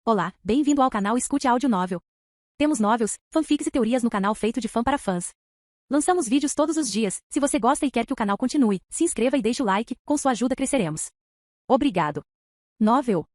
Olá, bem-vindo ao canal Escute Áudio Novel. Temos novels, fanfics e teorias no canal feito de fã para fãs. Lançamos vídeos todos os dias. Se você gosta e quer que o canal continue, se inscreva e deixe o like, com sua ajuda cresceremos. Obrigado. Novel.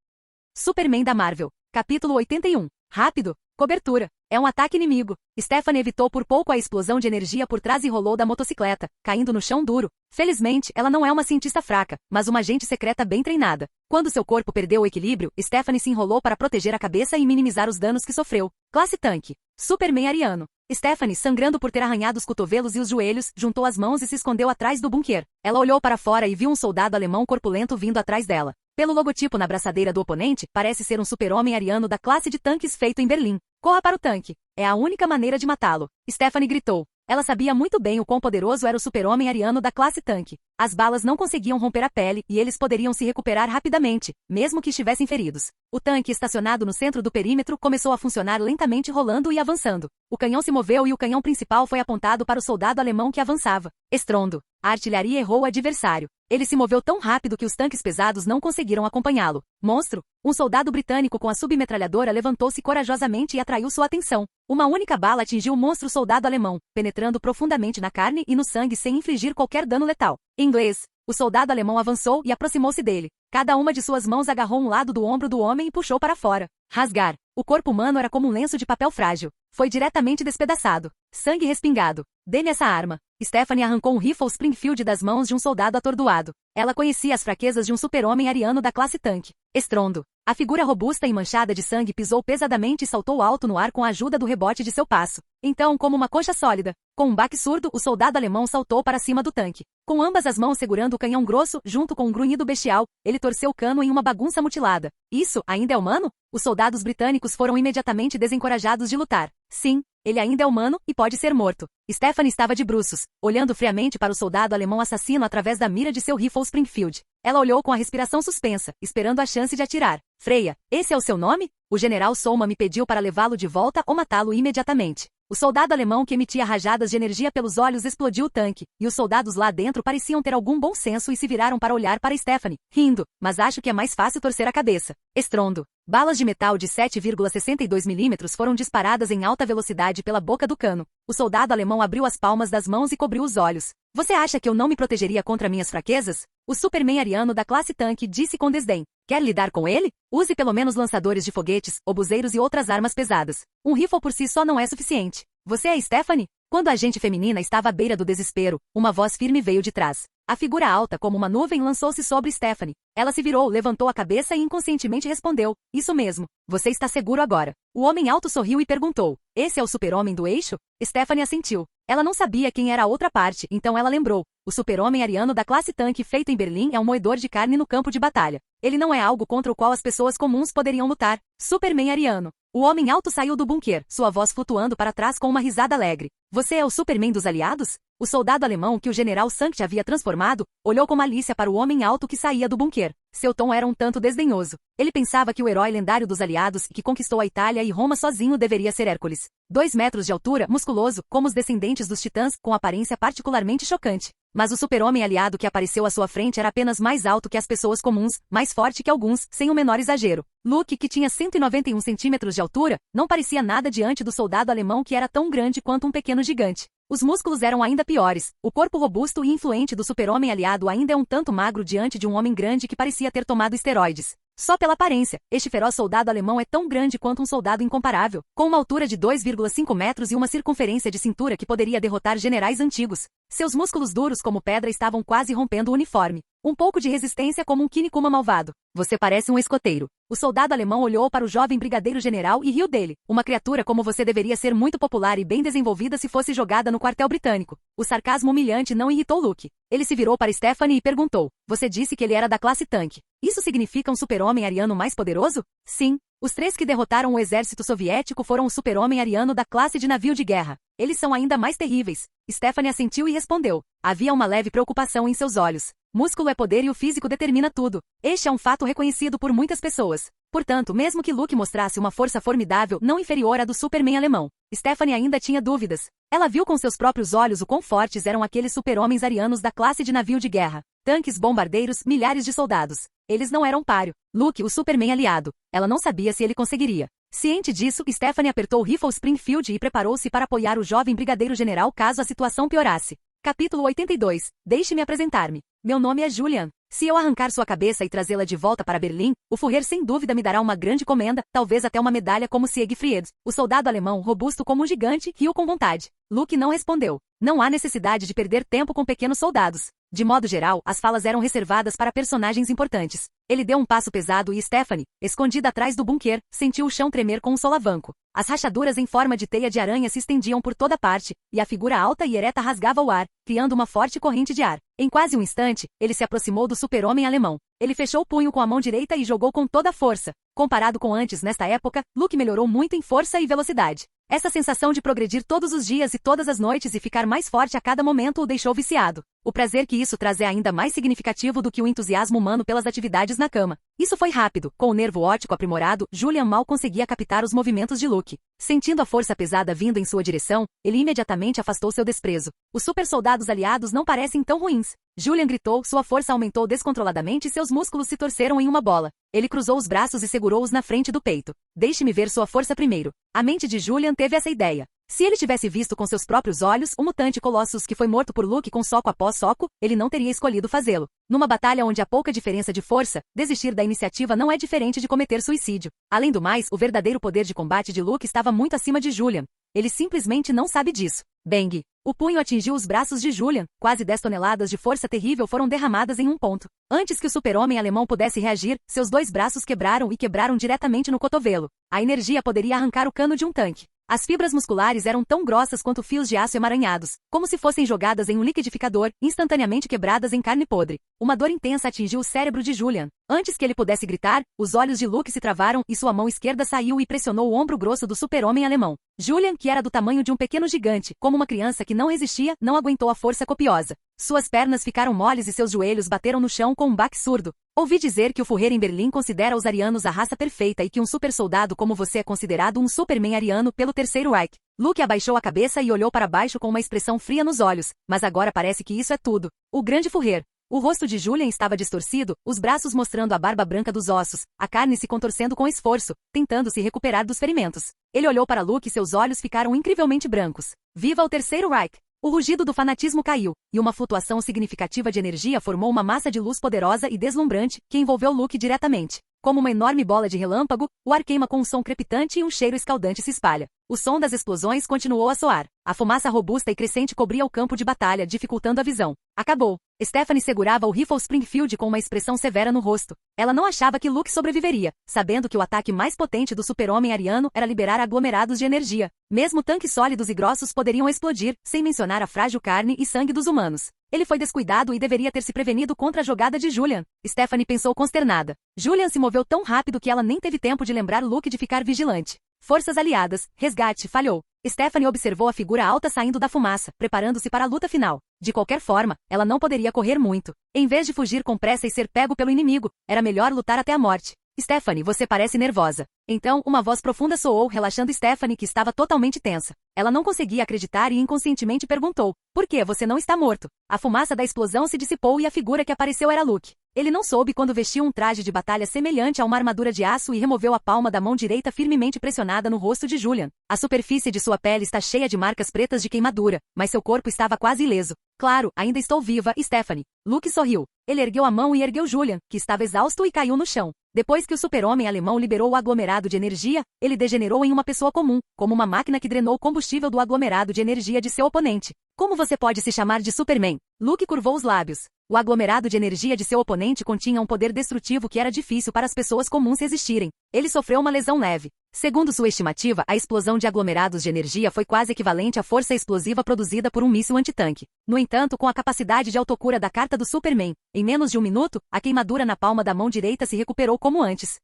Superman da Marvel. Capítulo 81. Rápido. Cobertura. É um ataque inimigo. Stephanie evitou por pouco a explosão de energia por trás e rolou da motocicleta, caindo no chão duro. Felizmente, ela não é uma cientista fraca, mas uma agente secreta bem treinada. Quando seu corpo perdeu o equilíbrio, Stephanie se enrolou para proteger a cabeça e minimizar os danos que sofreu. Classe Tanque. Superman ariano. Stephanie, sangrando por ter arranhado os cotovelos e os joelhos, juntou as mãos e se escondeu atrás do bunker. Ela olhou para fora e viu um soldado alemão corpulento vindo atrás dela. Pelo logotipo na braçadeira do oponente, parece ser um super-homem ariano da classe de tanques feito em Berlim. Corra para o tanque. É a única maneira de matá-lo. Stephanie gritou. Ela sabia muito bem o quão poderoso era o super-homem ariano da classe tanque. As balas não conseguiam romper a pele e eles poderiam se recuperar rapidamente, mesmo que estivessem feridos. O tanque estacionado no centro do perímetro começou a funcionar lentamente, rolando e avançando. O canhão se moveu e o canhão principal foi apontado para o soldado alemão que avançava. Estrondo. A artilharia errou o adversário. Ele se moveu tão rápido que os tanques pesados não conseguiram acompanhá-lo. Monstro! Um soldado britânico com a submetralhadora levantou-se corajosamente e atraiu sua atenção. Uma única bala atingiu o monstro soldado alemão, penetrando profundamente na carne e no sangue sem infligir qualquer dano letal. Em inglês, o soldado alemão avançou e aproximou-se dele. Cada uma de suas mãos agarrou um lado do ombro do homem e puxou para fora. Rasgar. O corpo humano era como um lenço de papel frágil. Foi diretamente despedaçado. Sangue respingado. Dê-me essa arma. Stephanie arrancou um rifle Springfield das mãos de um soldado atordoado. Ela conhecia as fraquezas de um super-homem ariano da classe tanque. Estrondo. A figura robusta e manchada de sangue pisou pesadamente e saltou alto no ar com a ajuda do rebote de seu passo. Então, como uma concha sólida, com um baque surdo, o soldado alemão saltou para cima do tanque. Com ambas as mãos segurando o canhão grosso, junto com um grunhido bestial, ele torceu o cano em uma bagunça mutilada. Isso ainda é humano? Os soldados britânicos foram imediatamente desencorajados de lutar. Sim, ele ainda é humano e pode ser morto. Stephanie estava de bruços, olhando friamente para o soldado alemão assassino através da mira de seu rifle Springfield. Ela olhou com a respiração suspensa, esperando a chance de atirar. Freya, esse é o seu nome? O general Solma me pediu para levá-lo de volta ou matá-lo imediatamente. O soldado alemão que emitia rajadas de energia pelos olhos explodiu o tanque, e os soldados lá dentro pareciam ter algum bom senso e se viraram para olhar para Stephanie, rindo, mas acho que é mais fácil torcer a cabeça. Estrondo. Balas de metal de 7,62 milímetros foram disparadas em alta velocidade pela boca do cano. O soldado alemão abriu as palmas das mãos e cobriu os olhos. Você acha que eu não me protegeria contra minhas fraquezas? O Superman ariano da classe tanque disse com desdém. Quer lidar com ele? Use pelo menos lançadores de foguetes, obuseiros e outras armas pesadas. Um rifle por si só não é suficiente. Você é Stephanie? Quando a agente feminina estava à beira do desespero, uma voz firme veio de trás. A figura alta como uma nuvem lançou-se sobre Stephanie. Ela se virou, levantou a cabeça e inconscientemente respondeu. Isso mesmo. Você está seguro agora. O homem alto sorriu e perguntou. Esse é o super-homem do eixo? Stephanie assentiu. Ela não sabia quem era a outra parte, então ela lembrou. O super-homem ariano da classe tanque feito em Berlim é um moedor de carne no campo de batalha. Ele não é algo contra o qual as pessoas comuns poderiam lutar. Superman ariano. O homem alto saiu do bunker, sua voz flutuando para trás com uma risada alegre. Você é o Superman dos aliados? O soldado alemão que o general Sankt havia transformado, olhou com malícia para o homem alto que saía do bunker. Seu tom era um tanto desdenhoso. Ele pensava que o herói lendário dos aliados que conquistou a Itália e Roma sozinho deveria ser Hércules. 2 metros de altura, musculoso, como os descendentes dos titãs, com aparência particularmente chocante. Mas o super-homem aliado que apareceu à sua frente era apenas mais alto que as pessoas comuns, mais forte que alguns, sem o menor exagero. Luke, que tinha 191 centímetros de altura, não parecia nada diante do soldado alemão que era tão grande quanto um pequeno gigante. Os músculos eram ainda piores. O corpo robusto e influente do super-homem aliado ainda é um tanto magro diante de um homem grande que parecia ter tomado esteroides. Só pela aparência, este feroz soldado alemão é tão grande quanto um soldado incomparável, com uma altura de 2,5 metros e uma circunferência de cintura que poderia derrotar generais antigos. Seus músculos duros como pedra estavam quase rompendo o uniforme. Um pouco de resistência como um Kinnikuman malvado. Você parece um escoteiro. O soldado alemão olhou para o jovem brigadeiro general e riu dele. Uma criatura como você deveria ser muito popular e bem desenvolvida se fosse jogada no quartel britânico. O sarcasmo humilhante não irritou Luke. Ele se virou para Stephanie e perguntou. Você disse que ele era da classe tanque. Isso significa um super-homem ariano mais poderoso? Sim. Os 3 que derrotaram o exército soviético foram o super-homem ariano da classe de navio de guerra. Eles são ainda mais terríveis. Stephanie assentiu e respondeu. Havia uma leve preocupação em seus olhos. Músculo é poder e o físico determina tudo. Este é um fato reconhecido por muitas pessoas. Portanto, mesmo que Luke mostrasse uma força formidável não inferior à do Superman alemão, Stephanie ainda tinha dúvidas. Ela viu com seus próprios olhos o quão fortes eram aqueles super-homens arianos da classe de navio de guerra. Tanques, bombardeiros, milhares de soldados. Eles não eram páreo. Luke, o Superman aliado. Ela não sabia se ele conseguiria. Ciente disso, Stephanie apertou o rifle Springfield e preparou-se para apoiar o jovem brigadeiro-general caso a situação piorasse. Capítulo 82. Deixe-me apresentar-me. Meu nome é Julian. Se eu arrancar sua cabeça e trazê-la de volta para Berlim, o Führer sem dúvida me dará uma grande comenda, talvez até uma medalha como Siegfried. O soldado alemão, robusto como um gigante, riu com vontade. Luke não respondeu. Não há necessidade de perder tempo com pequenos soldados. De modo geral, as falas eram reservadas para personagens importantes. Ele deu um passo pesado e Stephanie, escondida atrás do bunker, sentiu o chão tremer com um solavanco. As rachaduras em forma de teia de aranha se estendiam por toda parte, e a figura alta e ereta rasgava o ar, criando uma forte corrente de ar. Em quase um instante, ele se aproximou do super-homem alemão. Ele fechou o punho com a mão direita e jogou com toda a força. Comparado com antes nesta época, Luke melhorou muito em força e velocidade. Essa sensação de progredir todos os dias e todas as noites e ficar mais forte a cada momento o deixou viciado. O prazer que isso traz é ainda mais significativo do que o entusiasmo humano pelas atividades na cama. Isso foi rápido. Com o nervo óptico aprimorado, Julian mal conseguia captar os movimentos de Luke. Sentindo a força pesada vindo em sua direção, ele imediatamente afastou seu desprezo. Os super-soldados aliados não parecem tão ruins. Julian gritou, sua força aumentou descontroladamente e seus músculos se torceram em uma bola. Ele cruzou os braços e segurou-os na frente do peito. Deixe-me ver sua força primeiro. A mente de Julian teve essa ideia. Se ele tivesse visto com seus próprios olhos o mutante Colossus que foi morto por Luke com soco após soco, ele não teria escolhido fazê-lo. Numa batalha onde há pouca diferença de força, desistir da iniciativa não é diferente de cometer suicídio. Além do mais, o verdadeiro poder de combate de Luke estava muito acima de Julian. Ele simplesmente não sabe disso. Bang! O punho atingiu os braços de Julian, quase 10 toneladas de força terrível foram derramadas em um ponto. Antes que o super-homem alemão pudesse reagir, seus 2 braços quebraram e quebraram diretamente no cotovelo. A energia poderia arrancar o cano de um tanque. As fibras musculares eram tão grossas quanto fios de aço emaranhados, como se fossem jogadas em um liquidificador, instantaneamente quebradas em carne podre. Uma dor intensa atingiu o cérebro de Julian. Antes que ele pudesse gritar, os olhos de Luke se travaram e sua mão esquerda saiu e pressionou o ombro grosso do super-homem alemão. Julian, que era do tamanho de um pequeno gigante, como uma criança que não resistia, não aguentou a força copiosa. Suas pernas ficaram moles e seus joelhos bateram no chão com um baque surdo. Ouvi dizer que o Führer em Berlim considera os arianos a raça perfeita e que um super-soldado como você é considerado um Superman ariano pelo Terceiro Reich. Luke abaixou a cabeça e olhou para baixo com uma expressão fria nos olhos, mas agora parece que isso é tudo. O grande Führer. O rosto de Julian estava distorcido, os braços mostrando a barba branca dos ossos, a carne se contorcendo com esforço, tentando se recuperar dos ferimentos. Ele olhou para Luke e seus olhos ficaram incrivelmente brancos. Viva o Terceiro Reich! O rugido do fanatismo caiu, e uma flutuação significativa de energia formou uma massa de luz poderosa e deslumbrante, que envolveu Luke diretamente. Como uma enorme bola de relâmpago, o ar queima com um som crepitante e um cheiro escaldante se espalha. O som das explosões continuou a soar. A fumaça robusta e crescente cobria o campo de batalha, dificultando a visão. Acabou. Stephanie segurava o rifle Springfield com uma expressão severa no rosto. Ela não achava que Luke sobreviveria, sabendo que o ataque mais potente do super-homem ariano era liberar aglomerados de energia. Mesmo tanques sólidos e grossos poderiam explodir, sem mencionar a frágil carne e sangue dos humanos. Ele foi descuidado e deveria ter se prevenido contra a jogada de Julian. Stephanie pensou consternada. Julian se moveu tão rápido que ela nem teve tempo de lembrar Luke de ficar vigilante. Forças aliadas, resgate, falhou. Stephanie observou a figura alta saindo da fumaça, preparando-se para a luta final. De qualquer forma, ela não poderia correr muito. Em vez de fugir com pressa e ser pego pelo inimigo, era melhor lutar até a morte. Stephanie, você parece nervosa. Então, uma voz profunda soou, relaxando Stephanie, que estava totalmente tensa. Ela não conseguia acreditar e inconscientemente perguntou: por que você não está morto? A fumaça da explosão se dissipou e a figura que apareceu era Luke. Ele não soube quando vestiu um traje de batalha semelhante a uma armadura de aço e removeu a palma da mão direita firmemente pressionada no rosto de Julian. A superfície de sua pele está cheia de marcas pretas de queimadura, mas seu corpo estava quase ileso. Claro, ainda estou viva, Stephanie. Luke sorriu. Ele ergueu a mão e ergueu Julian, que estava exausto e caiu no chão. Depois que o super-homem alemão liberou o aglomerado de energia, ele degenerou em uma pessoa comum, como uma máquina que drenou o combustível do aglomerado de energia de seu oponente. Como você pode se chamar de Superman? Luke curvou os lábios. O aglomerado de energia de seu oponente continha um poder destrutivo que era difícil para as pessoas comuns resistirem. Ele sofreu uma lesão leve. Segundo sua estimativa, a explosão de aglomerados de energia foi quase equivalente à força explosiva produzida por um míssil antitanque. No entanto, com a capacidade de autocura da carta do Superman, em menos de um minuto, a queimadura na palma da mão direita se recuperou como antes.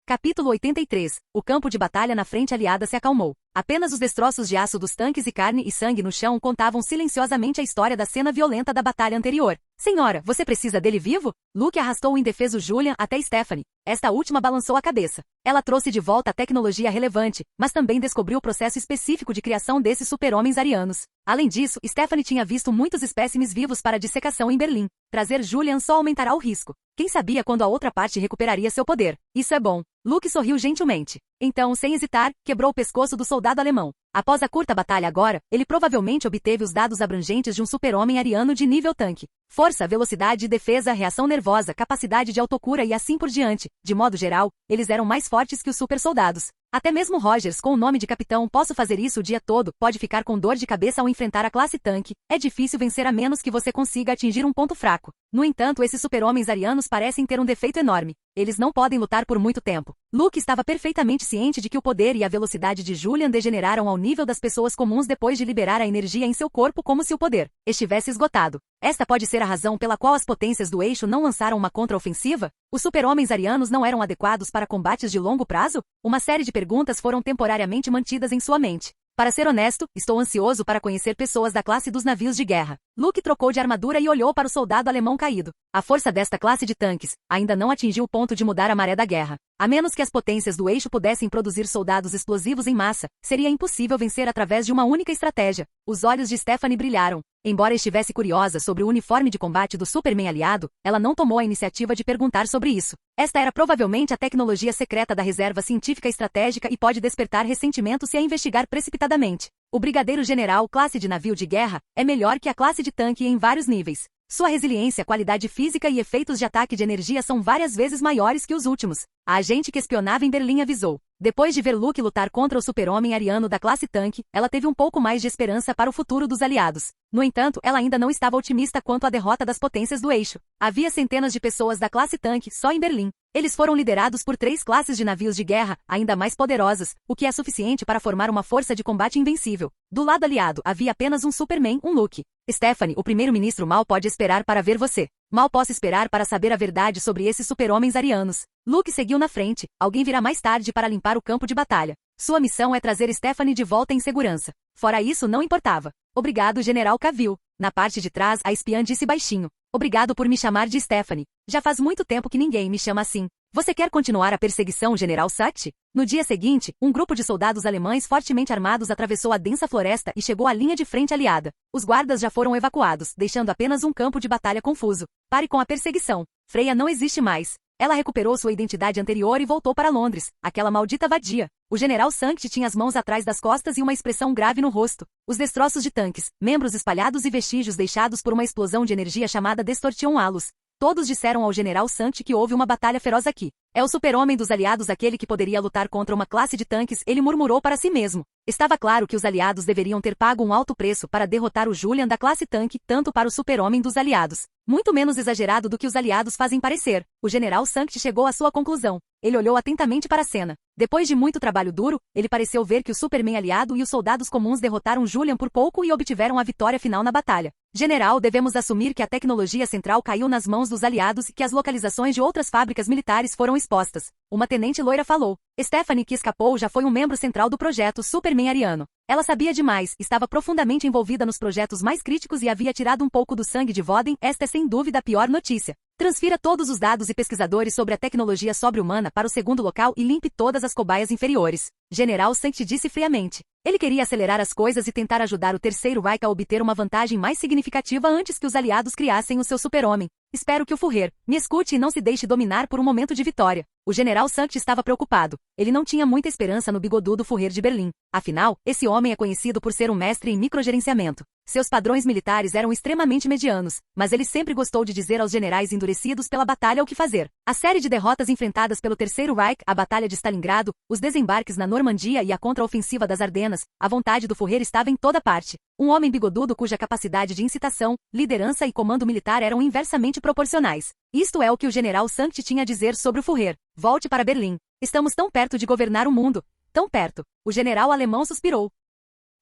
Capítulo 83. O campo de batalha na frente aliada se acalmou. Apenas os destroços de aço dos tanques e carne e sangue no chão contavam silenciosamente a história da cena violenta da batalha anterior. Senhora, você precisa dele vivo? Luke arrastou o indefeso Julian até Stephanie. Esta última balançou a cabeça. Ela trouxe de volta a tecnologia relevante, mas também descobriu o processo específico de criação desses super-homens arianos. Além disso, Stephanie tinha visto muitos espécimes vivos para dissecação em Berlim. Trazer Julian só aumentará o risco. Quem sabia quando a outra parte recuperaria seu poder? Isso é bom. Luke sorriu gentilmente. Então, sem hesitar, quebrou o pescoço do soldado alemão. Após a curta batalha agora, ele provavelmente obteve os dados abrangentes de um super-homem ariano de nível tanque. Força, velocidade, defesa, reação nervosa, capacidade de autocura e assim por diante. De modo geral, eles eram mais fortes que os super-soldados. Até mesmo Rogers, com o nome de capitão, posso fazer isso o dia todo, pode ficar com dor de cabeça ao enfrentar a classe tanque. É difícil vencer a menos que você consiga atingir um ponto fraco. No entanto, esses super-homens arianos parecem ter um defeito enorme. Eles não podem lutar por muito tempo. Luke estava perfeitamente ciente de que o poder e a velocidade de Julian degeneraram ao nível das pessoas comuns depois de liberar a energia em seu corpo como se o poder estivesse esgotado. Esta pode ser a razão pela qual as potências do eixo não lançaram uma contra-ofensiva? Os super-homens arianos não eram adequados para combates de longo prazo? Uma série de perguntas foram temporariamente mantidas em sua mente. Para ser honesto, estou ansioso para conhecer pessoas da classe dos navios de guerra. Luke trocou de armadura e olhou para o soldado alemão caído. A força desta classe de tanques ainda não atingiu o ponto de mudar a maré da guerra. A menos que as potências do eixo pudessem produzir soldados explosivos em massa, seria impossível vencer através de uma única estratégia. Os olhos de Stephanie brilharam. Embora estivesse curiosa sobre o uniforme de combate do Superman aliado, ela não tomou a iniciativa de perguntar sobre isso. Esta era provavelmente a tecnologia secreta da Reserva Científica Estratégica e pode despertar ressentimento se a investigar precipitadamente. O Brigadeiro General, classe de navio de guerra, é melhor que a classe de tanque em vários níveis. Sua resiliência, qualidade física e efeitos de ataque de energia são várias vezes maiores que os últimos. A agente que espionava em Berlim avisou. Depois de ver Luke lutar contra o super-homem ariano da classe tanque, ela teve um pouco mais de esperança para o futuro dos aliados. No entanto, ela ainda não estava otimista quanto à derrota das potências do eixo. Havia centenas de pessoas da classe tanque só em Berlim. Eles foram liderados por 3 classes de navios de guerra, ainda mais poderosas, o que é suficiente para formar uma força de combate invencível. Do lado aliado, havia apenas um Superman, um Luke. Stephanie, o primeiro-ministro mal pode esperar para ver você. Mal posso esperar para saber a verdade sobre esses super-homens arianos. Luke seguiu na frente. Alguém virá mais tarde para limpar o campo de batalha. Sua missão é trazer Stephanie de volta em segurança. Fora isso, não importava. Obrigado, General Cavill. Na parte de trás, a espiã disse baixinho. Obrigado por me chamar de Stephanie. Já faz muito tempo que ninguém me chama assim. Você quer continuar a perseguição, General Sut? No dia seguinte, um grupo de soldados alemães fortemente armados atravessou a densa floresta e chegou à linha de frente aliada. Os guardas já foram evacuados, deixando apenas um campo de batalha confuso. Pare com a perseguição. Freya não existe mais. Ela recuperou sua identidade anterior e voltou para Londres, aquela maldita vadia. O General Sankt tinha as mãos atrás das costas e uma expressão grave no rosto. Os destroços de tanques, membros espalhados e vestígios deixados por uma explosão de energia chamada Distortion Halos. Todos disseram ao General Sankt que houve uma batalha feroz aqui. É o super-homem dos aliados aquele que poderia lutar contra uma classe de tanques, ele murmurou para si mesmo. Estava claro que os aliados deveriam ter pago um alto preço para derrotar o Julian da classe tanque, tanto para o super-homem dos aliados. Muito menos exagerado do que os aliados fazem parecer. O General Sankt chegou à sua conclusão. Ele olhou atentamente para a cena. Depois de muito trabalho duro, ele pareceu ver que o Superman aliado e os soldados comuns derrotaram Julian por pouco e obtiveram a vitória final na batalha. General, devemos assumir que a tecnologia central caiu nas mãos dos aliados e que as localizações de outras fábricas militares foram expostas. Uma tenente loira falou. Stephanie, que escapou, já foi um membro central do projeto Superman ariano. Ela sabia demais, estava profundamente envolvida nos projetos mais críticos e havia tirado um pouco do sangue de Voden. Esta é sem dúvida a pior notícia. Transfira todos os dados e pesquisadores sobre a tecnologia sobre-humana para o segundo local e limpe todas as cobaias inferiores. General Sankt disse friamente. Ele queria acelerar as coisas e tentar ajudar o Terceiro Reich a obter uma vantagem mais significativa antes que os aliados criassem o seu super-homem. Espero que o Führer me escute e não se deixe dominar por um momento de vitória. O General Sankt estava preocupado. Ele não tinha muita esperança no bigodudo Führer de Berlim. Afinal, esse homem é conhecido por ser um mestre em microgerenciamento. Seus padrões militares eram extremamente medianos, mas ele sempre gostou de dizer aos generais endurecidos pela batalha o que fazer. A série de derrotas enfrentadas pelo Terceiro Reich, a Batalha de Stalingrado, os desembarques na Normandia e a contra-ofensiva das Ardenas, a vontade do Führer estava em toda parte. Um homem bigodudo cuja capacidade de incitação, liderança e comando militar eram inversamente proporcionais. Isto é o que o General Sankt tinha a dizer sobre o Führer. Volte para Berlim. Estamos tão perto de governar o mundo. Tão perto. O general alemão suspirou.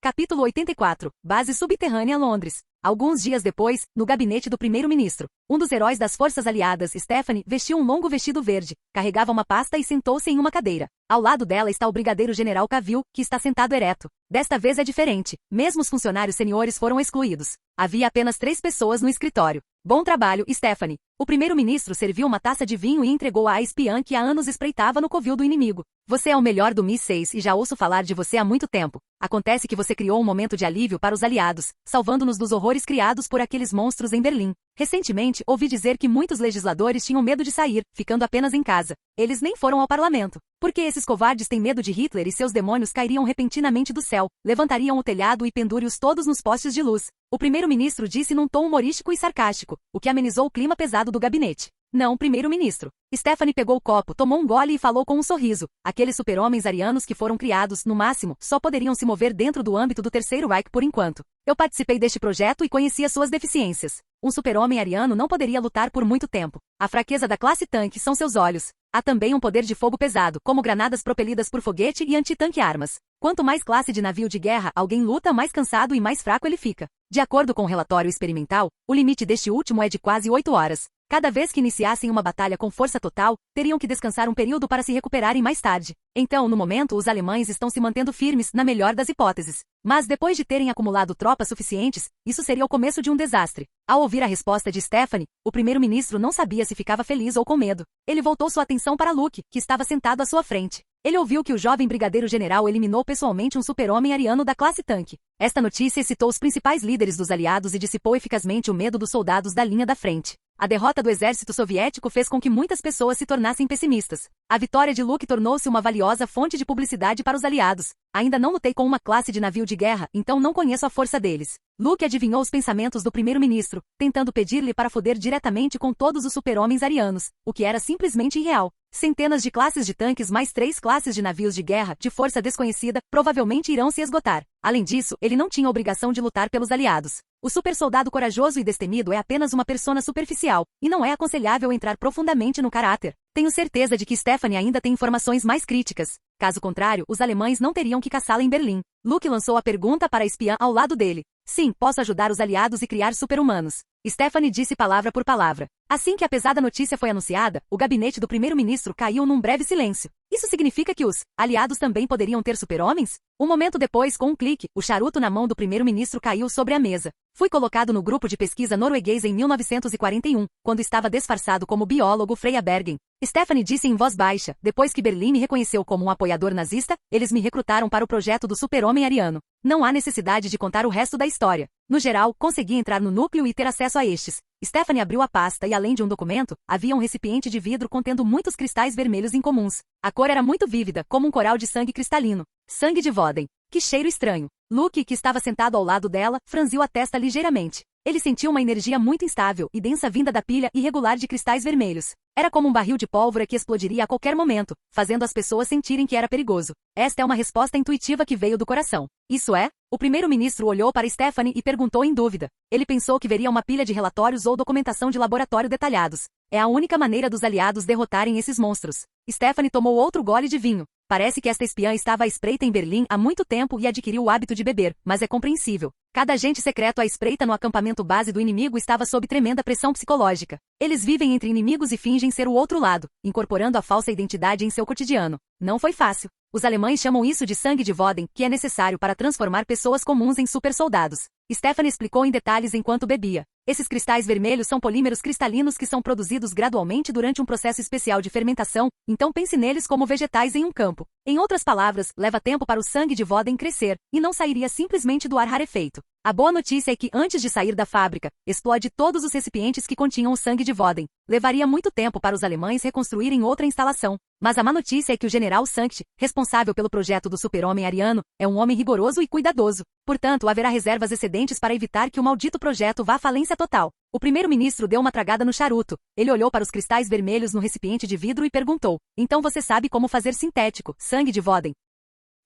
Capítulo 84. Base subterrânea Londres. Alguns dias depois, no gabinete do primeiro-ministro, um dos heróis das forças aliadas, Stephanie, vestiu um longo vestido verde, carregava uma pasta e sentou-se em uma cadeira. Ao lado dela está o brigadeiro general Cavill, que está sentado ereto. Desta vez é diferente. Mesmo os funcionários seniores foram excluídos. Havia apenas 3 pessoas no escritório. Bom trabalho, Stephanie. O primeiro-ministro serviu uma taça de vinho e entregou à espiã que há anos espreitava no covil do inimigo. Você é o melhor do Mi-6 e já ouço falar de você há muito tempo. Acontece que você criou um momento de alívio para os aliados, salvando-nos dos horrores criados por aqueles monstros em Berlim. Recentemente, ouvi dizer que muitos legisladores tinham medo de sair, ficando apenas em casa. Eles nem foram ao parlamento. Porque esses covardes têm medo de Hitler e seus demônios cairiam repentinamente do céu, levantariam o telhado e pendure-os todos nos postes de luz. O primeiro-ministro disse num tom humorístico e sarcástico, o que amenizou o clima pesado do gabinete. Não, primeiro-ministro. Stephanie pegou o copo, tomou um gole e falou com um sorriso. Aqueles super-homens arianos que foram criados, no máximo, só poderiam se mover dentro do âmbito do Terceiro Reich por enquanto. Eu participei deste projeto e conheci as suas deficiências. Um super-homem ariano não poderia lutar por muito tempo. A fraqueza da classe tanque são seus olhos. Há também um poder de fogo pesado, como granadas propelidas por foguete e antitanque armas. Quanto mais classe de navio de guerra alguém luta, mais cansado e mais fraco ele fica. De acordo com o relatório experimental, o limite deste último é de quase 8 horas. Cada vez que iniciassem uma batalha com força total, teriam que descansar um período para se recuperarem mais tarde. Então, no momento, os alemães estão se mantendo firmes, na melhor das hipóteses. Mas depois de terem acumulado tropas suficientes, isso seria o começo de um desastre. Ao ouvir a resposta de Stephanie, o primeiro-ministro não sabia se ficava feliz ou com medo. Ele voltou sua atenção para Luke, que estava sentado à sua frente. Ele ouviu que o jovem brigadeiro-general eliminou pessoalmente um super-homem ariano da classe tanque. Esta notícia excitou os principais líderes dos aliados e dissipou eficazmente o medo dos soldados da linha da frente. A derrota do exército soviético fez com que muitas pessoas se tornassem pessimistas. A vitória de Luke tornou-se uma valiosa fonte de publicidade para os aliados. Ainda não lutei com uma classe de navio de guerra, então não conheço a força deles. Luke adivinhou os pensamentos do primeiro-ministro, tentando pedir-lhe para foder diretamente com todos os super-homens arianos, o que era simplesmente irreal. Centenas de classes de tanques mais 3 classes de navios de guerra, de força desconhecida, provavelmente irão se esgotar. Além disso, ele não tinha obrigação de lutar pelos aliados. O super-soldado corajoso e destemido é apenas uma persona superficial, e não é aconselhável entrar profundamente no caráter. Tenho certeza de que Stephanie ainda tem informações mais críticas. Caso contrário, os alemães não teriam que caçá-la em Berlim. Luke lançou a pergunta para a espiã ao lado dele. Sim, posso ajudar os aliados e criar super-humanos. Stephanie disse palavra por palavra. Assim que a pesada notícia foi anunciada, o gabinete do primeiro-ministro caiu num breve silêncio. Isso significa que os aliados também poderiam ter super-homens? Um momento depois, com um clique, o charuto na mão do primeiro-ministro caiu sobre a mesa. Fui colocado no grupo de pesquisa norueguês em 1941, quando estava disfarçado como biólogo Freya Bergen. Stephanie disse em voz baixa, depois que Berlim me reconheceu como um apoiador nazista, eles me recrutaram para o projeto do super-homem ariano. Não há necessidade de contar o resto da história. No geral, consegui entrar no núcleo e ter acesso a estes. Stephanie abriu a pasta e, além de um documento, havia um recipiente de vidro contendo muitos cristais vermelhos incomuns. A cor era muito vívida, como um coral de sangue cristalino. Sangue de Voden. Que cheiro estranho. Luke, que estava sentado ao lado dela, franziu a testa ligeiramente. Ele sentiu uma energia muito instável e densa vinda da pilha irregular de cristais vermelhos. Era como um barril de pólvora que explodiria a qualquer momento, fazendo as pessoas sentirem que era perigoso. Esta é uma resposta intuitiva que veio do coração. Isso é? O primeiro-ministro olhou para Stephanie e perguntou em dúvida. Ele pensou que veria uma pilha de relatórios ou documentação de laboratório detalhados. É a única maneira dos aliados derrotarem esses monstros. Stephanie tomou outro gole de vinho. Parece que esta espiã estava à espreita em Berlim há muito tempo e adquiriu o hábito de beber, mas é compreensível. Cada agente secreto à espreita no acampamento base do inimigo estava sob tremenda pressão psicológica. Eles vivem entre inimigos e fingem ser o outro lado, incorporando a falsa identidade em seu cotidiano. Não foi fácil. Os alemães chamam isso de sangue de Voden, que é necessário para transformar pessoas comuns em super-soldados. Stephanie explicou em detalhes enquanto bebia. Esses cristais vermelhos são polímeros cristalinos que são produzidos gradualmente durante um processo especial de fermentação, então pense neles como vegetais em um campo. Em outras palavras, leva tempo para o sangue de Voden crescer, e não sairia simplesmente do ar rarefeito. A boa notícia é que, antes de sair da fábrica, explode todos os recipientes que continham o sangue de Voden. Levaria muito tempo para os alemães reconstruírem outra instalação. Mas a má notícia é que o general Sankt, responsável pelo projeto do super-homem ariano, é um homem rigoroso e cuidadoso. Portanto, haverá reservas excedentes para evitar que o maldito projeto vá à falência total. O primeiro-ministro deu uma tragada no charuto. Ele olhou para os cristais vermelhos no recipiente de vidro e perguntou. Então você sabe como fazer sintético, sangue de Voden.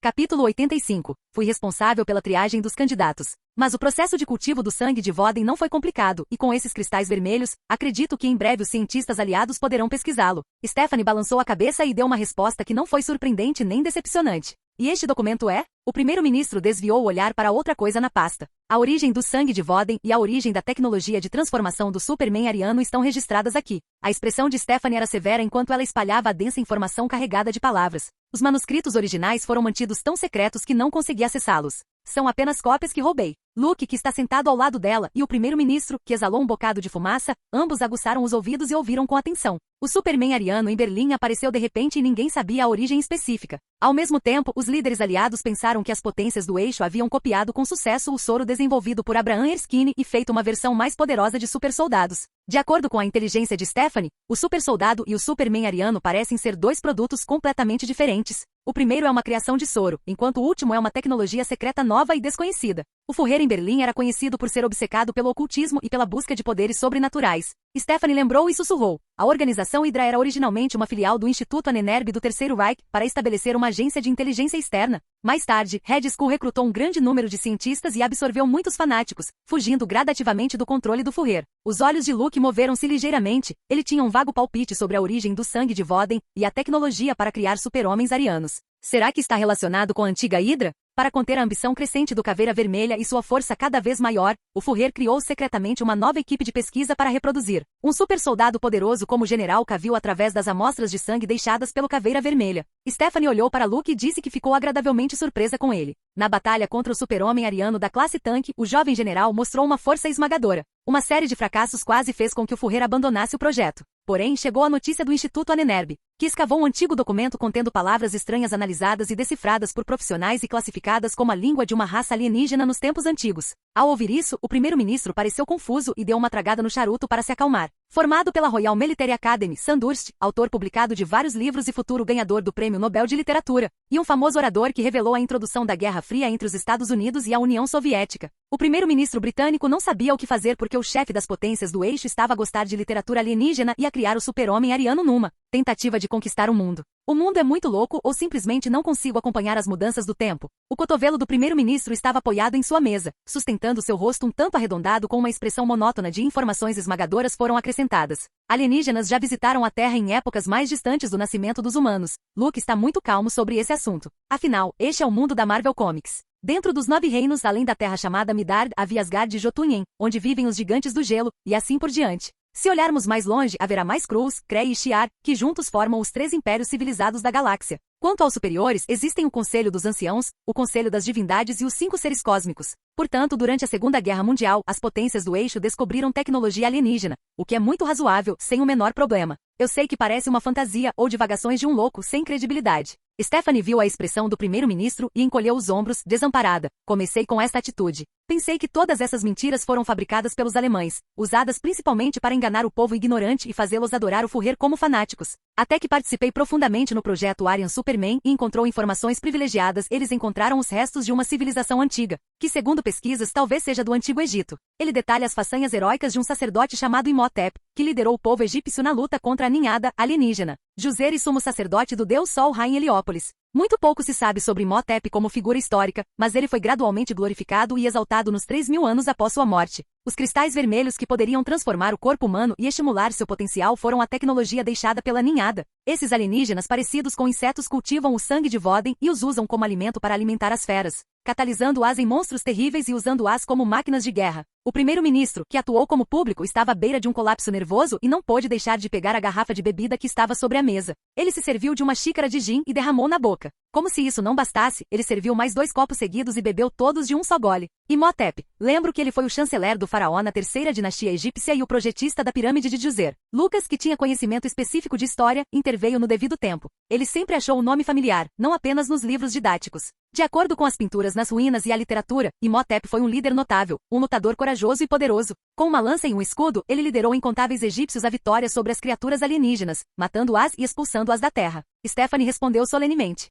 Capítulo 85. Fui responsável pela triagem dos candidatos. Mas o processo de cultivo do sangue de Voden não foi complicado, e com esses cristais vermelhos, acredito que em breve os cientistas aliados poderão pesquisá-lo. Stephanie balançou a cabeça e deu uma resposta que não foi surpreendente nem decepcionante. E este documento é? O primeiro-ministro desviou o olhar para outra coisa na pasta. A origem do sangue de Voden e a origem da tecnologia de transformação do Superman ariano estão registradas aqui. A expressão de Stephanie era severa enquanto ela espalhava a densa informação carregada de palavras. Os manuscritos originais foram mantidos tão secretos que não consegui acessá-los. São apenas cópias que roubei. Luke, que está sentado ao lado dela, e o primeiro-ministro, que exalou um bocado de fumaça, ambos aguçaram os ouvidos e ouviram com atenção. O Superman ariano em Berlim apareceu de repente e ninguém sabia a origem específica. Ao mesmo tempo, os líderes aliados pensaram que as potências do eixo haviam copiado com sucesso o soro desenvolvido por Abraham Erskine e feito uma versão mais poderosa de supersoldados. De acordo com a inteligência de Stephanie, o supersoldado e o Superman ariano parecem ser dois produtos completamente diferentes. O primeiro é uma criação de soro, enquanto o último é uma tecnologia secreta nova e desconhecida. O Führer em Berlim era conhecido por ser obcecado pelo ocultismo e pela busca de poderes sobrenaturais. Stephanie lembrou e sussurrou. A organização Hydra era originalmente uma filial do Instituto Ahnenerbe do Terceiro Reich para estabelecer uma agência de inteligência externa. Mais tarde, Red Skull recrutou um grande número de cientistas e absorveu muitos fanáticos, fugindo gradativamente do controle do Führer. Os olhos de Luke moveram-se ligeiramente. Ele tinha um vago palpite sobre a origem do sangue de Voden e a tecnologia para criar super-homens arianos. Será que está relacionado com a antiga Hydra? Para conter a ambição crescente do Caveira Vermelha e sua força cada vez maior, o Führer criou secretamente uma nova equipe de pesquisa para reproduzir um super-soldado poderoso como o General Cavill através das amostras de sangue deixadas pelo Caveira Vermelha. Stephanie olhou para Luke e disse que ficou agradavelmente surpresa com ele. Na batalha contra o super-homem ariano da classe tanque, o jovem general mostrou uma força esmagadora. Uma série de fracassos quase fez com que o Führer abandonasse o projeto. Porém, chegou a notícia do Instituto Ahnenerbe, que escavou um antigo documento contendo palavras estranhas analisadas e decifradas por profissionais e classificadas como a língua de uma raça alienígena nos tempos antigos. Ao ouvir isso, o primeiro-ministro pareceu confuso e deu uma tragada no charuto para se acalmar. Formado pela Royal Military Academy, Sandhurst, autor publicado de vários livros e futuro ganhador do Prêmio Nobel de Literatura, e um famoso orador que revelou a introdução da Guerra Fria entre os Estados Unidos e a União Soviética. O primeiro-ministro britânico não sabia o que fazer porque o chefe das potências do eixo estava a gostar de literatura alienígena e a criar o super-homem ariano numa tentativa de conquistar o mundo. O mundo é muito louco ou simplesmente não consigo acompanhar as mudanças do tempo. O cotovelo do primeiro-ministro estava apoiado em sua mesa, sustentando seu rosto um tanto arredondado com uma expressão monótona de informações esmagadoras foram acrescentadas. Alienígenas já visitaram a Terra em épocas mais distantes do nascimento dos humanos. Luke está muito calmo sobre esse assunto. Afinal, este é o mundo da Marvel Comics. Dentro dos 9 reinos além da terra chamada Midgard, havia Asgard e Jotunheim, onde vivem os gigantes do gelo, e assim por diante. Se olharmos mais longe, haverá mais Skrulls, Kree e Shi'ar, que juntos formam os 3 impérios civilizados da galáxia. Quanto aos superiores, existem o Conselho dos Anciãos, o Conselho das Divindades e os 5 seres cósmicos. Portanto, durante a Segunda Guerra Mundial, as potências do eixo descobriram tecnologia alienígena, o que é muito razoável, sem o menor problema. Eu sei que parece uma fantasia ou divagações de um louco sem credibilidade. Stephanie viu a expressão do primeiro-ministro e encolheu os ombros, desamparada. Comecei com esta atitude. Pensei que todas essas mentiras foram fabricadas pelos alemães, usadas principalmente para enganar o povo ignorante e fazê-los adorar o Führer como fanáticos. Até que participei profundamente no projeto Aryan Superman e encontrou informações privilegiadas. Eles encontraram os restos de uma civilização antiga, que segundo pesquisas talvez seja do Antigo Egito. Ele detalha as façanhas heróicas de um sacerdote chamado Imhotep, que liderou o povo egípcio na luta contra a ninhada alienígena. Juzer e sumo sacerdote do deus Sol Ra em Heliópolis. Muito pouco se sabe sobre Imhotep como figura histórica, mas ele foi gradualmente glorificado e exaltado nos 3.000 anos após sua morte. Os cristais vermelhos que poderiam transformar o corpo humano e estimular seu potencial foram a tecnologia deixada pela ninhada. Esses alienígenas parecidos com insetos cultivam o sangue de Voden e os usam como alimento para alimentar as feras, catalisando-as em monstros terríveis e usando-as como máquinas de guerra. O primeiro-ministro, que atuou como público, estava à beira de um colapso nervoso e não pôde deixar de pegar a garrafa de bebida que estava sobre a mesa. Ele se serviu de uma xícara de gin e derramou na boca. Como se isso não bastasse, ele serviu mais 2 copos seguidos e bebeu todos de um só gole. Imhotep. Lembro que ele foi o chanceler do faraó na 3ª dinastia egípcia e o projetista da pirâmide de Djoser. Lucas, que tinha conhecimento específico de história, interveio no devido tempo. Ele sempre achou o nome familiar, não apenas nos livros didáticos. De acordo com as pinturas nas ruínas e a literatura, Imhotep foi um líder notável, um lutador corajoso e poderoso. Com uma lança e um escudo, ele liderou incontáveis egípcios à vitória sobre as criaturas alienígenas, matando-as e expulsando-as da terra. Stephanie respondeu solenemente.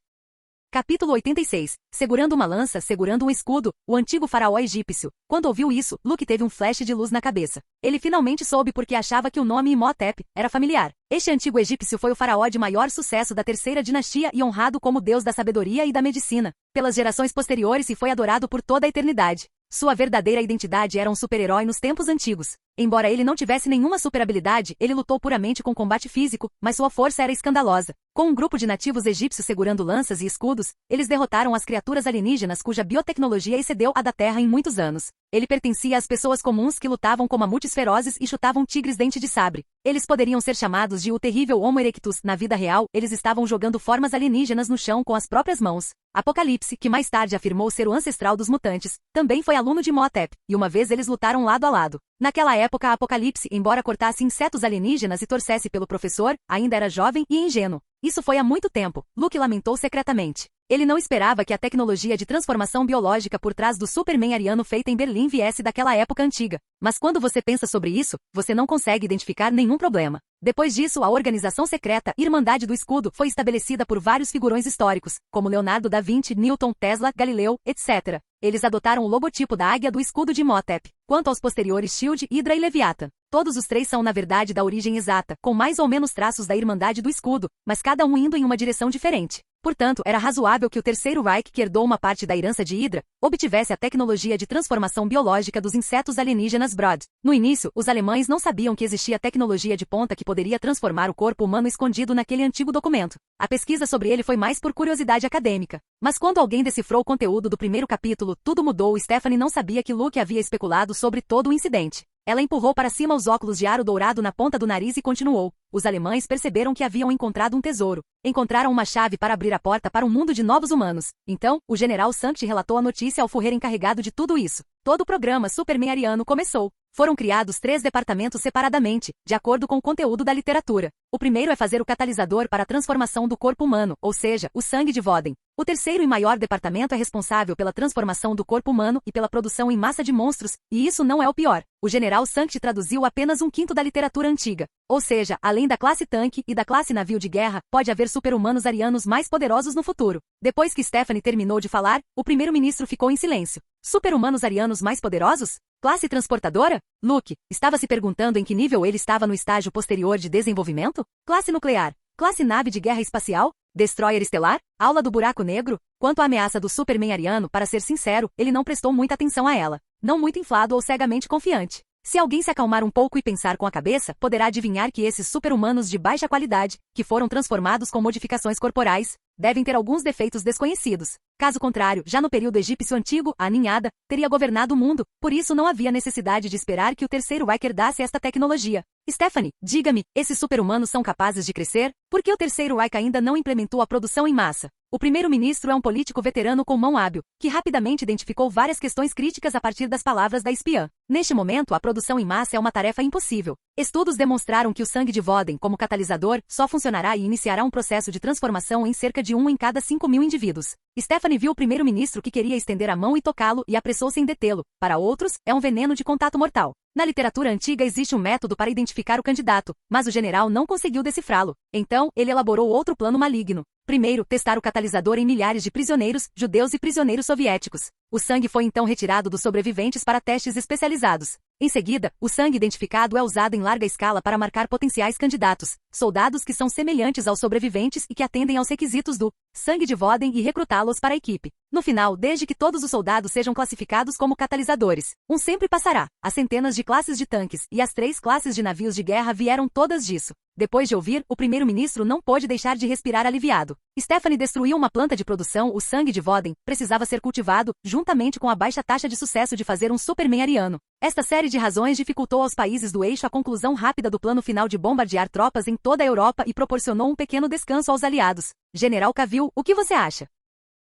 Capítulo 86. Segurando uma lança, segurando um escudo, o antigo faraó egípcio. Quando ouviu isso, Luke teve um flash de luz na cabeça. Ele finalmente soube porque achava que o nome Imhotep era familiar. Este antigo egípcio foi o faraó de maior sucesso da 3ª dinastia e honrado como deus da sabedoria e da medicina. Pelas gerações posteriores e foi adorado por toda a eternidade. Sua verdadeira identidade era um super-herói nos tempos antigos. Embora ele não tivesse nenhuma super habilidade, ele lutou puramente com combate físico, mas sua força era escandalosa. Com um grupo de nativos egípcios segurando lanças e escudos, eles derrotaram as criaturas alienígenas cuja biotecnologia excedeu a da Terra em muitos anos. Ele pertencia às pessoas comuns que lutavam com mamutes ferozes e chutavam tigres dente de sabre. Eles poderiam ser chamados de o terrível Homo erectus. Na vida real, eles estavam jogando formas alienígenas no chão com as próprias mãos. Apocalipse, que mais tarde afirmou ser o ancestral dos mutantes, também foi aluno de Imhotep, e uma vez eles lutaram lado a lado. Naquela época, Apocalipse, embora cortasse insetos alienígenas e torcesse pelo professor, ainda era jovem e ingênuo. Isso foi há muito tempo, Luke lamentou secretamente. Ele não esperava que a tecnologia de transformação biológica por trás do Superman ariano feita em Berlim viesse daquela época antiga. Mas quando você pensa sobre isso, você não consegue identificar nenhum problema. Depois disso, a organização secreta Irmandade do Escudo foi estabelecida por vários figurões históricos, como Leonardo da Vinci, Newton, Tesla, Galileu, etc. Eles adotaram o logotipo da águia do escudo de Imhotep. Quanto aos posteriores Shield, Hydra e Leviathan, todos os três são na verdade da origem exata, com mais ou menos traços da Irmandade do Escudo, mas cada um indo em uma direção diferente. Portanto, era razoável que o Terceiro Reich, que herdou uma parte da herança de Hydra, obtivesse a tecnologia de transformação biológica dos insetos alienígenas Brood. No início, os alemães não sabiam que existia tecnologia de ponta que poderia transformar o corpo humano escondido naquele antigo documento. A pesquisa sobre ele foi mais por curiosidade acadêmica. Mas quando alguém decifrou o conteúdo do primeiro capítulo, tudo mudou. Stephanie não sabia que Luke havia especulado sobre todo o incidente. Ela empurrou para cima os óculos de aro dourado na ponta do nariz e continuou. Os alemães perceberam que haviam encontrado um tesouro. Encontraram uma chave para abrir a porta para um mundo de novos humanos. Então, o general Sankt relatou a notícia ao Führer encarregado de tudo isso. Todo o programa Superman ariano começou. Foram criados 3 departamentos separadamente, de acordo com o conteúdo da literatura. O primeiro é fazer o catalisador para a transformação do corpo humano, ou seja, o sangue de Voden. O terceiro e maior departamento é responsável pela transformação do corpo humano e pela produção em massa de monstros, e isso não é o pior. O general Sankt traduziu apenas 1/5 da literatura antiga. Ou seja, além da classe tanque e da classe navio de guerra, pode haver super-humanos arianos mais poderosos no futuro. Depois que Stephanie terminou de falar, o primeiro-ministro ficou em silêncio. Super-humanos arianos mais poderosos? Classe transportadora? Luke estava se perguntando em que nível ele estava no estágio posterior de desenvolvimento? Classe nuclear? Classe nave de guerra espacial? Destroyer estelar? Aula do buraco negro? Quanto à ameaça do Superman ariano, para ser sincero, ele não prestou muita atenção a ela. Não muito inflado ou cegamente confiante. Se alguém se acalmar um pouco e pensar com a cabeça, poderá adivinhar que esses super-humanos de baixa qualidade, que foram transformados com modificações corporais, devem ter alguns defeitos desconhecidos. Caso contrário, já no período egípcio antigo, a ninhada teria governado o mundo, por isso não havia necessidade de esperar que o Terceiro Reich herdasse esta tecnologia. Stephanie, diga-me, esses super-humanos são capazes de crescer? Por que o Terceiro Reich ainda não implementou a produção em massa? O primeiro-ministro é um político veterano com mão hábil, que rapidamente identificou várias questões críticas a partir das palavras da espiã. Neste momento, a produção em massa é uma tarefa impossível. Estudos demonstraram que o sangue de Voden, como catalisador, só funcionará e iniciará um processo de transformação em cerca de 1 em cada 5.000 indivíduos. Stephanie viu o primeiro-ministro que queria estender a mão e tocá-lo e apressou-se em detê-lo. Para outros, é um veneno de contato mortal. Na literatura antiga existe um método para identificar o candidato, mas o general não conseguiu decifrá-lo. Então, ele elaborou outro plano maligno. Primeiro, testar o catalisador em milhares de prisioneiros, judeus e prisioneiros soviéticos. O sangue foi então retirado dos sobreviventes para testes especializados. Em seguida, o sangue identificado é usado em larga escala para marcar potenciais candidatos, soldados que são semelhantes aos sobreviventes e que atendem aos requisitos do sangue de Voden e recrutá-los para a equipe. No final, desde que todos os soldados sejam classificados como catalisadores, um sempre passará. As centenas de classes de tanques e as 3 classes de navios de guerra vieram todas disso. Depois de ouvir, o primeiro-ministro não pôde deixar de respirar aliviado. Stephanie destruiu uma planta de produção. O sangue de Voden precisava ser cultivado, juntamente com a baixa taxa de sucesso de fazer um Superman ariano. Esta série de razões dificultou aos países do eixo a conclusão rápida do plano final de bombardear tropas em toda a Europa e proporcionou um pequeno descanso aos aliados. General Cavill, o que você acha?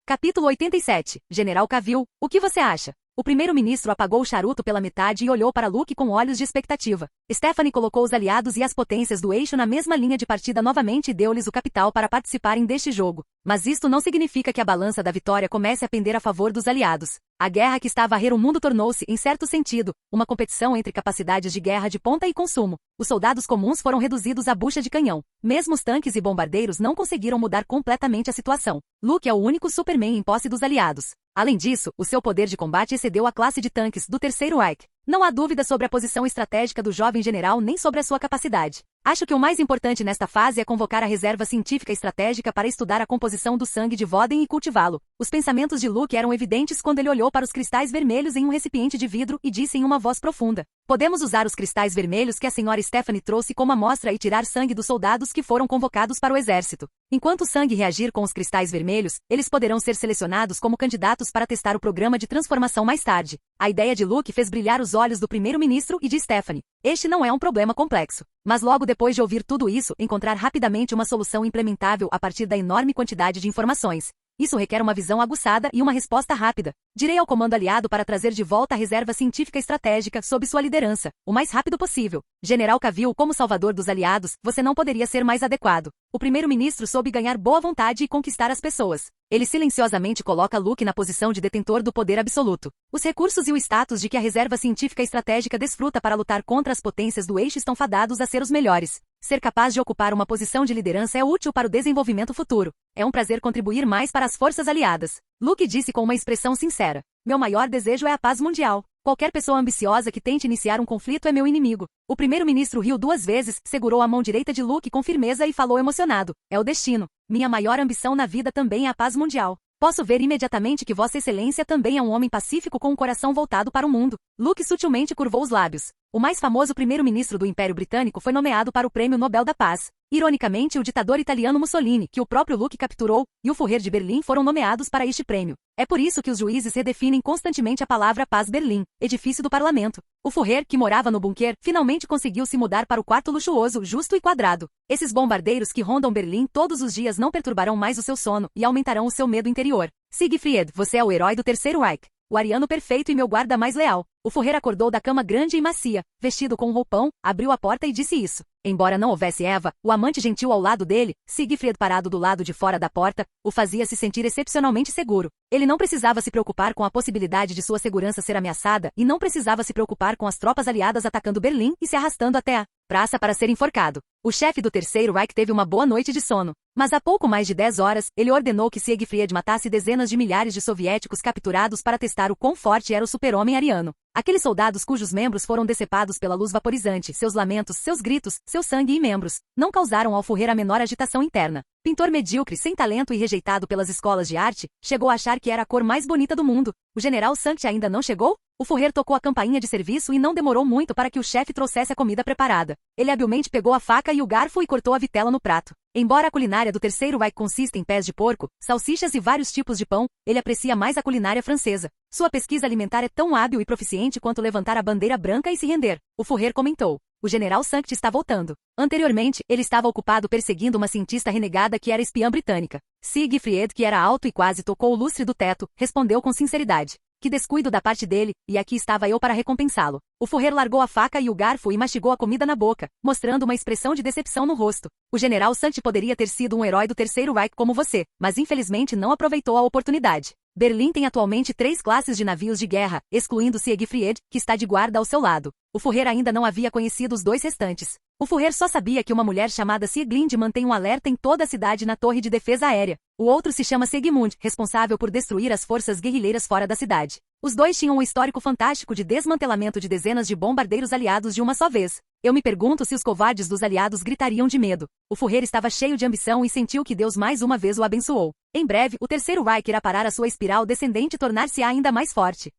Capítulo 87. General Cavill, o que você acha? O primeiro-ministro apagou o charuto pela metade e olhou para Luke com olhos de expectativa. Stephanie colocou os aliados e as potências do eixo na mesma linha de partida novamente e deu-lhes o capital para participarem deste jogo. Mas isto não significa que a balança da vitória comece a pender a favor dos aliados. A guerra que estava a varrer o mundo tornou-se, em certo sentido, uma competição entre capacidades de guerra de ponta e consumo. Os soldados comuns foram reduzidos à bucha de canhão. Mesmo os tanques e bombardeiros não conseguiram mudar completamente a situação. Luke é o único Superman em posse dos aliados. Além disso, o seu poder de combate excedeu a classe de tanques do Terceiro Reich. Não há dúvida sobre a posição estratégica do jovem general nem sobre a sua capacidade. Acho que o mais importante nesta fase é convocar a reserva científica estratégica para estudar a composição do sangue de Voden e cultivá-lo. Os pensamentos de Luke eram evidentes quando ele olhou para os cristais vermelhos em um recipiente de vidro e disse em uma voz profunda: Podemos usar os cristais vermelhos que a senhora Stephanie trouxe como amostra e tirar sangue dos soldados que foram convocados para o exército. Enquanto o sangue reagir com os cristais vermelhos, eles poderão ser selecionados como candidatos para testar o programa de transformação mais tarde. A ideia de Luke fez brilhar os olhos do primeiro-ministro e de Stephanie. Este não é um problema complexo. Mas logo depois de ouvir tudo isso, encontrar rapidamente uma solução implementável a partir da enorme quantidade de informações. Isso requer uma visão aguçada e uma resposta rápida. Direi ao comando aliado para trazer de volta a reserva científica estratégica sob sua liderança, o mais rápido possível. General Cavill, como salvador dos aliados, você não poderia ser mais adequado. O primeiro-ministro soube ganhar boa vontade e conquistar as pessoas. Ele silenciosamente coloca Luke na posição de detentor do poder absoluto. Os recursos e o status de que a reserva científica estratégica desfruta para lutar contra as potências do eixo estão fadados a ser os melhores. Ser capaz de ocupar uma posição de liderança é útil para o desenvolvimento futuro. É um prazer contribuir mais para as forças aliadas. Luke disse com uma expressão sincera. Meu maior desejo é a paz mundial. Qualquer pessoa ambiciosa que tente iniciar um conflito é meu inimigo. O primeiro-ministro riu 2 vezes, segurou a mão direita de Luke com firmeza e falou emocionado. É o destino. Minha maior ambição na vida também é a paz mundial. Posso ver imediatamente que Vossa Excelência também é um homem pacífico com um coração voltado para o mundo. Luke sutilmente curvou os lábios. O mais famoso primeiro-ministro do Império Britânico foi nomeado para o Prêmio Nobel da Paz. Ironicamente, o ditador italiano Mussolini, que o próprio Luke capturou, e o Führer de Berlim foram nomeados para este prêmio. É por isso que os juízes redefinem constantemente a palavra Paz Berlim, edifício do parlamento. O Führer, que morava no bunker, finalmente conseguiu se mudar para o quarto luxuoso, justo e quadrado. Esses bombardeiros que rondam Berlim todos os dias não perturbarão mais o seu sono e aumentarão o seu medo interior. Siegfried, você é o herói do Terceiro Reich. O ariano perfeito e meu guarda mais leal. O Führer acordou da cama grande e macia, vestido com um roupão, abriu a porta e disse isso. Embora não houvesse Eva, o amante gentil ao lado dele, Siegfried parado do lado de fora da porta, o fazia se sentir excepcionalmente seguro. Ele não precisava se preocupar com a possibilidade de sua segurança ser ameaçada e não precisava se preocupar com as tropas aliadas atacando Berlim e se arrastando até a praça para ser enforcado. O chefe do Terceiro Reich teve uma boa noite de sono. Mas há pouco mais de 10 horas, ele ordenou que Siegfried matasse dezenas de milhares de soviéticos capturados para testar o quão forte era o super-homem ariano. Aqueles soldados cujos membros foram decepados pela luz vaporizante, seus lamentos, seus gritos, seu sangue e membros, não causaram ao Führer a menor agitação interna. Pintor medíocre, sem talento e rejeitado pelas escolas de arte, chegou a achar que era a cor mais bonita do mundo. O general Sankt ainda não chegou? O Führer tocou a campainha de serviço e não demorou muito para que o chefe trouxesse a comida preparada. Ele habilmente pegou a faca e o garfo e cortou a vitela no prato. Embora a culinária do Terceiro Reich consista em pés de porco, salsichas e vários tipos de pão, ele aprecia mais a culinária francesa. Sua pesquisa alimentar é tão hábil e proficiente quanto levantar a bandeira branca e se render. O Führer comentou. O general Sankt está voltando. Anteriormente, ele estava ocupado perseguindo uma cientista renegada que era espiã britânica. Siegfried, que era alto e quase tocou o lustre do teto, respondeu com sinceridade. Que descuido da parte dele, e aqui estava eu para recompensá-lo. O Führer largou a faca e o garfo e mastigou a comida na boca, mostrando uma expressão de decepção no rosto. O general Sankt poderia ter sido um herói do Terceiro Reich como você, mas infelizmente não aproveitou a oportunidade. Berlim tem atualmente 3 classes de navios de guerra, excluindo Siegfried, que está de guarda ao seu lado. O Führer ainda não havia conhecido os 2 restantes. O Führer só sabia que uma mulher chamada Sieglinde mantém um alerta em toda a cidade na torre de defesa aérea. O outro se chama Siegmund, responsável por destruir as forças guerrilheiras fora da cidade. Os 2 tinham um histórico fantástico de desmantelamento de dezenas de bombardeiros aliados de uma só vez. Eu me pergunto se os covardes dos aliados gritariam de medo. O Führer estava cheio de ambição e sentiu que Deus mais uma vez o abençoou. Em breve, o Terceiro Reich irá parar a sua espiral descendente e tornar-se-á ainda mais forte.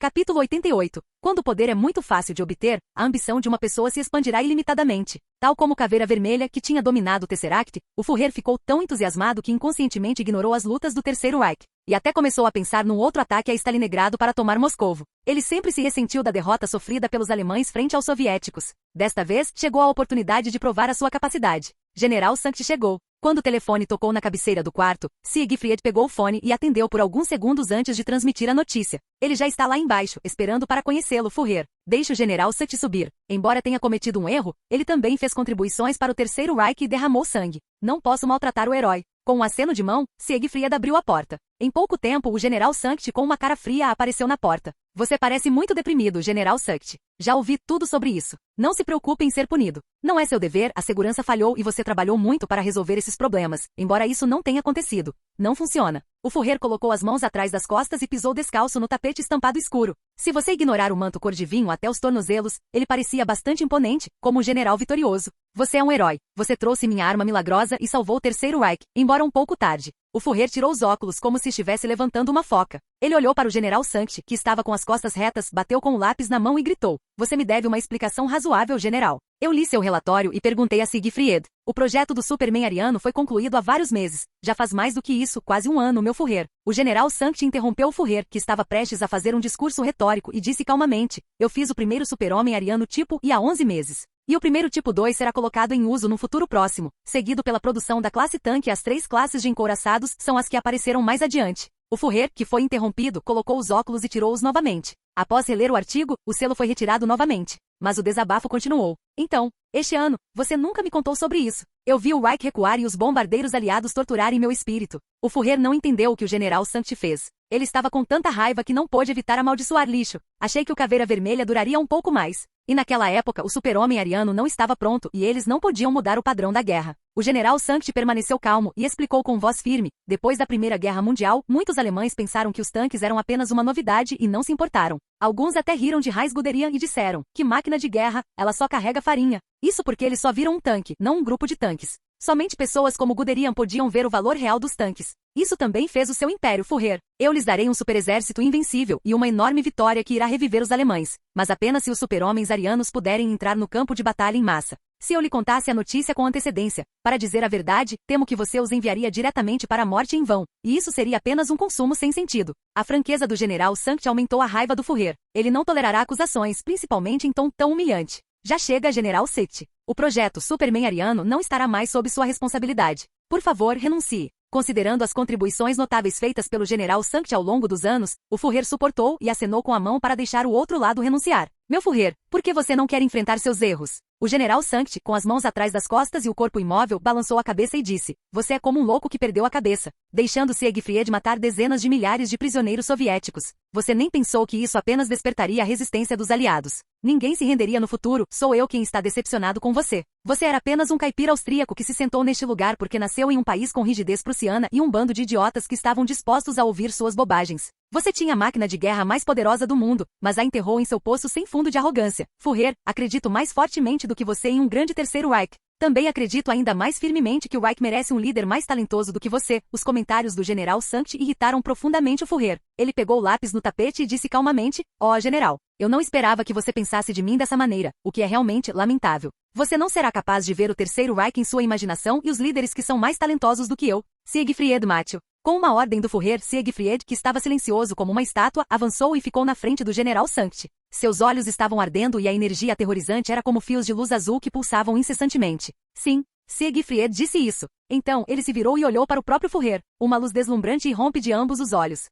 Capítulo 88. Quando o poder é muito fácil de obter, a ambição de uma pessoa se expandirá ilimitadamente. Tal como Caveira Vermelha, que tinha dominado o Tesseract, o Führer ficou tão entusiasmado que inconscientemente ignorou as lutas do Terceiro Reich. E até começou a pensar num outro ataque a Stalingrado para tomar Moscovo. Ele sempre se ressentiu da derrota sofrida pelos alemães frente aos soviéticos. Desta vez, chegou a oportunidade de provar a sua capacidade. General Sankt chegou. Quando o telefone tocou na cabeceira do quarto, Siegfried pegou o fone e atendeu por alguns segundos antes de transmitir a notícia. Ele já está lá embaixo, esperando para conhecê-lo, Führer. Deixe o general Sankt subir. Embora tenha cometido um erro, ele também fez contribuições para o Terceiro Reich e derramou sangue. Não posso maltratar o herói. Com um aceno de mão, Siegfried abriu a porta. Em pouco tempo, o general Sankt com uma cara fria apareceu na porta. Você parece muito deprimido, general Sankt. Já ouvi tudo sobre isso. Não se preocupe em ser punido. Não é seu dever, a segurança falhou e você trabalhou muito para resolver esses problemas, embora isso não tenha acontecido. Não funciona. O Führer colocou as mãos atrás das costas e pisou descalço no tapete estampado escuro. Se você ignorar o manto cor de vinho até os tornozelos, ele parecia bastante imponente, como um general vitorioso. Você é um herói. Você trouxe minha arma milagrosa e salvou o Terceiro Reich, embora um pouco tarde. O Führer tirou os óculos como se estivesse levantando uma foca. Ele olhou para o general Sankt, que estava com as costas retas, bateu com o lápis na mão e gritou: Você me deve uma explicação razoável, general. Eu li seu relatório e perguntei a Siegfried. O projeto do Superman ariano foi concluído há vários meses. Já faz mais do que isso, quase um ano, meu Führer. O general Sankt interrompeu o Führer, que estava prestes a fazer um discurso retórico, e disse calmamente: Eu fiz o primeiro super-homem ariano tipo I há 11 meses. E o primeiro tipo 2 será colocado em uso no futuro próximo, seguido pela produção da classe tanque. As 3 classes de encouraçados são as que apareceram mais adiante. O Führer, que foi interrompido, colocou os óculos e tirou-os novamente. Após reler o artigo, o selo foi retirado novamente. Mas o desabafo continuou. Então, este ano, você nunca me contou sobre isso. Eu vi o Reich recuar e os bombardeiros aliados torturarem meu espírito. O Führer não entendeu o que o general Sankt fez. Ele estava com tanta raiva que não pôde evitar amaldiçoar lixo. Achei que o Caveira Vermelha duraria um pouco mais. E naquela época o super-homem ariano não estava pronto e eles não podiam mudar o padrão da guerra. O general Sankt permaneceu calmo e explicou com voz firme: Depois da Primeira Guerra Mundial, muitos alemães pensaram que os tanques eram apenas uma novidade e não se importaram. Alguns até riram de Heinz Guderian e disseram: Que máquina de guerra, ela só carrega farinha. Isso porque eles só viram um tanque, não um grupo de tanques. Somente pessoas como Guderian podiam ver o valor real dos tanques. Isso também fez o seu império, Führer. Eu lhes darei um superexército invencível e uma enorme vitória que irá reviver os alemães. Mas apenas se os super-homens arianos puderem entrar no campo de batalha em massa. Se eu lhe contasse a notícia com antecedência, para dizer a verdade, temo que você os enviaria diretamente para a morte em vão, e isso seria apenas um consumo sem sentido. A franqueza do general Sankt aumentou a raiva do Führer. Ele não tolerará acusações, principalmente em tom tão humilhante. Já chega, general Sankt. O projeto Superman ariano não estará mais sob sua responsabilidade. Por favor, renuncie. Considerando as contribuições notáveis feitas pelo general Sankt ao longo dos anos, o Führer suportou e acenou com a mão para deixar o outro lado renunciar. Meu Führer, por que você não quer enfrentar seus erros? O general Sankt, com as mãos atrás das costas e o corpo imóvel, balançou a cabeça e disse: Você é como um louco que perdeu a cabeça, deixando Siegfried matar dezenas de milhares de prisioneiros soviéticos. Você nem pensou que isso apenas despertaria a resistência dos aliados. Ninguém se renderia no futuro, sou eu quem está decepcionado com você. Você era apenas um caipira austríaco que se sentou neste lugar porque nasceu em um país com rigidez prussiana e um bando de idiotas que estavam dispostos a ouvir suas bobagens. Você tinha a máquina de guerra mais poderosa do mundo, mas a enterrou em seu poço sem fundo de arrogância. Führer, acredito mais fortemente do que você em um grande Terceiro Reich. Também acredito ainda mais firmemente que o Reich merece um líder mais talentoso do que você. Os comentários do general Sankt irritaram profundamente o Führer. Ele pegou o lápis no tapete e disse calmamente: Ó, general, eu não esperava que você pensasse de mim dessa maneira, o que é realmente lamentável. Você não será capaz de ver o Terceiro Reich em sua imaginação e os líderes que são mais talentosos do que eu. Siegfried Matthew. Com uma ordem do Führer, Siegfried, que estava silencioso como uma estátua, avançou e ficou na frente do general Sankt. Seus olhos estavam ardendo e a energia aterrorizante era como fios de luz azul que pulsavam incessantemente. Sim, Siegfried disse isso. Então, ele se virou e olhou para o próprio Führer. Uma luz deslumbrante irrompe de ambos os olhos.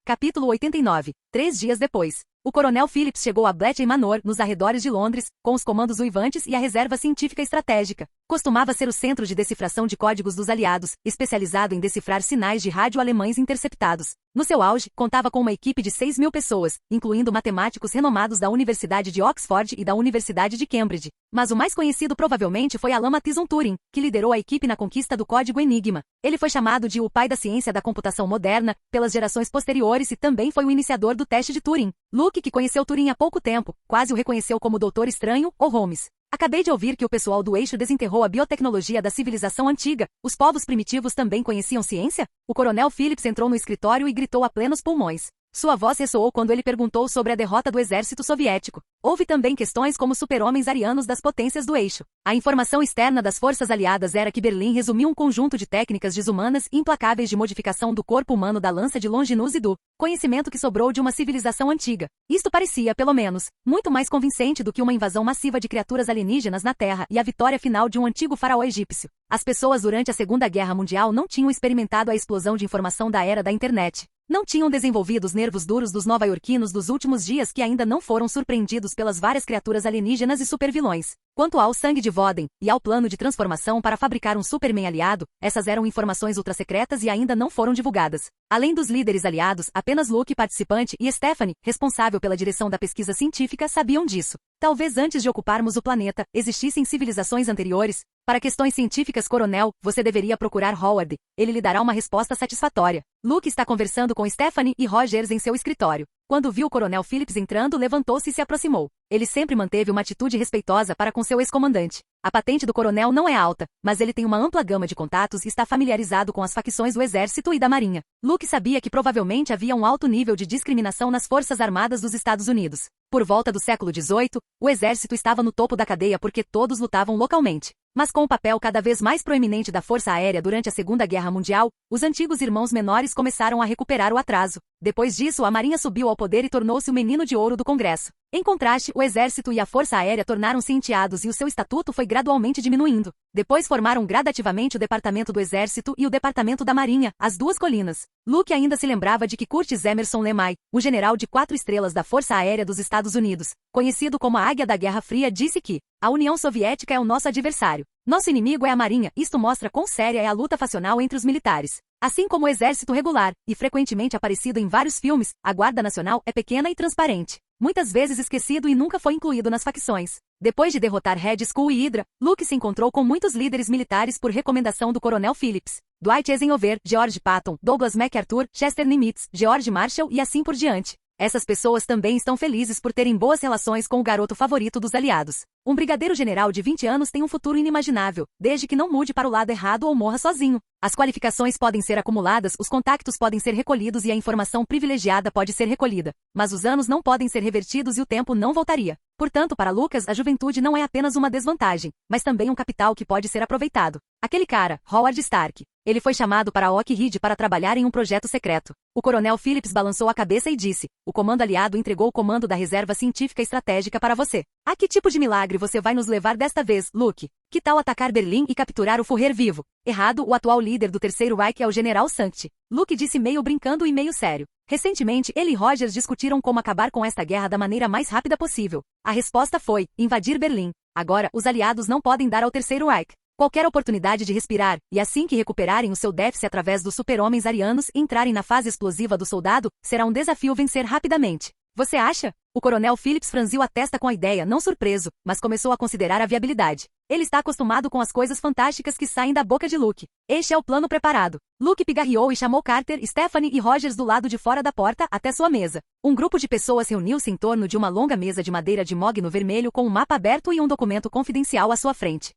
Capítulo 89. 3 dias depois. O coronel Phillips chegou a Bletchley Manor, nos arredores de Londres, com os comandos uivantes e a reserva científica estratégica. Costumava ser o centro de decifração de códigos dos aliados, especializado em decifrar sinais de rádio alemães interceptados. No seu auge, contava com uma equipe de 6.000 pessoas, incluindo matemáticos renomados da Universidade de Oxford e da Universidade de Cambridge. Mas o mais conhecido provavelmente foi Alan Matheson Turing, que liderou a equipe na conquista do código Enigma. Ele foi chamado de o pai da ciência da computação moderna pelas gerações posteriores e também foi o iniciador do teste de Turing. Luke, que conheceu Turing há pouco tempo, quase o reconheceu como Doutor Estranho ou Holmes. Acabei de ouvir que o pessoal do eixo desenterrou a biotecnologia da civilização antiga. Os povos primitivos também conheciam ciência? O coronel Phillips entrou no escritório e gritou a plenos pulmões. Sua voz ressoou quando ele perguntou sobre a derrota do exército soviético. Houve também questões como super-homens arianos das potências do eixo. A informação externa das forças aliadas era que Berlim resumiu um conjunto de técnicas desumanas e implacáveis de modificação do corpo humano da lança de Longinus e do conhecimento que sobrou de uma civilização antiga. Isto parecia, pelo menos, muito mais convincente do que uma invasão massiva de criaturas alienígenas na Terra e a vitória final de um antigo faraó egípcio. As pessoas durante a Segunda Guerra Mundial não tinham experimentado a explosão de informação da era da internet. Não tinham desenvolvido os nervos duros dos nova-iorquinos dos últimos dias que ainda não foram surpreendidos pelas várias criaturas alienígenas e supervilões. Quanto ao sangue de Voden e ao plano de transformação para fabricar um Superman aliado, essas eram informações ultrasecretas e ainda não foram divulgadas. Além dos líderes aliados, apenas Luke, participante, e Stephanie, responsável pela direção da pesquisa científica, sabiam disso. Talvez antes de ocuparmos o planeta, existissem civilizações anteriores. Para questões científicas, coronel, você deveria procurar Howard. Ele lhe dará uma resposta satisfatória. Luke está conversando com Stephanie e Rogers em seu escritório. Quando viu o coronel Phillips entrando, levantou-se e se aproximou. Ele sempre manteve uma atitude respeitosa para com seu ex-comandante. A patente do coronel não é alta, mas ele tem uma ampla gama de contatos e está familiarizado com as facções do exército e da marinha. Luke sabia que provavelmente havia um alto nível de discriminação nas Forças Armadas dos Estados Unidos. Por volta do século XVIII, o exército estava no topo da cadeia porque todos lutavam localmente. Mas com o papel cada vez mais proeminente da Força Aérea durante a Segunda Guerra Mundial, os antigos irmãos menores começaram a recuperar o atraso. Depois disso, a Marinha subiu ao poder e tornou-se o menino de ouro do Congresso. Em contraste, o Exército e a Força Aérea tornaram-se enteados e o seu estatuto foi gradualmente diminuindo. Depois formaram gradativamente o Departamento do Exército e o Departamento da Marinha, as duas colinas. Luke ainda se lembrava de que Curtis Emerson LeMay, o general de 4 estrelas da Força Aérea dos Estados Unidos, conhecido como a Águia da Guerra Fria, disse que a União Soviética é o nosso adversário. Nosso inimigo é a Marinha. Isto mostra quão séria é a luta facional entre os militares. Assim como o exército regular, e frequentemente aparecido em vários filmes, a Guarda Nacional é pequena e transparente. Muitas vezes esquecido e nunca foi incluído nas facções. Depois de derrotar Red Skull e Hydra, Luke se encontrou com muitos líderes militares por recomendação do Coronel Phillips, Dwight Eisenhower, George Patton, Douglas MacArthur, Chester Nimitz, George Marshall e assim por diante. Essas pessoas também estão felizes por terem boas relações com o garoto favorito dos aliados. Um brigadeiro general de 20 anos tem um futuro inimaginável, desde que não mude para o lado errado ou morra sozinho. As qualificações podem ser acumuladas, os contactos podem ser recolhidos e a informação privilegiada pode ser recolhida. Mas os anos não podem ser revertidos e o tempo não voltaria. Portanto, para Lucas, a juventude não é apenas uma desvantagem, mas também um capital que pode ser aproveitado. Aquele cara, Howard Stark. Ele foi chamado para Lockheed para trabalhar em um projeto secreto. O coronel Phillips balançou a cabeça e disse: o comando aliado entregou o comando da reserva científica estratégica para você. A que tipo de milagre você vai nos levar desta vez, Luke? Que tal atacar Berlim e capturar o Führer vivo? Errado, o atual líder do Terceiro Reich é o General Sankt. Luke disse meio brincando e meio sério. Recentemente, ele e Rogers discutiram como acabar com esta guerra da maneira mais rápida possível. A resposta foi: invadir Berlim. Agora, os aliados não podem dar ao Terceiro Reich qualquer oportunidade de respirar, e assim que recuperarem o seu déficit através dos super-homens arianos e entrarem na fase explosiva do soldado, será um desafio vencer rapidamente. Você acha? O coronel Phillips franziu a testa com a ideia, não surpreso, mas começou a considerar a viabilidade. Ele está acostumado com as coisas fantásticas que saem da boca de Luke. Este é o plano preparado. Luke pigarreou e chamou Carter, Stephanie e Rogers do lado de fora da porta até sua mesa. Um grupo de pessoas reuniu-se em torno de uma longa mesa de madeira de mogno vermelho com um mapa aberto e um documento confidencial à sua frente.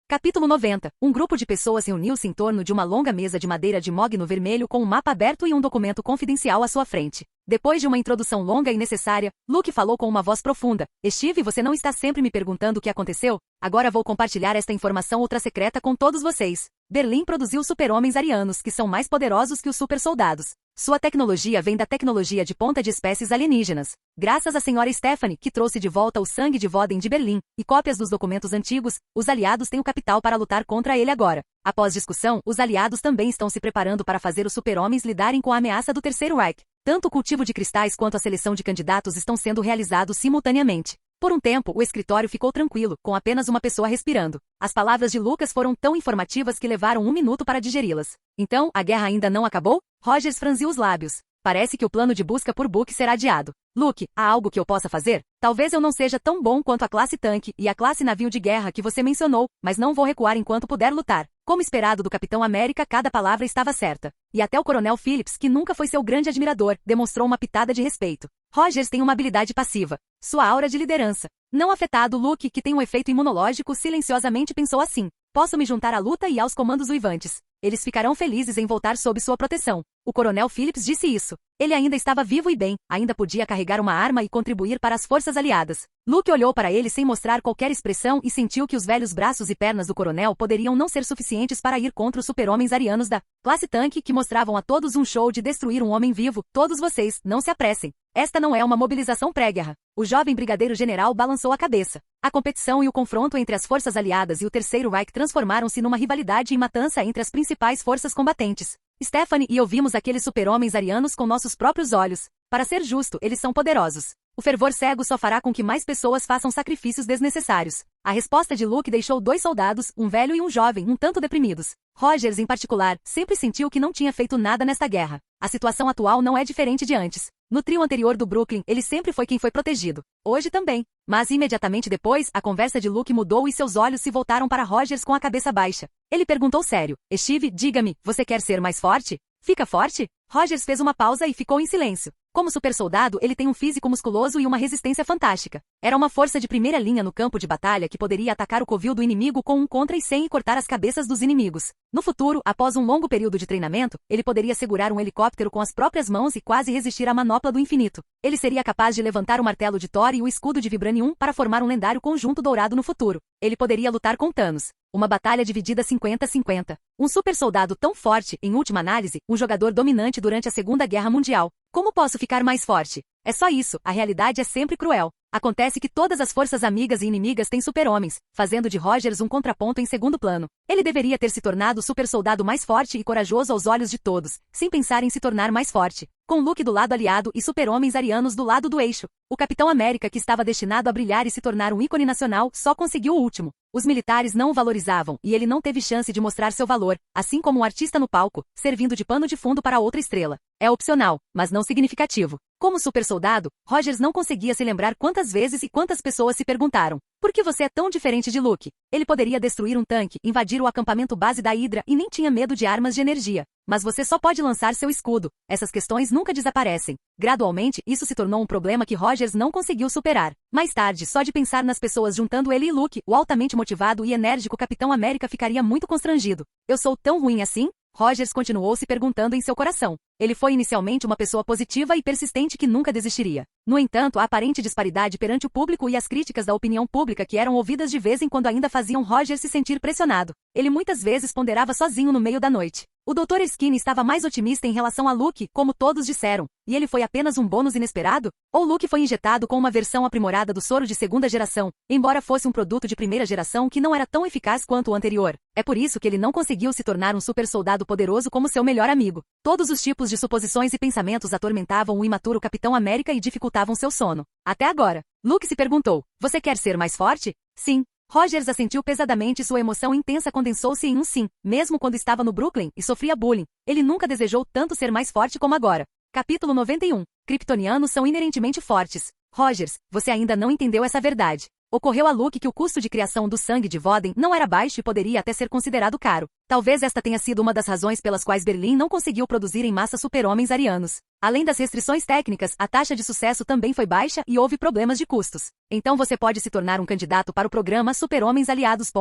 Capítulo 90. Um grupo de pessoas reuniu-se em torno de uma longa mesa de madeira de mogno vermelho com um mapa aberto e um documento confidencial à sua frente. Depois de uma introdução longa e necessária, Luke falou com uma voz profunda. Steve, você não está sempre me perguntando o que aconteceu? Agora vou compartilhar esta informação ultra-secreta com todos vocês. Berlim produziu super-homens arianos que são mais poderosos que os super-soldados. Sua tecnologia vem da tecnologia de ponta de espécies alienígenas. Graças à senhora Stephanie, que trouxe de volta o sangue de Voden de Berlim, e cópias dos documentos antigos, os aliados têm o capital para lutar contra ele agora. Após discussão, os aliados também estão se preparando para fazer os super-homens lidarem com a ameaça do Terceiro Reich. Tanto o cultivo de cristais quanto a seleção de candidatos estão sendo realizados simultaneamente. Por um tempo, o escritório ficou tranquilo, com apenas uma pessoa respirando. As palavras de Lucas foram tão informativas que levaram 1 minuto para digeri-las. Então, a guerra ainda não acabou? Rogers franziu os lábios. Parece que o plano de busca por Book será adiado. Luke, há algo que eu possa fazer? Talvez eu não seja tão bom quanto a classe tanque e a classe navio de guerra que você mencionou, mas não vou recuar enquanto puder lutar. Como esperado do Capitão América, cada palavra estava certa. E até o Coronel Phillips, que nunca foi seu grande admirador, demonstrou uma pitada de respeito. Rogers tem uma habilidade passiva. Sua aura de liderança. Não afetado, Luke, que tem um efeito imunológico, silenciosamente pensou assim. Posso me juntar à luta e aos comandos uivantes. Eles ficarão felizes em voltar sob sua proteção. O Coronel Phillips disse isso. Ele ainda estava vivo e bem, ainda podia carregar uma arma e contribuir para as forças aliadas. Luke olhou para ele sem mostrar qualquer expressão e sentiu que os velhos braços e pernas do coronel poderiam não ser suficientes para ir contra os super-homens arianos da classe tanque que mostravam a todos um show de destruir um homem vivo. Todos vocês, não se apressem. Esta não é uma mobilização pré-guerra. O jovem brigadeiro general balançou a cabeça. A competição e o confronto entre as forças aliadas e o Terceiro Reich transformaram-se numa rivalidade e matança entre as principais forças combatentes. Stephanie e eu vimos aqueles super-homens arianos com nossos próprios olhos. Para ser justo, eles são poderosos. O fervor cego só fará com que mais pessoas façam sacrifícios desnecessários. A resposta de Luke deixou 2 soldados, um velho e um jovem, um tanto deprimidos. Rogers, em particular, sempre sentiu que não tinha feito nada nesta guerra. A situação atual não é diferente de antes. No trio anterior do Brooklyn, ele sempre foi quem foi protegido. Hoje também. Mas imediatamente depois, a conversa de Luke mudou e seus olhos se voltaram para Rogers com a cabeça baixa. Ele perguntou sério. Steve, diga-me, você quer ser mais forte? Fica forte? Rogers fez uma pausa e ficou em silêncio. Como supersoldado, ele tem um físico musculoso e uma resistência fantástica. Era uma força de primeira linha no campo de batalha que poderia atacar o covil do inimigo com um contra e 100 e cortar as cabeças dos inimigos. No futuro, após um longo período de treinamento, ele poderia segurar um helicóptero com as próprias mãos e quase resistir à manopla do infinito. Ele seria capaz de levantar o martelo de Thor e o escudo de Vibranium para formar um lendário conjunto dourado no futuro. Ele poderia lutar com Thanos. Uma batalha dividida 50-50. Um super soldado tão forte, em última análise, um jogador dominante durante a Segunda Guerra Mundial. Como posso ficar mais forte? É só isso, a realidade é sempre cruel. Acontece que todas as forças amigas e inimigas têm super-homens, fazendo de Rogers um contraponto em segundo plano. Ele deveria ter se tornado o super-soldado mais forte e corajoso aos olhos de todos, sem pensar em se tornar mais forte. Com Luke do lado aliado e super-homens arianos do lado do eixo. O Capitão América, que estava destinado a brilhar e se tornar um ícone nacional, só conseguiu o último. Os militares não o valorizavam e ele não teve chance de mostrar seu valor, assim como um artista no palco, servindo de pano de fundo para outra estrela. É opcional, mas não significativo. Como super soldado, Rogers não conseguia se lembrar quantas vezes e quantas pessoas se perguntaram: por que você é tão diferente de Luke? Ele poderia destruir um tanque, invadir o acampamento base da Hydra e nem tinha medo de armas de energia. Mas você só pode lançar seu escudo. Essas questões nunca desaparecem. Gradualmente, isso se tornou um problema que Rogers não conseguiu superar. Mais tarde, só de pensar nas pessoas juntando ele e Luke, o altamente motivado e enérgico Capitão América ficaria muito constrangido. Eu sou tão ruim assim? Rogers continuou se perguntando em seu coração. Ele foi inicialmente uma pessoa positiva e persistente que nunca desistiria. No entanto, a aparente disparidade perante o público e as críticas da opinião pública que eram ouvidas de vez em quando ainda faziam Rogers se sentir pressionado. Ele muitas vezes ponderava sozinho no meio da noite. O Dr. Erskine estava mais otimista em relação a Luke, como todos disseram, e ele foi apenas um bônus inesperado? Ou Luke foi injetado com uma versão aprimorada do soro de segunda geração, embora fosse um produto de primeira geração que não era tão eficaz quanto o anterior? É por isso que ele não conseguiu se tornar um super soldado poderoso como seu melhor amigo. Todos os tipos de suposições e pensamentos atormentavam o imaturo Capitão América e dificultavam seu sono. Até agora. Luke se perguntou: você quer ser mais forte? Sim. Rogers assentiu pesadamente e sua emoção intensa condensou-se em um sim, mesmo quando estava no Brooklyn e sofria bullying. Ele nunca desejou tanto ser mais forte como agora. Capítulo 91. Kryptonianos são inerentemente fortes. Rogers, você ainda não entendeu essa verdade. Ocorreu a Luke que o custo de criação do sangue de Voden não era baixo e poderia até ser considerado caro. Talvez esta tenha sido uma das razões pelas quais Berlim não conseguiu produzir em massa super-homens arianos. Além das restrições técnicas, a taxa de sucesso também foi baixa e houve problemas de custos. Então você pode se tornar um candidato para o programa Super-Homens Aliados.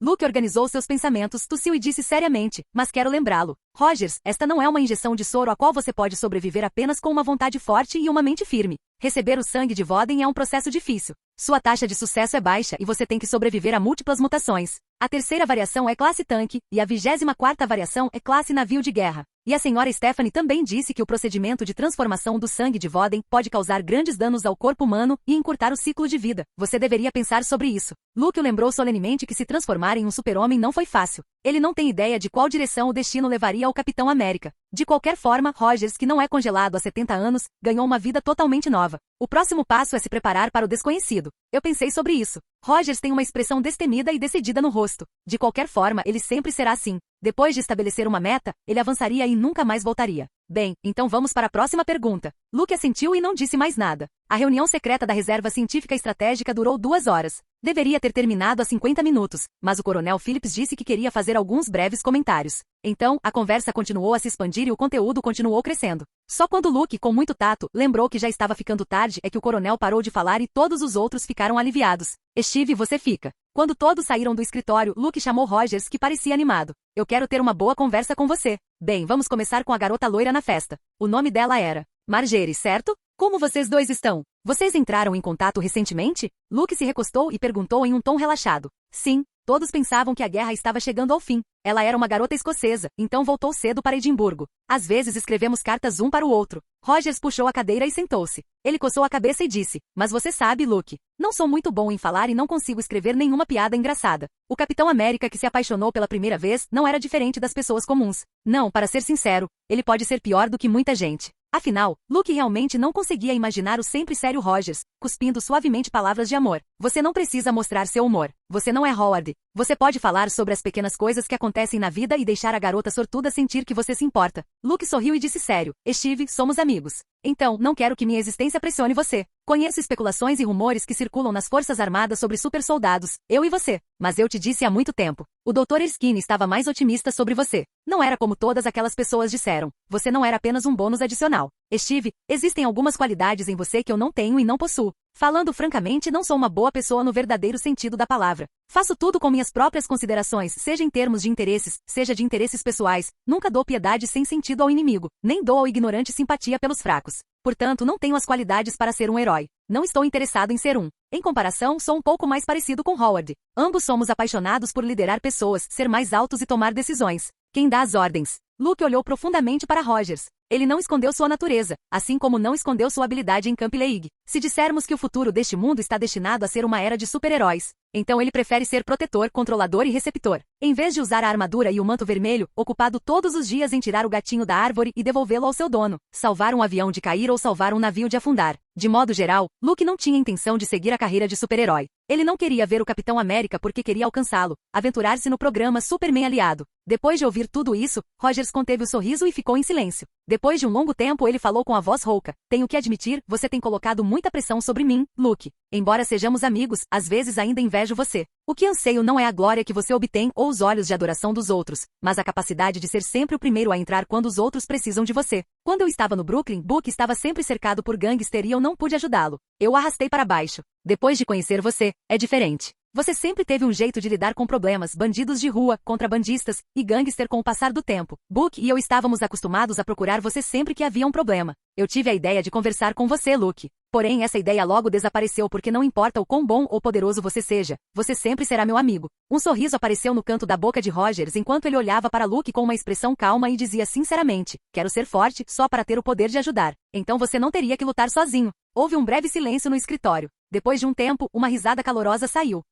Luke organizou seus pensamentos, tossiu e disse seriamente: mas quero lembrá-lo. Rogers, esta não é uma injeção de soro a qual você pode sobreviver apenas com uma vontade forte e uma mente firme. Receber o sangue de Voden é um processo difícil. Sua taxa de sucesso é baixa e você tem que sobreviver a múltiplas mutações. A terceira variação é classe tanque, e a 24ª variação é classe navio de guerra. E a senhora Stephanie também disse que o procedimento de transformação do sangue de Voden pode causar grandes danos ao corpo humano e encurtar o ciclo de vida. Você deveria pensar sobre isso. Luke lembrou solenemente que se transformar em um super-homem não foi fácil. Ele não tem ideia de qual direção o destino levaria ao Capitão América. De qualquer forma, Rogers, que não é congelado há 70 anos, ganhou uma vida totalmente nova. O próximo passo é se preparar para o desconhecido. Eu pensei sobre isso. Rogers tem uma expressão destemida e decidida no rosto. De qualquer forma, ele sempre será assim. Depois de estabelecer uma meta, ele avançaria e nunca mais voltaria. Bem, então vamos para a próxima pergunta. Luke assentiu e não disse mais nada. A reunião secreta da Reserva Científica Estratégica durou 2 horas. Deveria ter terminado há 50 minutos, mas o Coronel Phillips disse que queria fazer alguns breves comentários. Então, a conversa continuou a se expandir e o conteúdo continuou crescendo. Só quando Luke, com muito tato, lembrou que já estava ficando tarde é que o coronel parou de falar e todos os outros ficaram aliviados. Steve, você fica. Quando todos saíram do escritório, Luke chamou Rogers, que parecia animado. Eu quero ter uma boa conversa com você. Bem, vamos começar com a garota loira na festa. O nome dela era Marjorie, certo? Como vocês dois estão? Vocês entraram em contato recentemente? Luke se recostou e perguntou em um tom relaxado. Sim, todos pensavam que a guerra estava chegando ao fim. Ela era uma garota escocesa, então voltou cedo para Edimburgo. Às vezes escrevemos cartas um para o outro. Rogers puxou a cadeira e sentou-se. Ele coçou a cabeça e disse: mas você sabe, Luke, não sou muito bom em falar e não consigo escrever nenhuma piada engraçada. O Capitão América que se apaixonou pela primeira vez não era diferente das pessoas comuns. Não, para ser sincero, ele pode ser pior do que muita gente. Afinal, Luke realmente não conseguia imaginar o sempre sério Rogers, cuspindo suavemente palavras de amor. Você não precisa mostrar seu humor. Você não é Howard. Você pode falar sobre as pequenas coisas que acontecem na vida e deixar a garota sortuda sentir que você se importa. Luke sorriu e disse sério: Steve, somos amigos. Então, não quero que minha existência pressione você. Conheço especulações e rumores que circulam nas Forças Armadas sobre supersoldados, eu e você. Mas eu te disse há muito tempo. O Dr. Erskine estava mais otimista sobre você. Não era como todas aquelas pessoas disseram. Você não era apenas um bônus adicional. Steve, existem algumas qualidades em você que eu não tenho e não possuo. Falando francamente, não sou uma boa pessoa no verdadeiro sentido da palavra. Faço tudo com minhas próprias considerações, seja em termos de interesses, seja de interesses pessoais. Nunca dou piedade sem sentido ao inimigo, nem dou ao ignorante simpatia pelos fracos. Portanto, não tenho as qualidades para ser um herói. Não estou interessado em ser um. Em comparação, sou um pouco mais parecido com Howard. Ambos somos apaixonados por liderar pessoas, ser mais altos e tomar decisões. Quem dá as ordens? Luke olhou profundamente para Rogers. Ele não escondeu sua natureza, assim como não escondeu sua habilidade em Camp League. Se dissermos que o futuro deste mundo está destinado a ser uma era de super-heróis, então ele prefere ser protetor, controlador e receptor. Em vez de usar a armadura e o manto vermelho, ocupado todos os dias em tirar o gatinho da árvore e devolvê-lo ao seu dono, salvar um avião de cair ou salvar um navio de afundar. De modo geral, Luke não tinha intenção de seguir a carreira de super-herói. Ele não queria ver o Capitão América porque queria alcançá-lo, aventurar-se no programa Superman Aliado. Depois de ouvir tudo isso, Rogers conteve o sorriso e ficou em silêncio. Depois de um longo tempo ele falou com a voz rouca. Tenho que admitir, você tem colocado muita pressão sobre mim, Luke. Embora sejamos amigos, às vezes ainda invejo você. O que anseio não é a glória que você obtém ou os olhos de adoração dos outros, mas a capacidade de ser sempre o primeiro a entrar quando os outros precisam de você. Quando eu estava no Brooklyn, Book estava sempre cercado por gangster e eu não pude ajudá-lo. Eu o arrastei para baixo. Depois de conhecer você, é diferente. Você sempre teve um jeito de lidar com problemas, bandidos de rua, contrabandistas e gangster com o passar do tempo. Book e eu estávamos acostumados a procurar você sempre que havia um problema. Eu tive a ideia de conversar com você, Luke. Porém, essa ideia logo desapareceu porque não importa o quão bom ou poderoso você seja, você sempre será meu amigo. Um sorriso apareceu no canto da boca de Rogers enquanto ele olhava para Luke com uma expressão calma e dizia sinceramente, quero ser forte só para ter o poder de ajudar. Então você não teria que lutar sozinho. Houve um breve silêncio no escritório. Depois de um tempo, uma risada calorosa saiu.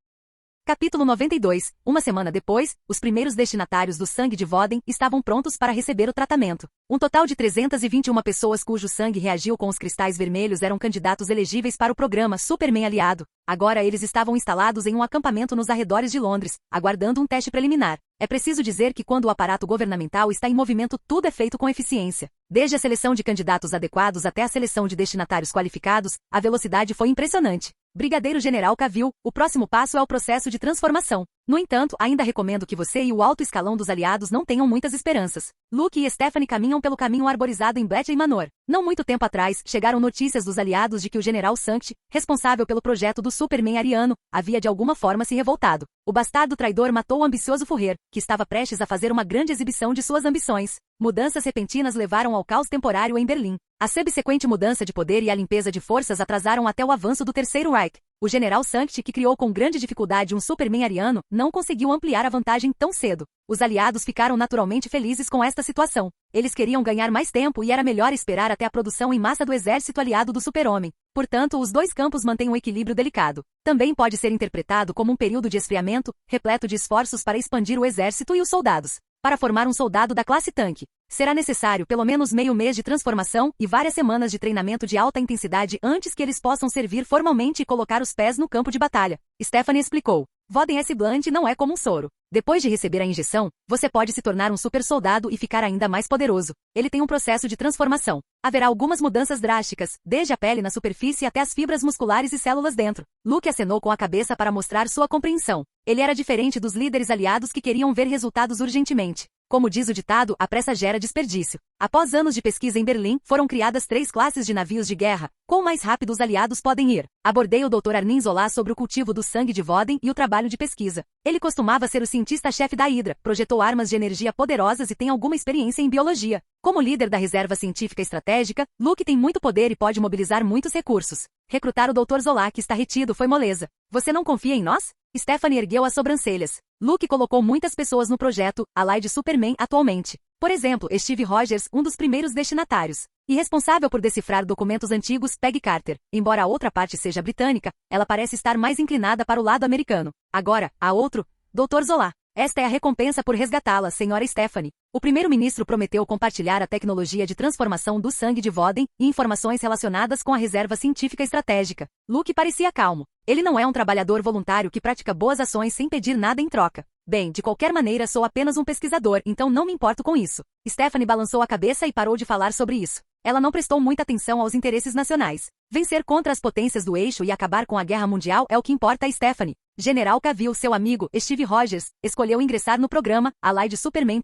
Capítulo 92. Uma semana depois, os primeiros destinatários do sangue de Voden estavam prontos para receber o tratamento. Um total de 321 pessoas cujo sangue reagiu com os cristais vermelhos eram candidatos elegíveis para o programa Superman Aliado. Agora eles estavam instalados em um acampamento nos arredores de Londres, aguardando um teste preliminar. É preciso dizer que quando o aparato governamental está em movimento, tudo é feito com eficiência. Desde a seleção de candidatos adequados até a seleção de destinatários qualificados, a velocidade foi impressionante. Brigadeiro General Cavill, o próximo passo é o processo de transformação. No entanto, ainda recomendo que você e o alto escalão dos aliados não tenham muitas esperanças. Luke e Stephanie caminham pelo caminho arborizado em Bletchley Manor. Não muito tempo atrás, chegaram notícias dos aliados de que o General Sanct, responsável pelo projeto do Superman ariano, havia de alguma forma se revoltado. O bastardo traidor matou o ambicioso Furrier, que estava prestes a fazer uma grande exibição de suas ambições. Mudanças repentinas levaram ao caos temporário em Berlim. A subsequente mudança de poder e a limpeza de forças atrasaram até o avanço do Terceiro Reich. O General Sanct, que criou com grande dificuldade um Superman ariano, não conseguiu ampliar a vantagem tão cedo. Os aliados ficaram naturalmente felizes com esta situação. Eles queriam ganhar mais tempo e era melhor esperar até a produção em massa do exército aliado do Super-Homem. Portanto, os dois campos mantêm um equilíbrio delicado. Também pode ser interpretado como um período de esfriamento, repleto de esforços para expandir o exército e os soldados. Para formar um soldado da classe tanque, será necessário pelo menos meio mês de transformação e várias semanas de treinamento de alta intensidade antes que eles possam servir formalmente e colocar os pés no campo de batalha. Stephanie explicou. Voden S. Blunt não é como um soro. Depois de receber a injeção, você pode se tornar um super soldado e ficar ainda mais poderoso. Ele tem um processo de transformação. Haverá algumas mudanças drásticas, desde a pele na superfície até as fibras musculares e células dentro. Luke acenou com a cabeça para mostrar sua compreensão. Ele era diferente dos líderes aliados que queriam ver resultados urgentemente. Como diz o ditado, a pressa gera desperdício. Após anos de pesquisa em Berlim, foram criadas 3 classes de navios de guerra. Quão mais rápido os aliados podem ir? Abordei o Dr. Arnim Zola sobre o cultivo do sangue de Voden e o trabalho de pesquisa. Ele costumava ser o cientista-chefe da Hydra, projetou armas de energia poderosas e tem alguma experiência em biologia. Como líder da Reserva Científica Estratégica, Luke tem muito poder e pode mobilizar muitos recursos. Recrutar o Dr. Zola, que está retido, foi moleza. Você não confia em nós? Stephanie ergueu as sobrancelhas. Luke colocou muitas pessoas no projeto, além Superman atualmente. Por exemplo, Steve Rogers, um dos primeiros destinatários. E responsável por decifrar documentos antigos, Peggy Carter. Embora a outra parte seja britânica, ela parece estar mais inclinada para o lado americano. Agora, há outro, Dr. Zola. Esta é a recompensa por resgatá-la, Sra. Stephanie. O primeiro-ministro prometeu compartilhar a tecnologia de transformação do sangue de Voden e informações relacionadas com a Reserva Científica Estratégica. Luke parecia calmo. Ele não é um trabalhador voluntário que pratica boas ações sem pedir nada em troca. Bem, de qualquer maneira sou apenas um pesquisador, então não me importo com isso. Stephanie balançou a cabeça e parou de falar sobre isso. Ela não prestou muita atenção aos interesses nacionais. Vencer contra as potências do eixo e acabar com a guerra mundial é o que importa a Stephanie. General Cavill, seu amigo, Steve Rogers, escolheu ingressar no programa Allied Superman.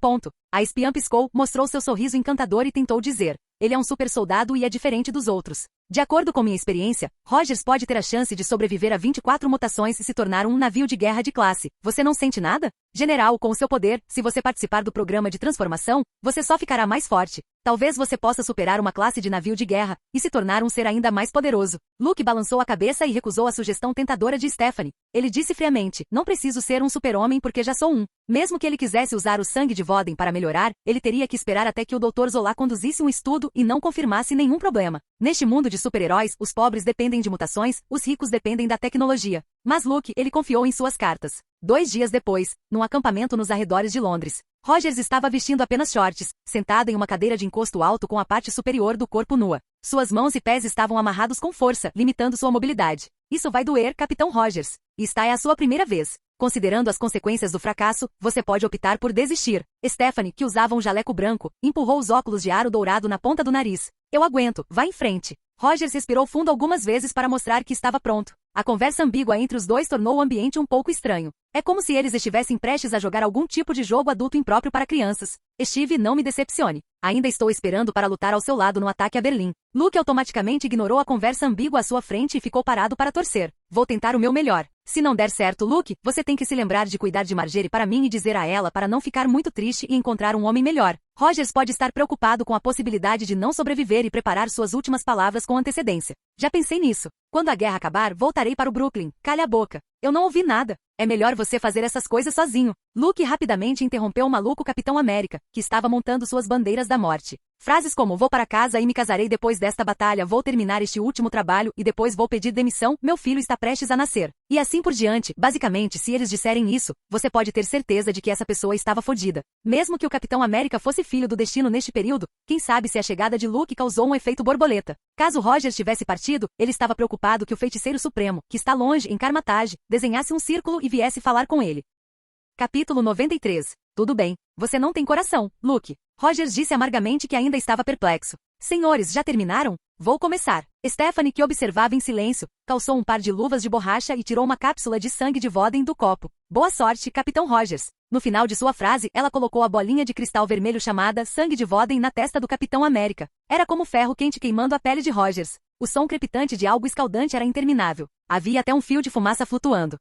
A espiã piscou, mostrou seu sorriso encantador e tentou dizer: ele é um super soldado e é diferente dos outros. De acordo com minha experiência, Rogers pode ter a chance de sobreviver a 24 mutações e se tornar um navio de guerra de classe. Você não sente nada? General, com o seu poder, se você participar do programa de transformação, você só ficará mais forte. Talvez você possa superar uma classe de navio de guerra e se tornar um ser ainda mais poderoso. Luke balançou a cabeça e recusou a sugestão tentadora de Stephanie. Ele disse friamente: não preciso ser um super-homem porque já sou um. Mesmo que ele quisesse usar o sangue de Voden para melhorar, ele teria que esperar até que o Dr. Zola conduzisse um estudo e não confirmasse nenhum problema. Neste mundo de super-heróis, os pobres dependem de mutações, os ricos dependem da tecnologia. Mas Luke, ele confiou em suas cartas. 2 dias depois, num acampamento nos arredores de Londres, Rogers estava vestindo apenas shorts, sentado em uma cadeira de encosto alto com a parte superior do corpo nua. Suas mãos e pés estavam amarrados com força, limitando sua mobilidade. Isso vai doer, Capitão Rogers. E esta é a sua primeira vez. Considerando as consequências do fracasso, você pode optar por desistir. Stephanie, que usava um jaleco branco, empurrou os óculos de aro dourado na ponta do nariz. Eu aguento, vá em frente. Rogers respirou fundo algumas vezes para mostrar que estava pronto. A conversa ambígua entre os dois tornou o ambiente um pouco estranho. É como se eles estivessem prestes a jogar algum tipo de jogo adulto impróprio para crianças. Steve, não me decepcione. Ainda estou esperando para lutar ao seu lado no ataque a Berlim. Luke automaticamente ignorou a conversa ambígua à sua frente e ficou parado para torcer. Vou tentar o meu melhor. Se não der certo, Luke, você tem que se lembrar de cuidar de Marjorie para mim e dizer a ela para não ficar muito triste e encontrar um homem melhor. Rogers pode estar preocupado com a possibilidade de não sobreviver e preparar suas últimas palavras com antecedência. Já pensei nisso. Quando a guerra acabar, voltarei para o Brooklyn. Calha a boca. Eu não ouvi nada. É melhor você fazer essas coisas sozinho. Luke rapidamente interrompeu o maluco Capitão América, que estava montando suas bandeiras da morte. Frases como: vou para casa e me casarei depois desta batalha, vou terminar este último trabalho e depois vou pedir demissão, meu filho está prestes a nascer. E assim por diante. Basicamente, se eles disserem isso, você pode ter certeza de que essa pessoa estava fodida. Mesmo que o Capitão América fosse filho do destino neste período, quem sabe se a chegada de Luke causou um efeito borboleta. Caso Rogers tivesse partido, ele estava preocupado que o Feiticeiro Supremo, que está longe em Carmatage, desenhasse um círculo e viesse falar com ele. Capítulo 93. Tudo bem. Você não tem coração, Luke. Rogers disse amargamente que ainda estava perplexo. Senhores, já terminaram? Vou começar. Stephanie, que observava em silêncio, calçou um par de luvas de borracha e tirou uma cápsula de sangue de Voden do copo. Boa sorte, Capitão Rogers. No final de sua frase, ela colocou a bolinha de cristal vermelho chamada sangue de Voden na testa do Capitão América. Era como ferro quente queimando a pele de Rogers. O som crepitante de algo escaldante era interminável. Havia até um fio de fumaça flutuando.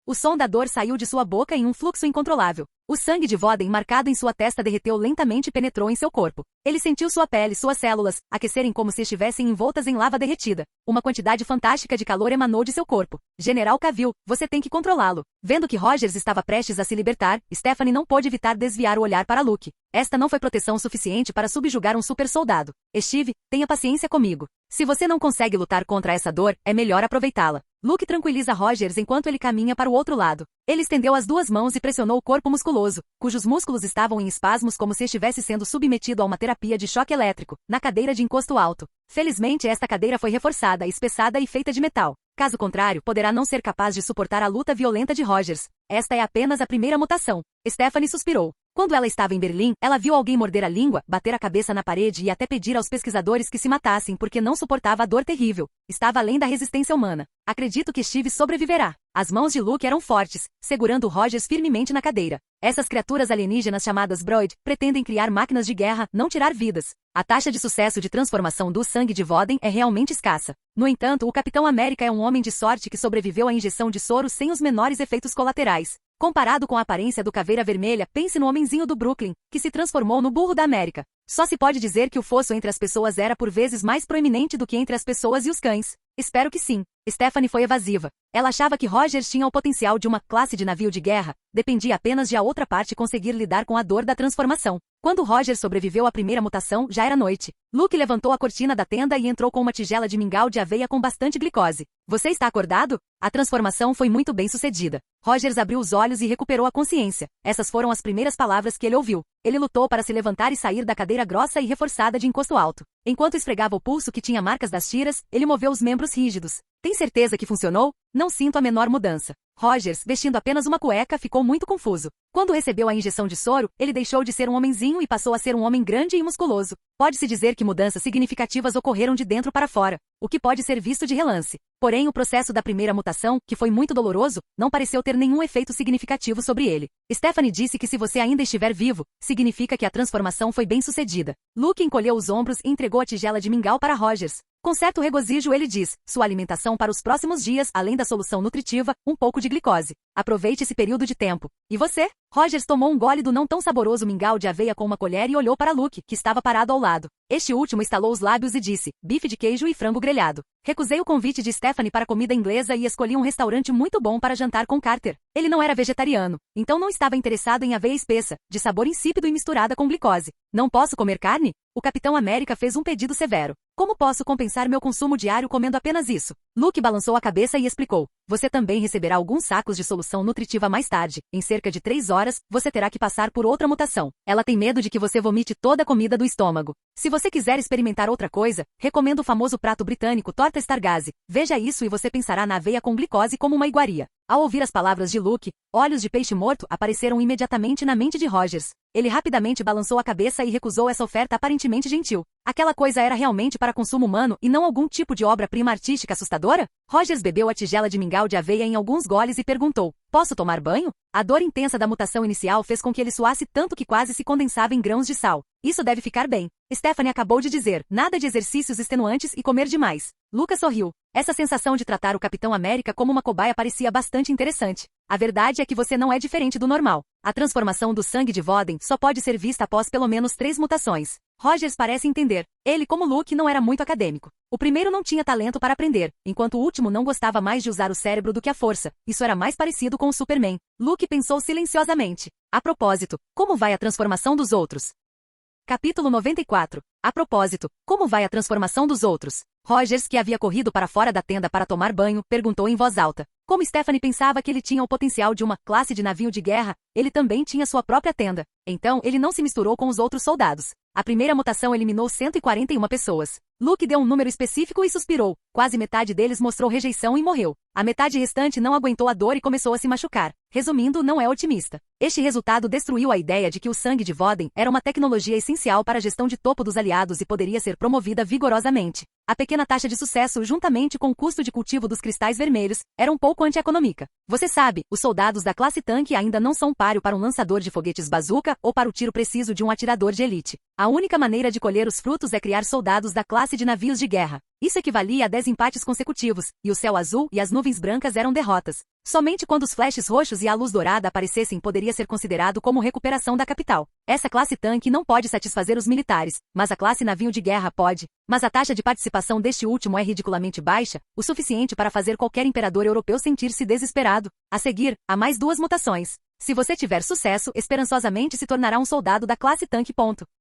O som da dor saiu de sua boca em um fluxo incontrolável. O sangue de Voden marcado em sua testa derreteu lentamente e penetrou em seu corpo. Ele sentiu sua pele, suas células, aquecerem como se estivessem envoltas em lava derretida. Uma quantidade fantástica de calor emanou de seu corpo. General Cavill, você tem que controlá-lo. Vendo que Rogers estava prestes a se libertar, Stephanie não pôde evitar desviar o olhar para Luke. Esta não foi proteção suficiente para subjugar um super soldado. Steve, tenha paciência comigo. Se você não consegue lutar contra essa dor, é melhor aproveitá-la. Luke tranquiliza Rogers enquanto ele caminha para o outro lado. Ele estendeu as 2 mãos e pressionou o corpo musculoso, cujos músculos estavam em espasmos como se estivesse sendo submetido a uma terapia de choque elétrico, na cadeira de encosto alto. Felizmente esta cadeira foi reforçada, espessada e feita de metal. Caso contrário, poderá não ser capaz de suportar a luta violenta de Rogers. Esta é apenas a primeira mutação. Stephanie suspirou. Quando ela estava em Berlim, ela viu alguém morder a língua, bater a cabeça na parede e até pedir aos pesquisadores que se matassem porque não suportava a dor terrível. Estava além da resistência humana. Acredito que Steve sobreviverá. As mãos de Luke eram fortes, segurando Rogers firmemente na cadeira. Essas criaturas alienígenas chamadas Broid pretendem criar máquinas de guerra, não tirar vidas. A taxa de sucesso de transformação do sangue de Voden é realmente escassa. No entanto, o Capitão América é um homem de sorte que sobreviveu à injeção de soro sem os menores efeitos colaterais. Comparado com a aparência do Caveira Vermelha, pense no homenzinho do Brooklyn, que se transformou no burro da América. Só se pode dizer que o fosso entre as pessoas era por vezes mais proeminente do que entre as pessoas e os cães. Espero que sim. Stephanie foi evasiva. Ela achava que Rogers tinha o potencial de uma classe de navio de guerra, dependia apenas de a outra parte conseguir lidar com a dor da transformação. Quando Rogers sobreviveu à primeira mutação, já era noite. Luke levantou a cortina da tenda e entrou com uma tigela de mingau de aveia com bastante glicose. Você está acordado? A transformação foi muito bem sucedida. Rogers abriu os olhos e recuperou a consciência. Essas foram as primeiras palavras que ele ouviu. Ele lutou para se levantar e sair da cadeira grossa e reforçada de encosto alto. Enquanto esfregava o pulso que tinha marcas das tiras, ele moveu os membros rígidos. Tem certeza que funcionou? Não sinto a menor mudança. Rogers, vestindo apenas uma cueca, ficou muito confuso. Quando recebeu a injeção de soro, ele deixou de ser um homenzinho e passou a ser um homem grande e musculoso. Pode-se dizer que mudanças significativas ocorreram de dentro para fora, o que pode ser visto de relance. Porém, o processo da primeira mutação, que foi muito doloroso, não pareceu ter nenhum efeito significativo sobre ele. Stephanie disse que se você ainda estiver vivo, significa que a transformação foi bem sucedida. Luke encolheu os ombros e entregou a tigela de mingau para Rogers. Com certo regozijo ele diz, sua alimentação para os próximos dias, além da solução nutritiva, um pouco de glicose. Aproveite esse período de tempo. E você? Rogers tomou um gole do não tão saboroso mingau de aveia com uma colher e olhou para Luke, que estava parado ao lado. Este último estalou os lábios e disse, bife de queijo e frango grelhado. Recusei o convite de Stephanie para comida inglesa e escolhi um restaurante muito bom para jantar com Carter. Ele não era vegetariano, então não estava interessado em aveia espessa, de sabor insípido e misturada com glicose. Não posso comer carne? O Capitão América fez um pedido severo. Como posso compensar meu consumo diário comendo apenas isso? Luke balançou a cabeça e explicou. Você também receberá alguns sacos de solução nutritiva mais tarde. Em cerca de 3 horas, você terá que passar por outra mutação. Ela tem medo de que você vomite toda a comida do estômago. Se você quiser experimentar outra coisa, recomendo o famoso prato britânico torta Stargaze. Veja isso e você pensará na aveia com glicose como uma iguaria. Ao ouvir as palavras de Luke, olhos de peixe morto apareceram imediatamente na mente de Rogers. Ele rapidamente balançou a cabeça e recusou essa oferta aparentemente gentil. Aquela coisa era realmente para consumo humano e não algum tipo de obra-prima artística assustadora? Rogers bebeu a tigela de mingau de aveia em alguns goles e perguntou, posso tomar banho? A dor intensa da mutação inicial fez com que ele suasse tanto que quase se condensava em grãos de sal. Isso deve ficar bem. Stephanie acabou de dizer, nada de exercícios extenuantes e comer demais. Lucas sorriu. Essa sensação de tratar o Capitão América como uma cobaia parecia bastante interessante. A verdade é que você não é diferente do normal. A transformação do sangue de Voden só pode ser vista após pelo menos 3 mutações. Rogers parece entender. Ele, como Luke, não era muito acadêmico. O primeiro não tinha talento para aprender, enquanto o último não gostava mais de usar o cérebro do que a força. Isso era mais parecido com o Superman. Luke pensou silenciosamente. A propósito, como vai a transformação dos outros? Capítulo 94. A propósito, como vai a transformação dos outros? Rogers, que havia corrido para fora da tenda para tomar banho, perguntou em voz alta. Como Stephanie pensava que ele tinha o potencial de uma classe de navio de guerra, ele também tinha sua própria tenda. Então, ele não se misturou com os outros soldados. A primeira mutação eliminou 141 pessoas. Luke deu um número específico e suspirou. Quase metade deles mostrou rejeição e morreu. A metade restante não aguentou a dor e começou a se machucar. Resumindo, não é otimista. Este resultado destruiu a ideia de que o sangue de Voden era uma tecnologia essencial para a gestão de topo dos aliados e poderia ser promovida vigorosamente. A pequena taxa de sucesso, juntamente com o custo de cultivo dos cristais vermelhos, era um pouco antieconômica. Você sabe, os soldados da classe tanque ainda não são páreo para um lançador de foguetes bazooka ou para o tiro preciso de um atirador de elite. A única maneira de colher os frutos é criar soldados da classe de navios de guerra. Isso equivalia a 10 empates consecutivos, e o céu azul e as nuvens brancas eram derrotas. Somente quando os flashes roxos e a luz dourada aparecessem poderia ser considerado como recuperação da capital. Essa classe tanque não pode satisfazer os militares, mas a classe navio de guerra pode. Mas a taxa de participação deste último é ridiculamente baixa, o suficiente para fazer qualquer imperador europeu sentir-se desesperado. A seguir, há mais 2 mutações. Se você tiver sucesso, esperançosamente se tornará um soldado da classe tanque.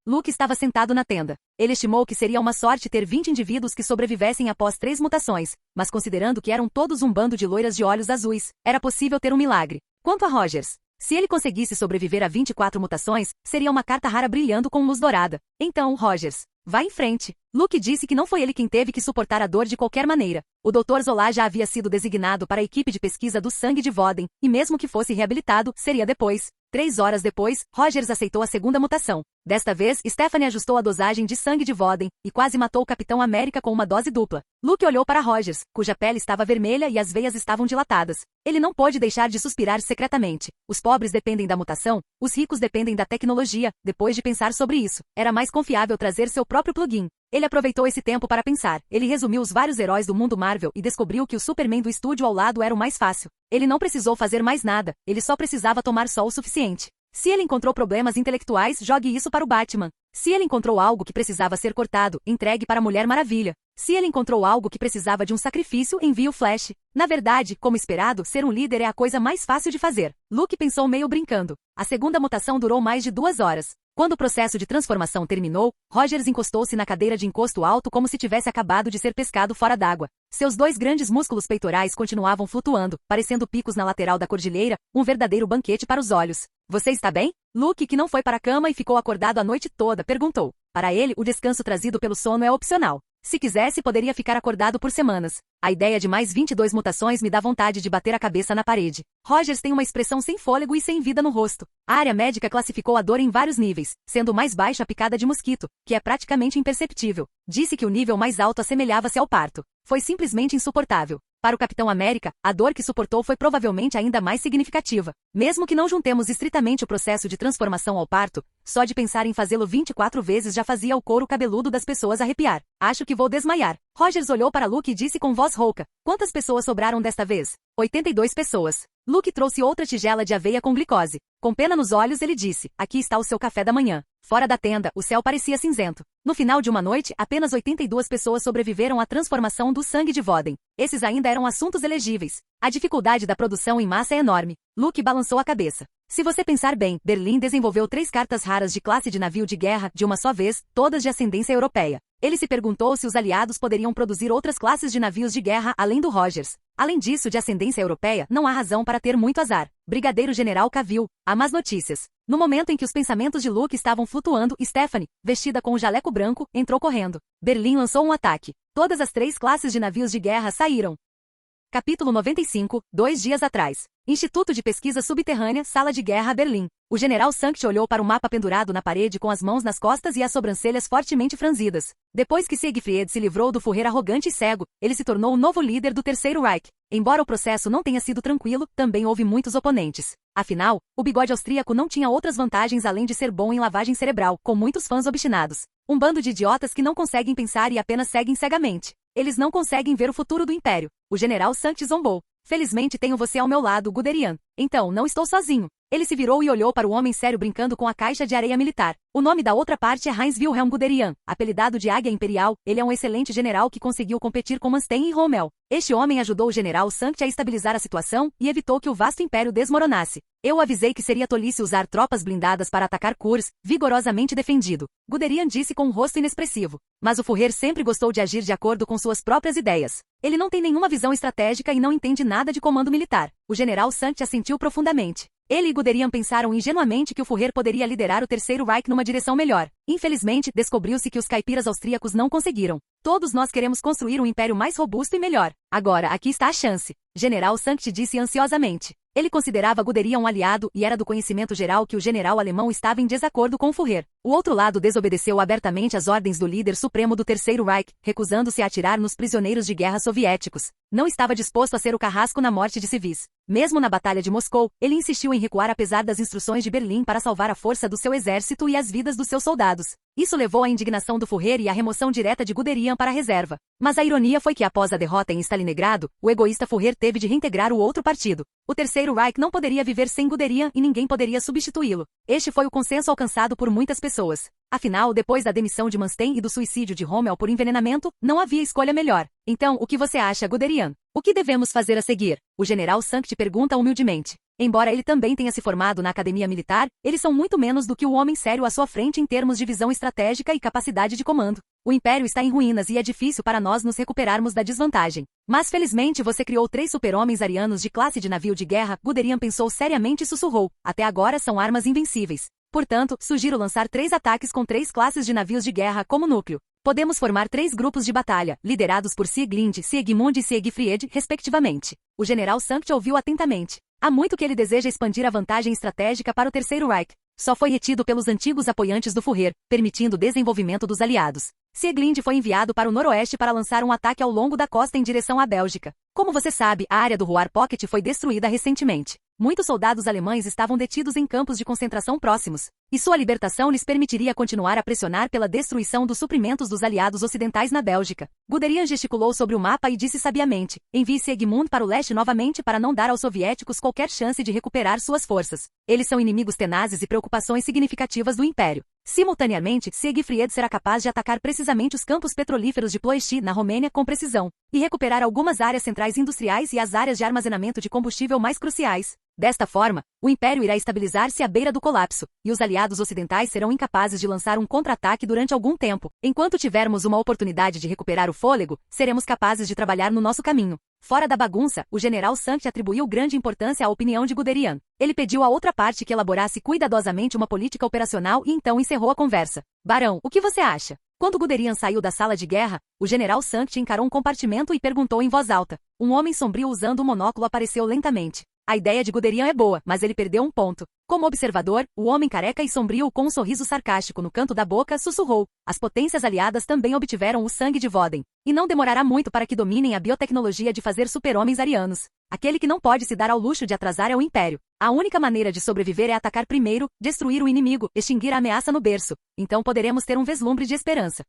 Luke estava sentado na tenda. Ele estimou que seria uma sorte ter 20 indivíduos que sobrevivessem após 3 mutações, mas considerando que eram todos um bando de loiras de olhos azuis, era possível ter um milagre. Quanto a Rogers, se ele conseguisse sobreviver a 24 mutações, seria uma carta rara brilhando com luz dourada. Então, Rogers, vá em frente. Luke disse que não foi ele quem teve que suportar a dor de qualquer maneira. O Dr. Zola já havia sido designado para a equipe de pesquisa do sangue de Voden, e mesmo que fosse reabilitado, seria depois. 3 horas depois, Rogers aceitou a segunda mutação. Desta vez, Stephanie ajustou a dosagem de sangue de Voden, e quase matou o Capitão América com uma dose dupla. Luke olhou para Rogers, cuja pele estava vermelha e as veias estavam dilatadas. Ele não pôde deixar de suspirar secretamente. Os pobres dependem da mutação, os ricos dependem da tecnologia. Depois de pensar sobre isso, era mais confiável trazer seu próprio plugin. Ele aproveitou esse tempo para pensar. Ele resumiu os vários heróis do mundo Marvel e descobriu que o Superman do estúdio ao lado era o mais fácil. Ele não precisou fazer mais nada, ele só precisava tomar só o suficiente. Se ele encontrou problemas intelectuais, jogue isso para o Batman. Se ele encontrou algo que precisava ser cortado, entregue para a Mulher Maravilha. Se ele encontrou algo que precisava de um sacrifício, envie o Flash. Na verdade, como esperado, ser um líder é a coisa mais fácil de fazer. Luke pensou meio brincando. A segunda mutação durou mais de 2 horas. Quando o processo de transformação terminou, Rogers encostou-se na cadeira de encosto alto como se tivesse acabado de ser pescado fora d'água. Seus 2 grandes músculos peitorais continuavam flutuando, parecendo picos na lateral da cordilheira, um verdadeiro banquete para os olhos. Você está bem? Luke, que não foi para a cama e ficou acordado a noite toda, perguntou. Para ele, o descanso trazido pelo sono é opcional. Se quisesse, poderia ficar acordado por semanas. A ideia de mais 22 mutações me dá vontade de bater a cabeça na parede. Rogers tem uma expressão sem fôlego e sem vida no rosto. A área médica classificou a dor em vários níveis, sendo o mais baixo a picada de mosquito, que é praticamente imperceptível. Disse que o nível mais alto assemelhava-se ao parto. Foi simplesmente insuportável. Para o Capitão América, a dor que suportou foi provavelmente ainda mais significativa. Mesmo que não juntemos estritamente o processo de transformação ao parto, só de pensar em fazê-lo 24 vezes já fazia o couro cabeludo das pessoas arrepiar. Acho que vou desmaiar. Rogers olhou para Luke e disse com voz rouca: quantas pessoas sobraram desta vez? 82 pessoas. Luke trouxe outra tigela de aveia com glicose. Com pena nos olhos, ele disse: aqui está o seu café da manhã. Fora da tenda, o céu parecia cinzento. No final de uma noite, apenas 82 pessoas sobreviveram à transformação do sangue de Voden. Esses ainda eram assuntos elegíveis. A dificuldade da produção em massa é enorme. Luke balançou a cabeça. Se você pensar bem, Berlim desenvolveu 3 cartas raras de classe de navio de guerra de uma só vez, todas de ascendência europeia. Ele se perguntou se os aliados poderiam produzir outras classes de navios de guerra além do Rogers. Além disso, de ascendência europeia, não há razão para ter muito azar. Brigadeiro General Cavill, há más notícias. No momento em que os pensamentos de Luke estavam flutuando, Stephanie, vestida com o jaleco branco, entrou correndo. Berlim lançou um ataque. Todas as 3 classes de navios de guerra saíram. Capítulo 95, 2 dias atrás. Instituto de Pesquisa Subterrânea, Sala de Guerra, Berlim. O general Sankt olhou para o mapa pendurado na parede com as mãos nas costas e as sobrancelhas fortemente franzidas. Depois que Siegfried se livrou do Führer arrogante e cego, ele se tornou o novo líder do Terceiro Reich. Embora o processo não tenha sido tranquilo, também houve muitos oponentes. Afinal, o bigode austríaco não tinha outras vantagens além de ser bom em lavagem cerebral, com muitos fãs obstinados. Um bando de idiotas que não conseguem pensar e apenas seguem cegamente. Eles não conseguem ver o futuro do Império. O general Sankt zombou. Felizmente tenho você ao meu lado, Guderian. Então, não estou sozinho. Ele se virou e olhou para o homem sério brincando com a caixa de areia militar. O nome da outra parte é Heinz Wilhelm Guderian. Apelidado de Águia Imperial, ele é um excelente general que conseguiu competir com Manstein e Rommel. Este homem ajudou o general Sankt a estabilizar a situação e evitou que o vasto império desmoronasse. Eu avisei que seria tolice usar tropas blindadas para atacar Kurs, vigorosamente defendido. Guderian disse com um rosto inexpressivo. Mas o Führer sempre gostou de agir de acordo com suas próprias ideias. Ele não tem nenhuma visão estratégica e não entende nada de comando militar. O general Sankt assentiu profundamente. Ele e Guderian pensaram ingenuamente que o Führer poderia liderar o Terceiro Reich numa direção melhor. Infelizmente, descobriu-se que os caipiras austríacos não conseguiram. Todos nós queremos construir um império mais robusto e melhor. Agora, aqui está a chance. General Sankt disse ansiosamente. Ele considerava Guderian um aliado e era do conhecimento geral que o general alemão estava em desacordo com o Führer. O outro lado desobedeceu abertamente às ordens do líder supremo do Terceiro Reich, recusando-se a atirar nos prisioneiros de guerra soviéticos. Não estava disposto a ser o carrasco na morte de civis. Mesmo na Batalha de Moscou, ele insistiu em recuar apesar das instruções de Berlim para salvar a força do seu exército e as vidas dos seus soldados. Isso levou à indignação do Führer e à remoção direta de Guderian para a reserva. Mas a ironia foi que após a derrota em Stalingrado, o egoísta Führer teve de reintegrar o outro partido. O Terceiro Reich não poderia viver sem Guderian e ninguém poderia substituí-lo. Este foi o consenso alcançado por muitas pessoas. Afinal, depois da demissão de Manstein e do suicídio de Rommel por envenenamento, não havia escolha melhor. Então, o que você acha, Guderian? O que devemos fazer a seguir? O general Sankt pergunta humildemente. Embora ele também tenha se formado na academia militar, eles são muito menos do que o homem sério à sua frente em termos de visão estratégica e capacidade de comando. O império está em ruínas e é difícil para nós nos recuperarmos da desvantagem. Mas felizmente você criou 3 super-homens arianos de classe de navio de guerra, Guderian pensou seriamente e sussurrou. Até agora são armas invencíveis. Portanto, sugiro lançar 3 ataques com 3 classes de navios de guerra como núcleo. Podemos formar 3 grupos de batalha, liderados por Sieglind, Siegmund e Siegfried, respectivamente. O general Sankt ouviu atentamente. Há muito que ele deseja expandir a vantagem estratégica para o Terceiro Reich. Só foi retido pelos antigos apoiantes do Führer, permitindo o desenvolvimento dos aliados. Sieglind foi enviado para o noroeste para lançar um ataque ao longo da costa em direção à Bélgica. Como você sabe, a área do Ruhr Pocket foi destruída recentemente. Muitos soldados alemães estavam detidos em campos de concentração próximos, e sua libertação lhes permitiria continuar a pressionar pela destruição dos suprimentos dos aliados ocidentais na Bélgica. Guderian gesticulou sobre o mapa e disse sabiamente, envie Siegmund para o leste novamente para não dar aos soviéticos qualquer chance de recuperar suas forças. Eles são inimigos tenazes e preocupações significativas do Império. Simultaneamente, Siegfried será capaz de atacar precisamente os campos petrolíferos de Ploiești, na Romênia, com precisão, e recuperar algumas áreas centrais industriais e as áreas de armazenamento de combustível mais cruciais. Desta forma, o Império irá estabilizar-se à beira do colapso, e os aliados ocidentais serão incapazes de lançar um contra-ataque durante algum tempo. Enquanto tivermos uma oportunidade de recuperar o fôlego, seremos capazes de trabalhar no nosso caminho. Fora da bagunça, o general Sankt atribuiu grande importância à opinião de Guderian. Ele pediu à outra parte que elaborasse cuidadosamente uma política operacional e então encerrou a conversa. Barão, o que você acha? Quando Guderian saiu da sala de guerra, o general Sankt encarou um compartimento e perguntou em voz alta. Um homem sombrio usando um monóculo apareceu lentamente. A ideia de Guderian é boa, mas ele perdeu um ponto. Como observador, o homem careca e sombrio com um sorriso sarcástico no canto da boca sussurrou. As potências aliadas também obtiveram o sangue de Voden. E não demorará muito para que dominem a biotecnologia de fazer super-homens arianos. Aquele que não pode se dar ao luxo de atrasar é o Império. A única maneira de sobreviver é atacar primeiro, destruir o inimigo, extinguir a ameaça no berço. Então poderemos ter um vislumbre de esperança.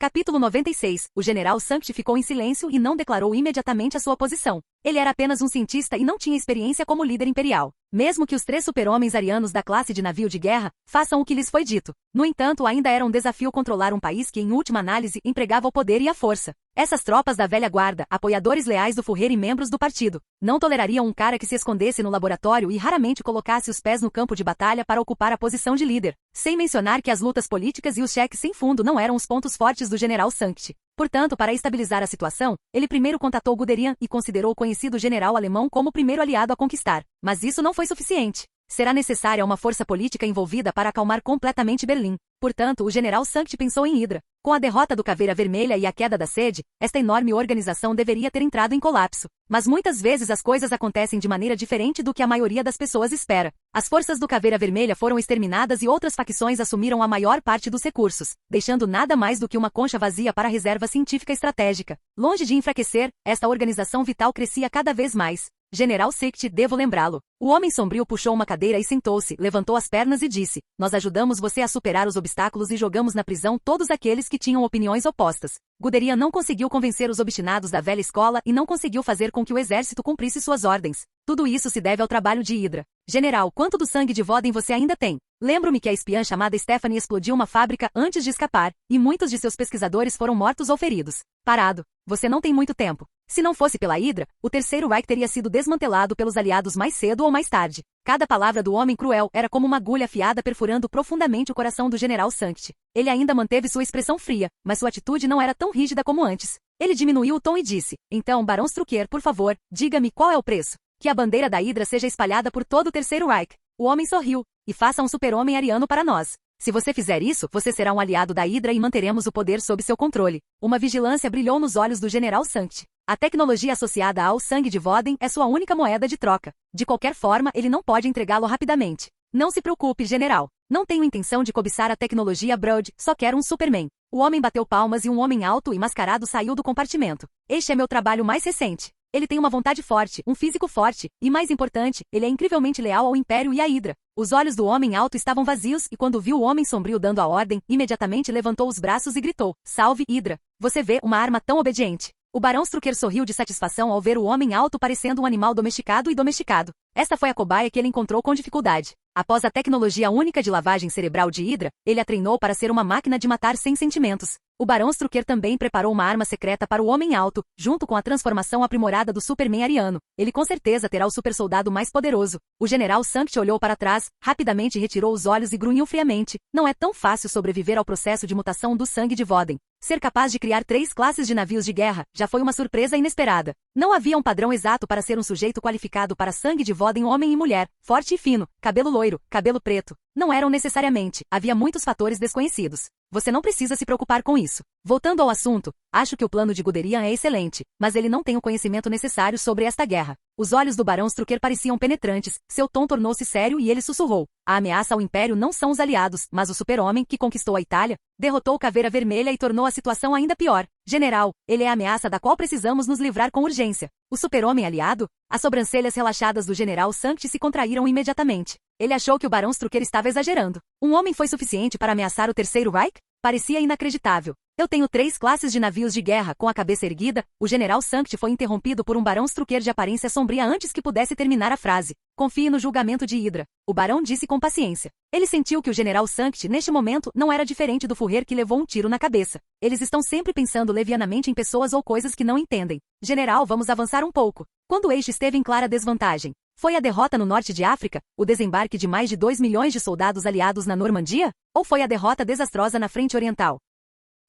Capítulo 96. O general Sankt ficou em silêncio e não declarou imediatamente a sua posição. Ele era apenas um cientista e não tinha experiência como líder imperial. Mesmo que os 3 super-homens arianos da classe de navio de guerra façam o que lhes foi dito. No entanto, ainda era um desafio controlar um país que, em última análise, empregava o poder e a força. Essas tropas da velha guarda, apoiadores leais do Führer e membros do partido, não tolerariam um cara que se escondesse no laboratório e raramente colocasse os pés no campo de batalha para ocupar a posição de líder. Sem mencionar que as lutas políticas e os cheques sem fundo não eram os pontos fortes do general Sankt. Portanto, para estabilizar a situação, ele primeiro contatou Guderian e considerou o conhecido general alemão como o primeiro aliado a conquistar. Mas isso não foi suficiente. Será necessária uma força política envolvida para acalmar completamente Berlim. Portanto, o general Sankt pensou em Hydra. Com a derrota do Caveira Vermelha e a queda da sede, esta enorme organização deveria ter entrado em colapso. Mas muitas vezes as coisas acontecem de maneira diferente do que a maioria das pessoas espera. As forças do Caveira Vermelha foram exterminadas e outras facções assumiram a maior parte dos recursos, deixando nada mais do que uma concha vazia para a reserva científica estratégica. Longe de enfraquecer, esta organização vital crescia cada vez mais. General Sankt, devo lembrá-lo. O homem sombrio puxou uma cadeira e sentou-se, levantou as pernas e disse: Nós ajudamos você a superar os obstáculos e jogamos na prisão todos aqueles que tinham opiniões opostas. Guderian não conseguiu convencer os obstinados da velha escola e não conseguiu fazer com que o exército cumprisse suas ordens. Tudo isso se deve ao trabalho de Hydra. General, quanto do sangue de Voden você ainda tem? Lembro-me que a espiã chamada Stephanie explodiu uma fábrica antes de escapar, e muitos de seus pesquisadores foram mortos ou feridos. Parado. Você não tem muito tempo. Se não fosse pela Hydra, o terceiro Reich teria sido desmantelado pelos aliados mais cedo ou mais tarde. Cada palavra do homem cruel era como uma agulha afiada perfurando profundamente o coração do general Sankt. Ele ainda manteve sua expressão fria, mas sua atitude não era tão rígida como antes. Ele diminuiu o tom e disse: Então, Barão Strucker, por favor, diga-me qual é o preço. Que a bandeira da Hydra seja espalhada por todo o terceiro Reich. O homem sorriu. E faça um super-homem ariano para nós. Se você fizer isso, você será um aliado da Hydra e manteremos o poder sob seu controle. Uma vigilância brilhou nos olhos do general Sankt. A tecnologia associada ao sangue de Voden é sua única moeda de troca. De qualquer forma, ele não pode entregá-lo rapidamente. Não se preocupe, general. Não tenho intenção de cobiçar a tecnologia Brood, só quero um Superman. O homem bateu palmas e um homem alto e mascarado saiu do compartimento. Este é meu trabalho mais recente. Ele tem uma vontade forte, um físico forte, e mais importante, ele é incrivelmente leal ao Império e à Hydra. Os olhos do homem alto estavam vazios e quando viu o homem sombrio dando a ordem, imediatamente levantou os braços e gritou: Salve, Hydra! Você vê uma arma tão obediente. O Barão Strucker sorriu de satisfação ao ver o homem alto parecendo um animal domesticado e domesticado. Esta foi a cobaia que ele encontrou com dificuldade. Após a tecnologia única de lavagem cerebral de Hydra, ele a treinou para ser uma máquina de matar sem sentimentos. O Barão Strucker também preparou uma arma secreta para o homem alto, junto com a transformação aprimorada do Superman ariano. Ele com certeza terá o supersoldado mais poderoso. O general Sankt olhou para trás, rapidamente retirou os olhos e grunhiu friamente. Não é tão fácil sobreviver ao processo de mutação do sangue de Voden. Ser capaz de criar 3 classes de navios de guerra já foi uma surpresa inesperada. Não havia um padrão exato para ser um sujeito qualificado para sangue de Voden homem e mulher, forte e fino, cabelo loiro, cabelo preto. Não eram necessariamente, havia muitos fatores desconhecidos. Você não precisa se preocupar com isso. Voltando ao assunto, acho que o plano de Guderian é excelente, mas ele não tem o conhecimento necessário sobre esta guerra. Os olhos do Barão Strucker pareciam penetrantes, seu tom tornou-se sério e ele sussurrou: A ameaça ao Império não são os aliados, mas o super-homem que conquistou a Itália, derrotou o Caveira Vermelha e tornou a situação ainda pior. General, ele é a ameaça da qual precisamos nos livrar com urgência. O super-homem aliado? As sobrancelhas relaxadas do general Sankt se contraíram imediatamente. Ele achou que o Barão Strucker estava exagerando. Um homem foi suficiente para ameaçar o terceiro Reich? Parecia inacreditável. Eu tenho 3 classes de navios de guerra. Com a cabeça erguida, o general Sankt foi interrompido por um Barão Strucker de aparência sombria antes que pudesse terminar a frase. Confie no julgamento de Hydra. O barão disse com paciência. Ele sentiu que o general Sankt, neste momento, não era diferente do Führer que levou um tiro na cabeça. Eles estão sempre pensando levianamente em pessoas ou coisas que não entendem. General, vamos avançar um pouco. Quando o eixo esteve em clara desvantagem? Foi a derrota no norte de África, o desembarque de mais de 2 milhões de soldados aliados na Normandia? Ou foi a derrota desastrosa na frente oriental?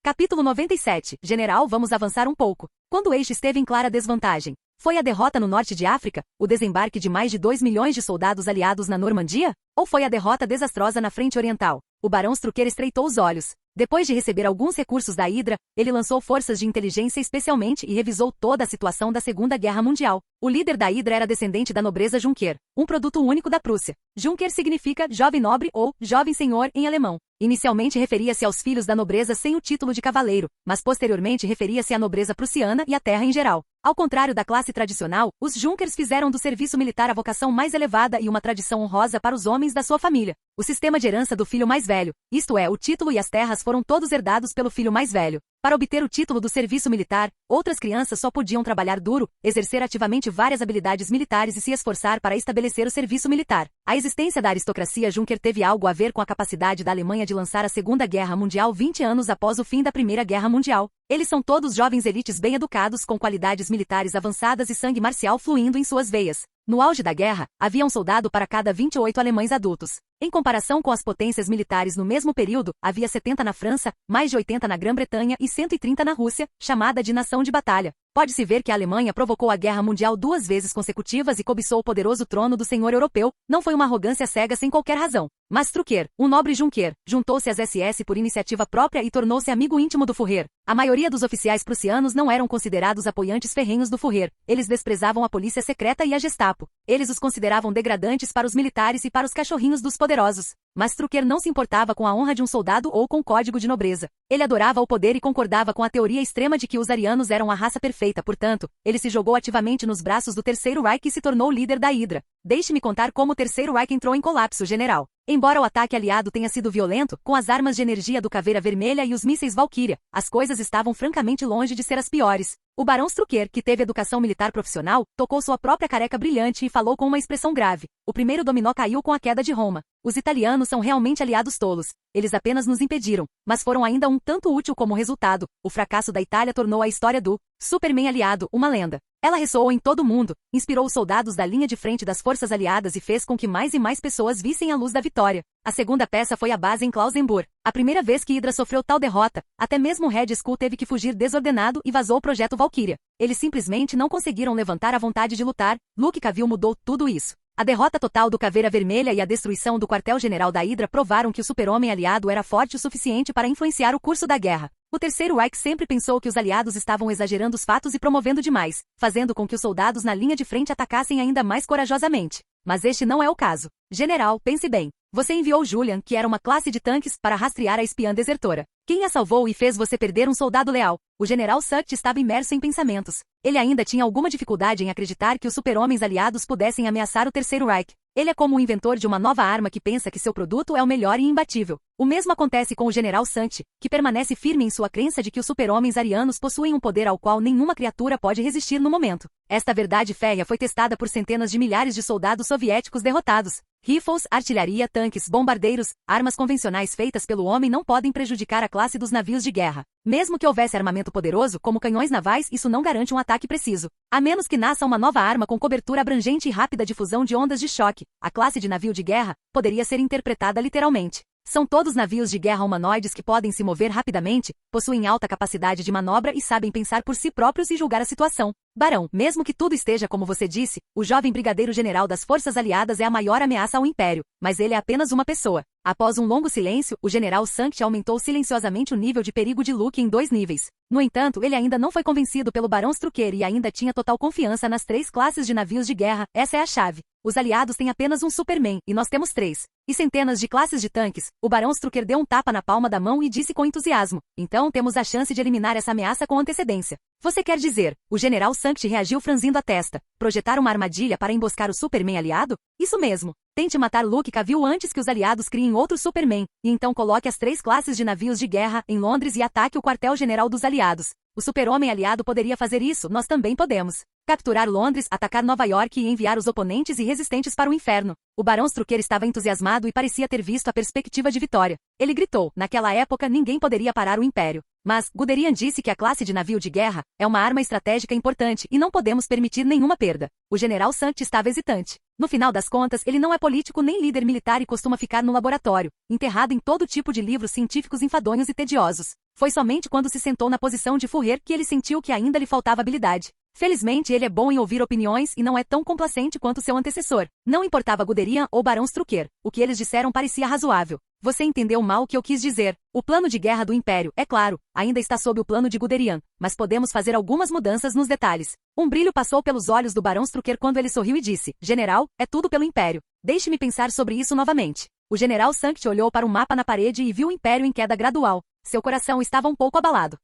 Capítulo 97. General, vamos avançar um pouco. Quando o eixo esteve em clara desvantagem? Foi a derrota no norte de África, o desembarque de mais de 2 milhões de soldados aliados na Normandia? Ou foi a derrota desastrosa na frente oriental? O Barão Strucker estreitou os olhos. Depois de receber alguns recursos da Hydra, ele lançou forças de inteligência especialmente e revisou toda a situação da Segunda Guerra Mundial. O líder da Hydra era descendente da nobreza Junker, um produto único da Prússia. Junker significa jovem nobre ou jovem senhor em alemão. Inicialmente referia-se aos filhos da nobreza sem o título de cavaleiro, mas posteriormente referia-se à nobreza prussiana e à terra em geral. Ao contrário da classe tradicional, os Junkers fizeram do serviço militar a vocação mais elevada e uma tradição honrosa para os homens da sua família. O sistema de herança do filho mais velho, isto é, o título e as terras foram todos herdados pelo filho mais velho. Para obter o título do serviço militar, outras crianças só podiam trabalhar duro, exercer ativamente várias habilidades militares e se esforçar para estabelecer o serviço militar. A existência da aristocracia Junker teve algo a ver com a capacidade da Alemanha de lançar a Segunda Guerra Mundial 20 anos após o fim da Primeira Guerra Mundial. Eles são todos jovens elites bem educados com qualidades militares avançadas e sangue marcial fluindo em suas veias. No auge da guerra, havia um soldado para cada 28 alemães adultos. Em comparação com as potências militares no mesmo período, havia 70 na França, mais de 80 na Grã-Bretanha e 130 na Rússia, chamada de nação de batalha. Pode-se ver que a Alemanha provocou a Guerra Mundial 2 vezes consecutivas e cobiçou o poderoso trono do senhor europeu, não foi uma arrogância cega sem qualquer razão. Mas Strucker, um nobre Junker, juntou-se às SS por iniciativa própria e tornou-se amigo íntimo do Führer. A maioria dos oficiais prussianos não eram considerados apoiantes ferrenhos do Führer, eles desprezavam a polícia secreta e a Gestapo. Eles os consideravam degradantes para os militares e para os cachorrinhos dos poderosos. Mas Strucker não se importava com a honra de um soldado ou com o código de nobreza. Ele adorava o poder e concordava com a teoria extrema de que os arianos eram a raça perfeita, portanto, ele se jogou ativamente nos braços do Terceiro Reich e se tornou o líder da Hydra. Deixe-me contar como o Terceiro Reich entrou em colapso, general. Embora o ataque aliado tenha sido violento, com as armas de energia do Caveira Vermelha e os mísseis Valkyria, as coisas estavam francamente longe de ser as piores. O barão Strucker, que teve educação militar profissional, tocou sua própria careca brilhante e falou com uma expressão grave. O primeiro dominó caiu com a queda de Roma. Os italianos são realmente aliados tolos. Eles apenas nos impediram, mas foram ainda um tanto útil como resultado. O fracasso da Itália tornou a história do Superman aliado uma lenda. Ela ressoou em todo o mundo, inspirou os soldados da linha de frente das forças aliadas e fez com que mais e mais pessoas vissem a luz da vitória. A segunda peça foi a base em Klausenburg. A primeira vez que Hydra sofreu tal derrota, até mesmo Red Skull teve que fugir desordenado e vazou o projeto Valkyria. Eles simplesmente não conseguiram levantar a vontade de lutar. Luke Cavill mudou tudo isso. A derrota total do Caveira Vermelha e a destruição do quartel-general da Hydra provaram que o super-homem aliado era forte o suficiente para influenciar o curso da guerra. O Terceiro Reich sempre pensou que os aliados estavam exagerando os fatos e promovendo demais, fazendo com que os soldados na linha de frente atacassem ainda mais corajosamente. Mas este não é o caso. General, pense bem. Você enviou Julian, que era uma classe de tanques, para rastrear a espiã desertora. Quem a salvou e fez você perder um soldado leal? O general Sukt estava imerso em pensamentos. Ele ainda tinha alguma dificuldade em acreditar que os super-homens aliados pudessem ameaçar o Terceiro Reich. Ele é como o inventor de uma nova arma que pensa que seu produto é o melhor e imbatível. O mesmo acontece com o general Sukt, que permanece firme em sua crença de que os super-homens arianos possuem um poder ao qual nenhuma criatura pode resistir no momento. Esta verdade férrea foi testada por centenas de milhares de soldados soviéticos derrotados. Rifles, artilharia, tanques, bombardeiros, armas convencionais feitas pelo homem não podem prejudicar a classe dos navios de guerra. Mesmo que houvesse armamento poderoso, como canhões navais, isso não garante um ataque preciso. A menos que nasça uma nova arma com cobertura abrangente e rápida difusão de ondas de choque, a classe de navio de guerra poderia ser interpretada literalmente. São todos navios de guerra humanoides que podem se mover rapidamente, possuem alta capacidade de manobra e sabem pensar por si próprios e julgar a situação. Barão, mesmo que tudo esteja como você disse, o jovem brigadeiro-general das forças aliadas é a maior ameaça ao Império, mas ele é apenas uma pessoa. Após um longo silêncio, o general Sukt aumentou silenciosamente o nível de perigo de Luke em 2 níveis. No entanto, ele ainda não foi convencido pelo barão Strucker e ainda tinha total confiança nas 3 classes de navios de guerra. Essa é a chave. Os aliados têm apenas um Superman, e nós temos 3. E centenas de classes de tanques. O barão Strucker deu um tapa na palma da mão e disse com entusiasmo. Então temos a chance de eliminar essa ameaça com antecedência. Você quer dizer, o general Sukt reagiu franzindo a testa. Projetar uma armadilha para emboscar o Superman aliado? Isso mesmo. Tente matar Luke Cavill antes que os aliados criem outro Superman, e então coloque as 3 classes de navios de guerra em Londres e ataque o quartel-general dos aliados. O super-homem aliado poderia fazer isso, nós também podemos. Capturar Londres, atacar Nova York e enviar os oponentes e resistentes para o inferno. O barão Strucker estava entusiasmado e parecia ter visto a perspectiva de vitória. Ele gritou, naquela época ninguém poderia parar o Império. Mas, Guderian disse que a classe de navio de guerra é uma arma estratégica importante e não podemos permitir nenhuma perda. O general Sukt estava hesitante. No final das contas, ele não é político nem líder militar e costuma ficar no laboratório, enterrado em todo tipo de livros científicos enfadonhos e tediosos. Foi somente quando se sentou na posição de Führer que ele sentiu que ainda lhe faltava habilidade. Felizmente ele é bom em ouvir opiniões e não é tão complacente quanto seu antecessor. Não importava Guderian ou Barão Strucker, o que eles disseram parecia razoável. Você entendeu mal o que eu quis dizer. O plano de guerra do Império, é claro, ainda está sob o plano de Guderian, mas podemos fazer algumas mudanças nos detalhes. Um brilho passou pelos olhos do Barão Strucker quando ele sorriu e disse, General, é tudo pelo Império. Deixe-me pensar sobre isso novamente. O General Sankt olhou para um mapa na parede e viu o Império em queda gradual. Seu coração estava um pouco abalado.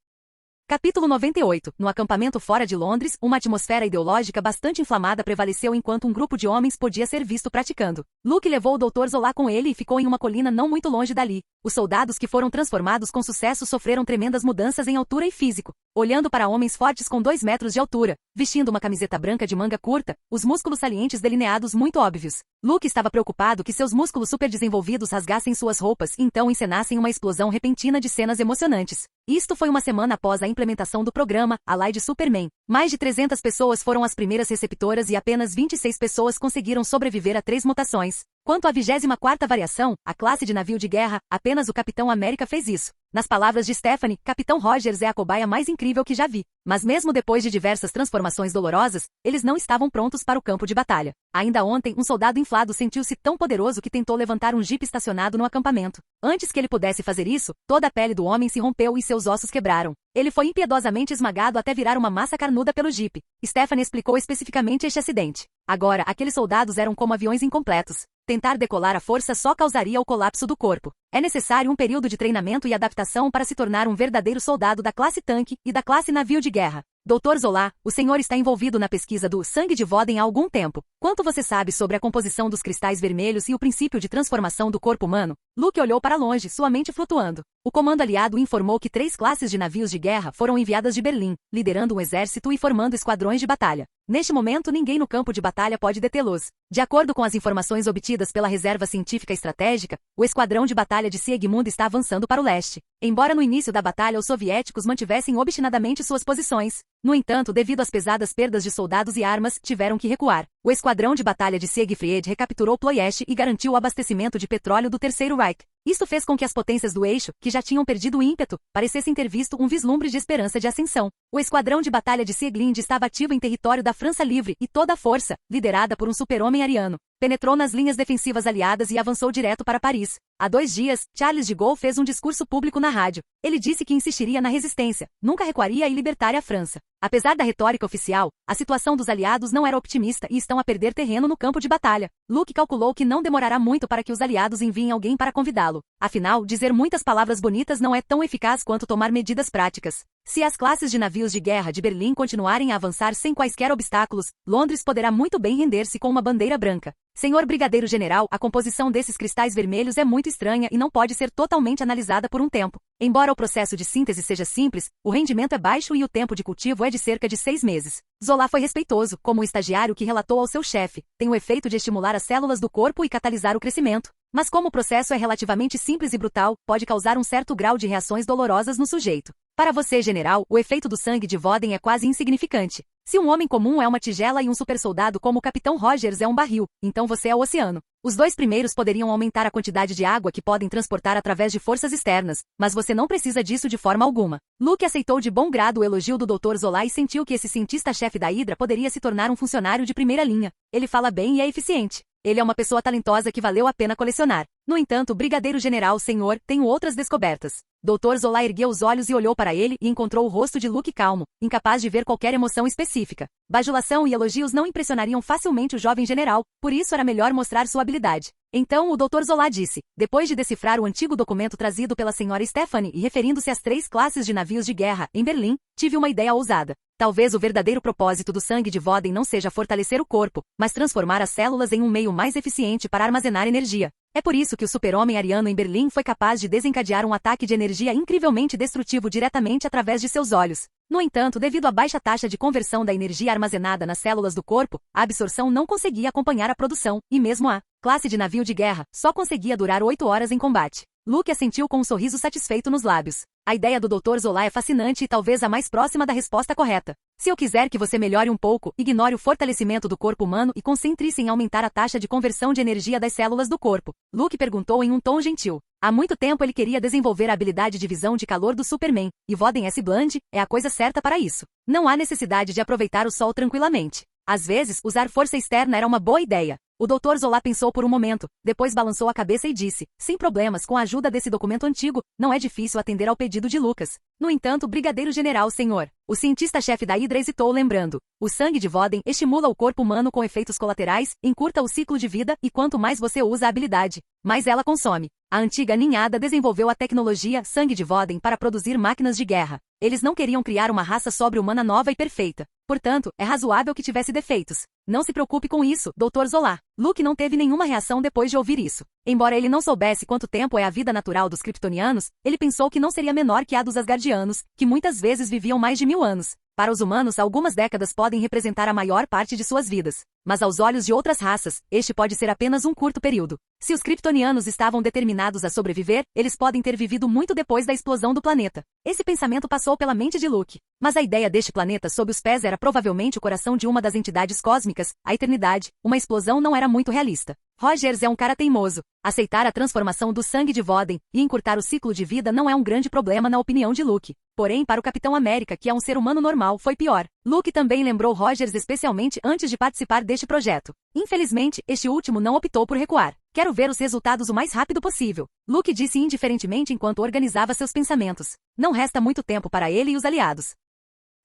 Capítulo 98. No acampamento fora de Londres, uma atmosfera ideológica bastante inflamada prevaleceu enquanto um grupo de homens podia ser visto praticando. Luke levou o Dr. Zola com ele e ficou em uma colina não muito longe dali. Os soldados que foram transformados com sucesso sofreram tremendas mudanças em altura e físico. Olhando para homens fortes com 2 metros de altura, vestindo uma camiseta branca de manga curta, os músculos salientes delineados muito óbvios. Luke estava preocupado que seus músculos superdesenvolvidos rasgassem suas roupas e então encenassem uma explosão repentina de cenas emocionantes. Isto foi uma semana após a implementação do programa, Allied Superman. Mais de 300 pessoas foram as primeiras receptoras e apenas 26 pessoas conseguiram sobreviver a 3 mutações. Quanto à 24ª variação, a classe de navio de guerra, apenas o Capitão América fez isso. Nas palavras de Stephanie, Capitão Rogers é a cobaia mais incrível que já vi. Mas mesmo depois de diversas transformações dolorosas, eles não estavam prontos para o campo de batalha. Ainda ontem, um soldado inflado sentiu-se tão poderoso que tentou levantar um jipe estacionado no acampamento. Antes que ele pudesse fazer isso, toda a pele do homem se rompeu e seus ossos quebraram. Ele foi impiedosamente esmagado até virar uma massa carnuda pelo jipe. Stephanie explicou especificamente este acidente. Agora, aqueles soldados eram como aviões incompletos. Tentar decolar à força só causaria o colapso do corpo. É necessário um período de treinamento e adaptação para se tornar um verdadeiro soldado da classe tanque e da classe navio de guerra. Dr. Zola, o senhor está envolvido na pesquisa do sangue de Voden há algum tempo. Quanto você sabe sobre a composição dos cristais vermelhos e o princípio de transformação do corpo humano? Luke olhou para longe, sua mente flutuando. O comando aliado informou que 3 classes de navios de guerra foram enviadas de Berlim, liderando um exército e formando esquadrões de batalha. Neste momento, ninguém no campo de batalha pode detê-los. De acordo com as informações obtidas pela Reserva Científica Estratégica, o esquadrão de batalha de Siegmund está avançando para o leste. Embora no início da batalha os soviéticos mantivessem obstinadamente suas posições. No entanto, devido às pesadas perdas de soldados e armas, tiveram que recuar. O esquadrão de batalha de Siegfried recapturou Ploiești e garantiu o abastecimento de petróleo do Terceiro Reich. Isto fez com que as potências do eixo, que já tinham perdido o ímpeto, parecessem ter visto um vislumbre de esperança de ascensão. O esquadrão de batalha de Sieglind estava ativo em território da França Livre e toda a força, liderada por um super-homem ariano, penetrou nas linhas defensivas aliadas e avançou direto para Paris. Há 2 dias, Charles de Gaulle fez um discurso público na rádio. Ele disse que insistiria na resistência, nunca recuaria e libertaria a França. Apesar da retórica oficial, a situação dos aliados não era optimista e estão a perder terreno no campo de batalha. Luke calculou que não demorará muito para que os aliados enviem alguém para convidá-lo. Afinal, dizer muitas palavras bonitas não é tão eficaz quanto tomar medidas práticas. Se as classes de navios de guerra de Berlim continuarem a avançar sem quaisquer obstáculos, Londres poderá muito bem render-se com uma bandeira branca. Senhor Brigadeiro General, a composição desses cristais vermelhos é muito estranha e não pode ser totalmente analisada por um tempo. Embora o processo de síntese seja simples, o rendimento é baixo e o tempo de cultivo é de cerca de 6 meses. Zola foi respeitoso, como um estagiário que relatou ao seu chefe. Tem o efeito de estimular as células do corpo e catalisar o crescimento. Mas como o processo é relativamente simples e brutal, pode causar um certo grau de reações dolorosas no sujeito. Para você, general, o efeito do sangue de Voden é quase insignificante. Se um homem comum é uma tigela e um supersoldado como o Capitão Rogers é um barril, então você é o oceano. Os 2 primeiros poderiam aumentar a quantidade de água que podem transportar através de forças externas, mas você não precisa disso de forma alguma. Luke aceitou de bom grado o elogio do Dr. Zola e sentiu que esse cientista-chefe da Hydra poderia se tornar um funcionário de primeira linha. Ele fala bem e é eficiente. Ele é uma pessoa talentosa que valeu a pena colecionar. No entanto, Brigadeiro General, senhor, tenho outras descobertas. Dr. Zola ergueu os olhos e olhou para ele e encontrou o rosto de Luke calmo, incapaz de ver qualquer emoção específica. Bajulação e elogios não impressionariam facilmente o jovem general, por isso era melhor mostrar sua habilidade. Então o Dr. Zola disse, depois de decifrar o antigo documento trazido pela senhora Stephanie e referindo-se às 3 classes de navios de guerra em Berlim, tive uma ideia ousada. Talvez o verdadeiro propósito do sangue de Voden não seja fortalecer o corpo, mas transformar as células em um meio mais eficiente para armazenar energia. É por isso que o super-homem ariano em Berlim foi capaz de desencadear um ataque de energia incrivelmente destrutivo diretamente através de seus olhos. No entanto, devido à baixa taxa de conversão da energia armazenada nas células do corpo, a absorção não conseguia acompanhar a produção, e mesmo a classe de navio de guerra só conseguia durar 8 horas em combate. Luke assentiu com um sorriso satisfeito nos lábios. A ideia do Dr. Zola é fascinante e talvez a mais próxima da resposta correta. Se eu quiser que você melhore um pouco, ignore o fortalecimento do corpo humano e concentre-se em aumentar a taxa de conversão de energia das células do corpo. Luke perguntou em um tom gentil. Há muito tempo ele queria desenvolver a habilidade de visão de calor do Superman, e Voden S. Bland é a coisa certa para isso. Não há necessidade de aproveitar o sol tranquilamente. Às vezes, usar força externa era uma boa ideia. O Dr. Zola pensou por um momento, depois balançou a cabeça e disse, sem problemas, com a ajuda desse documento antigo, não é difícil atender ao pedido de Lucas. No entanto, Brigadeiro General, senhor. O cientista-chefe da Hydra hesitou lembrando. O sangue de Voden estimula o corpo humano com efeitos colaterais, encurta o ciclo de vida e quanto mais você usa a habilidade, mais ela consome. A antiga ninhada desenvolveu a tecnologia sangue de Voden para produzir máquinas de guerra. Eles não queriam criar uma raça sobre-humana nova e perfeita. Portanto, é razoável que tivesse defeitos. Não se preocupe com isso, Dr. Zola. Luke não teve nenhuma reação depois de ouvir isso. Embora ele não soubesse quanto tempo é a vida natural dos kryptonianos, ele pensou que não seria menor que a dos asgardianos, que muitas vezes viviam mais de 1000 anos. Para os humanos, algumas décadas podem representar a maior parte de suas vidas. Mas aos olhos de outras raças, este pode ser apenas um curto período. Se os kryptonianos estavam determinados a sobreviver, eles podem ter vivido muito depois da explosão do planeta. Esse pensamento passou pela mente de Luke. Mas a ideia deste planeta sob os pés era provavelmente o coração de uma das entidades cósmicas, a eternidade. Uma explosão não era muito realista. Rogers é um cara teimoso. Aceitar a transformação do sangue de Voden e encurtar o ciclo de vida não é um grande problema na opinião de Luke. Porém, para o Capitão América, que é um ser humano normal, foi pior. Luke também lembrou Rogers especialmente antes de participar deste projeto. Infelizmente, este último não optou por recuar. Quero ver os resultados o mais rápido possível. Luke disse indiferentemente enquanto organizava seus pensamentos. Não resta muito tempo para ele e os aliados.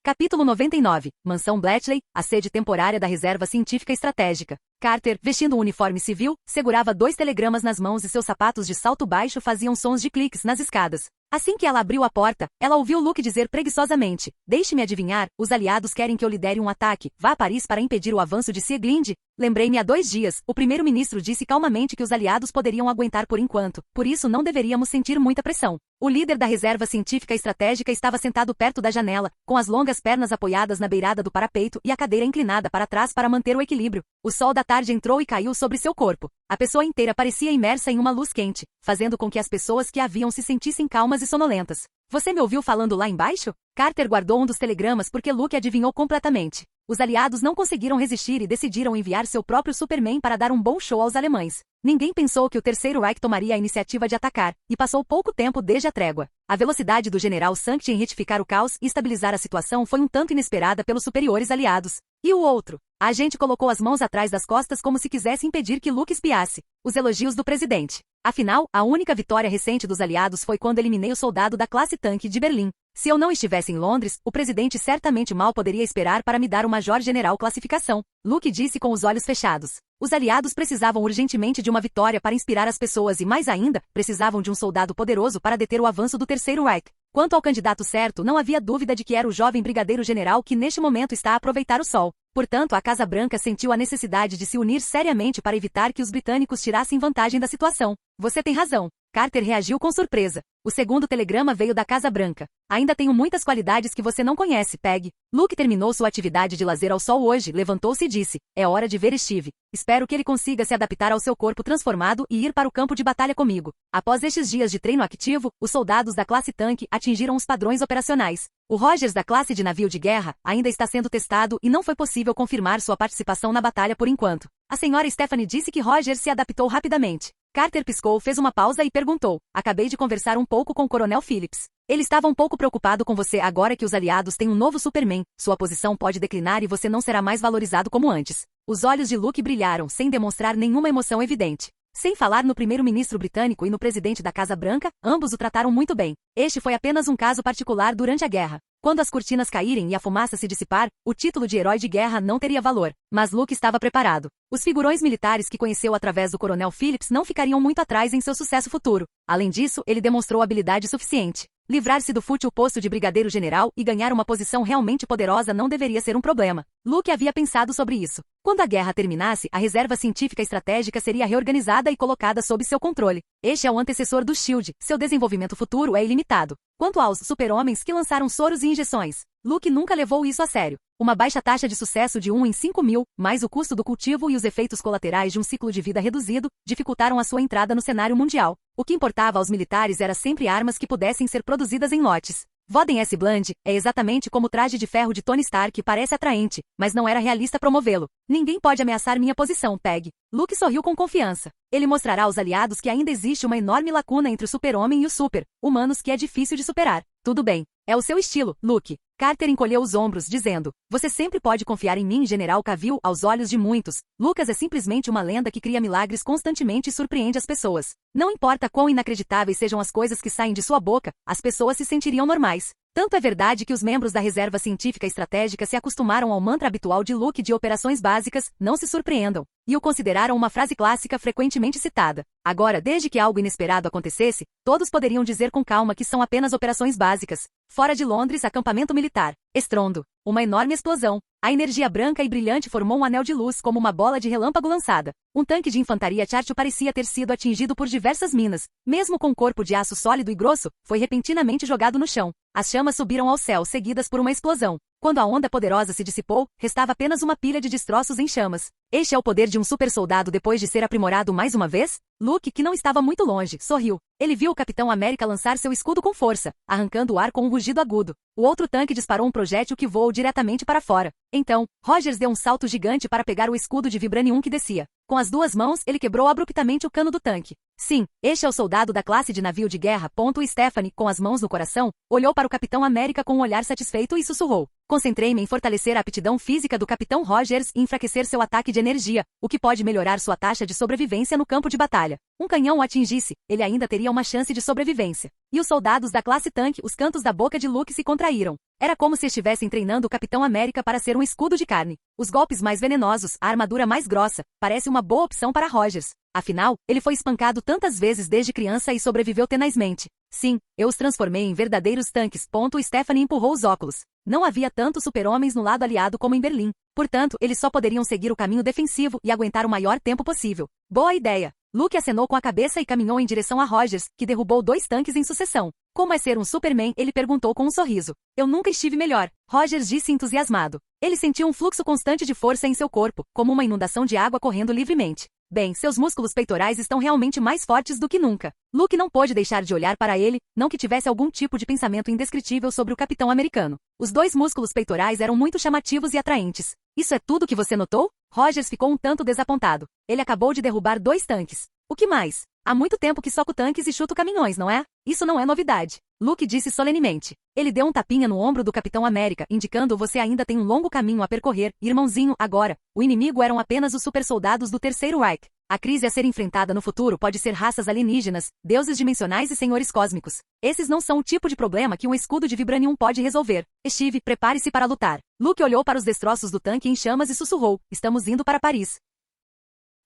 Capítulo 99. Mansão Bletchley, a sede temporária da Reserva Científica Estratégica. Carter, vestindo um uniforme civil, segurava 2 telegramas nas mãos e seus sapatos de salto baixo faziam sons de cliques nas escadas. Assim que ela abriu a porta, ela ouviu Luke dizer preguiçosamente, deixe-me adivinhar, os aliados querem que eu lidere um ataque, vá a Paris para impedir o avanço de Sieglinde? Lembrei-me há 2 dias, o primeiro-ministro disse calmamente que os aliados poderiam aguentar por enquanto, por isso não deveríamos sentir muita pressão. O líder da Reserva Científica Estratégica estava sentado perto da janela, com as longas pernas apoiadas na beirada do parapeito e a cadeira inclinada para trás para manter o equilíbrio. O sol da tarde entrou e caiu sobre seu corpo. A pessoa inteira parecia imersa em uma luz quente, fazendo com que as pessoas que a viam se sentissem calmas e sonolentas. Você me ouviu falando lá embaixo? Carter guardou um dos telegramas porque Luke adivinhou completamente. Os aliados não conseguiram resistir e decidiram enviar seu próprio Superman para dar um bom show aos alemães. Ninguém pensou que o Terceiro Reich tomaria a iniciativa de atacar, e passou pouco tempo desde a trégua. A velocidade do general Sankt em retificar o caos e estabilizar a situação foi um tanto inesperada pelos superiores aliados. E o outro? A agente colocou as mãos atrás das costas como se quisesse impedir que Luke espiasse. Os elogios do presidente. Afinal, a única vitória recente dos aliados foi quando eliminei o soldado da classe tanque de Berlim. Se eu não estivesse em Londres, o presidente certamente mal poderia esperar para me dar uma major-general classificação. Luke disse com os olhos fechados. Os aliados precisavam urgentemente de uma vitória para inspirar as pessoas e, mais ainda, precisavam de um soldado poderoso para deter o avanço do Terceiro Reich. Quanto ao candidato certo, não havia dúvida de que era o jovem brigadeiro-general que neste momento está a aproveitar o sol. Portanto, a Casa Branca sentiu a necessidade de se unir seriamente para evitar que os britânicos tirassem vantagem da situação. Você tem razão. Carter reagiu com surpresa. O segundo telegrama veio da Casa Branca. Ainda tenho muitas qualidades que você não conhece, Peg. Luke terminou sua atividade de lazer ao sol hoje, levantou-se e disse, é hora de ver Steve. Espero que ele consiga se adaptar ao seu corpo transformado e ir para o campo de batalha comigo. Após estes dias de treino ativo, os soldados da classe tanque atingiram os padrões operacionais. O Rogers da classe de navio de guerra ainda está sendo testado e não foi possível confirmar sua participação na batalha por enquanto. A senhora Stephanie disse que Rogers se adaptou rapidamente. Carter piscou, fez uma pausa e perguntou. Acabei de conversar um pouco com o Coronel Phillips. Ele estava um pouco preocupado com você agora que os aliados têm um novo Superman. Sua posição pode declinar e você não será mais valorizado como antes. Os olhos de Luke brilharam, sem demonstrar nenhuma emoção evidente. Sem falar no primeiro-ministro britânico e no presidente da Casa Branca, ambos o trataram muito bem. Este foi apenas um caso particular durante a guerra. Quando as cortinas caírem e a fumaça se dissipar, o título de herói de guerra não teria valor. Mas Luke estava preparado. Os figurões militares que conheceu através do Coronel Phillips não ficariam muito atrás em seu sucesso futuro. Além disso, ele demonstrou habilidade suficiente. Livrar-se do fútil posto de brigadeiro-general e ganhar uma posição realmente poderosa não deveria ser um problema. Luke havia pensado sobre isso. Quando a guerra terminasse, a Reserva Científica Estratégica seria reorganizada e colocada sob seu controle. Este é o antecessor do SHIELD, seu desenvolvimento futuro é ilimitado. Quanto aos super-homens que lançaram soros e injeções, Luke nunca levou isso a sério. Uma baixa taxa de sucesso de 1 em 5.000, mais o custo do cultivo e os efeitos colaterais de um ciclo de vida reduzido, dificultaram a sua entrada no cenário mundial. O que importava aos militares era sempre armas que pudessem ser produzidas em lotes. Voden S. Bland é exatamente como o traje de ferro de Tony Stark parece atraente, mas não era realista promovê-lo. Ninguém pode ameaçar minha posição, Peg. Luke sorriu com confiança. Ele mostrará aos aliados que ainda existe uma enorme lacuna entre o super-homem e os super-humanos que é difícil de superar. Tudo bem. É o seu estilo, Luke. Carter encolheu os ombros, dizendo, você sempre pode confiar em mim, General Cavill, aos olhos de muitos. Lucas é simplesmente uma lenda que cria milagres constantemente e surpreende as pessoas. Não importa quão inacreditáveis sejam as coisas que saem de sua boca, as pessoas se sentiriam normais. Tanto é verdade que os membros da Reserva Científica Estratégica se acostumaram ao mantra habitual de Luke de operações básicas, não se surpreendam, e o consideraram uma frase clássica frequentemente citada. Agora, desde que algo inesperado acontecesse, todos poderiam dizer com calma que são apenas operações básicas. Fora de Londres, acampamento militar. Estrondo. Uma enorme explosão. A energia branca e brilhante formou um anel de luz como uma bola de relâmpago lançada. Um tanque de infantaria Churchill parecia ter sido atingido por diversas minas. Mesmo com um corpo de aço sólido e grosso, foi repentinamente jogado no chão. As chamas subiram ao céu, seguidas por uma explosão. Quando a onda poderosa se dissipou, restava apenas uma pilha de destroços em chamas. Este é o poder de um super soldado depois de ser aprimorado mais uma vez? Luke, que não estava muito longe, sorriu. Ele viu o Capitão América lançar seu escudo com força, arrancando o ar com um rugido agudo. O outro tanque disparou um projétil que voou diretamente para fora. Então, Rogers deu um salto gigante para pegar o escudo de vibranium que descia. Com as duas mãos, ele quebrou abruptamente o cano do tanque. Sim, este é o soldado da classe de navio de guerra. Stephanie, com as mãos no coração, olhou para o Capitão América com um olhar satisfeito e sussurrou. Concentrei-me em fortalecer a aptidão física do Capitão Rogers e enfraquecer seu ataque de energia, o que pode melhorar sua taxa de sobrevivência no campo de batalha. Um canhão o atingisse, ele ainda teria uma chance de sobrevivência. E os soldados da classe tanque, os cantos da boca de Luke se contraíram. Era como se estivessem treinando o Capitão América para ser um escudo de carne. Os golpes mais venenosos, a armadura mais grossa, parece uma boa opção para Rogers. Afinal, ele foi espancado tantas vezes desde criança e sobreviveu tenazmente. Sim, eu os transformei em verdadeiros tanques. Stephanie empurrou os óculos. Não havia tantos super-homens no lado aliado como em Berlim. Portanto, eles só poderiam seguir o caminho defensivo e aguentar o maior tempo possível. Boa ideia. Luke acenou com a cabeça e caminhou em direção a Rogers, que derrubou 2 tanques em sucessão. Como é ser um Superman? Ele perguntou com um sorriso. Eu nunca estive melhor. Rogers disse entusiasmado. Ele sentiu um fluxo constante de força em seu corpo, como uma inundação de água correndo livremente. Bem, seus músculos peitorais estão realmente mais fortes do que nunca. Luke não pôde deixar de olhar para ele, não que tivesse algum tipo de pensamento indescritível sobre o Capitão Americano. Os 2 músculos peitorais eram muito chamativos e atraentes. Isso é tudo que você notou? Rogers ficou um tanto desapontado. Ele acabou de derrubar 2 tanques. O que mais? Há muito tempo que soco tanques e chuto caminhões, não é? Isso não é novidade. Luke disse solenemente. Ele deu um tapinha no ombro do Capitão América, indicando você ainda tem um longo caminho a percorrer, irmãozinho. Agora, o inimigo eram apenas os supersoldados do Terceiro Reich. A crise a ser enfrentada no futuro pode ser raças alienígenas, deuses dimensionais e senhores cósmicos. Esses não são o tipo de problema que um escudo de vibranium pode resolver. Steve, prepare-se para lutar. Luke olhou para os destroços do tanque em chamas e sussurrou. Estamos indo para Paris.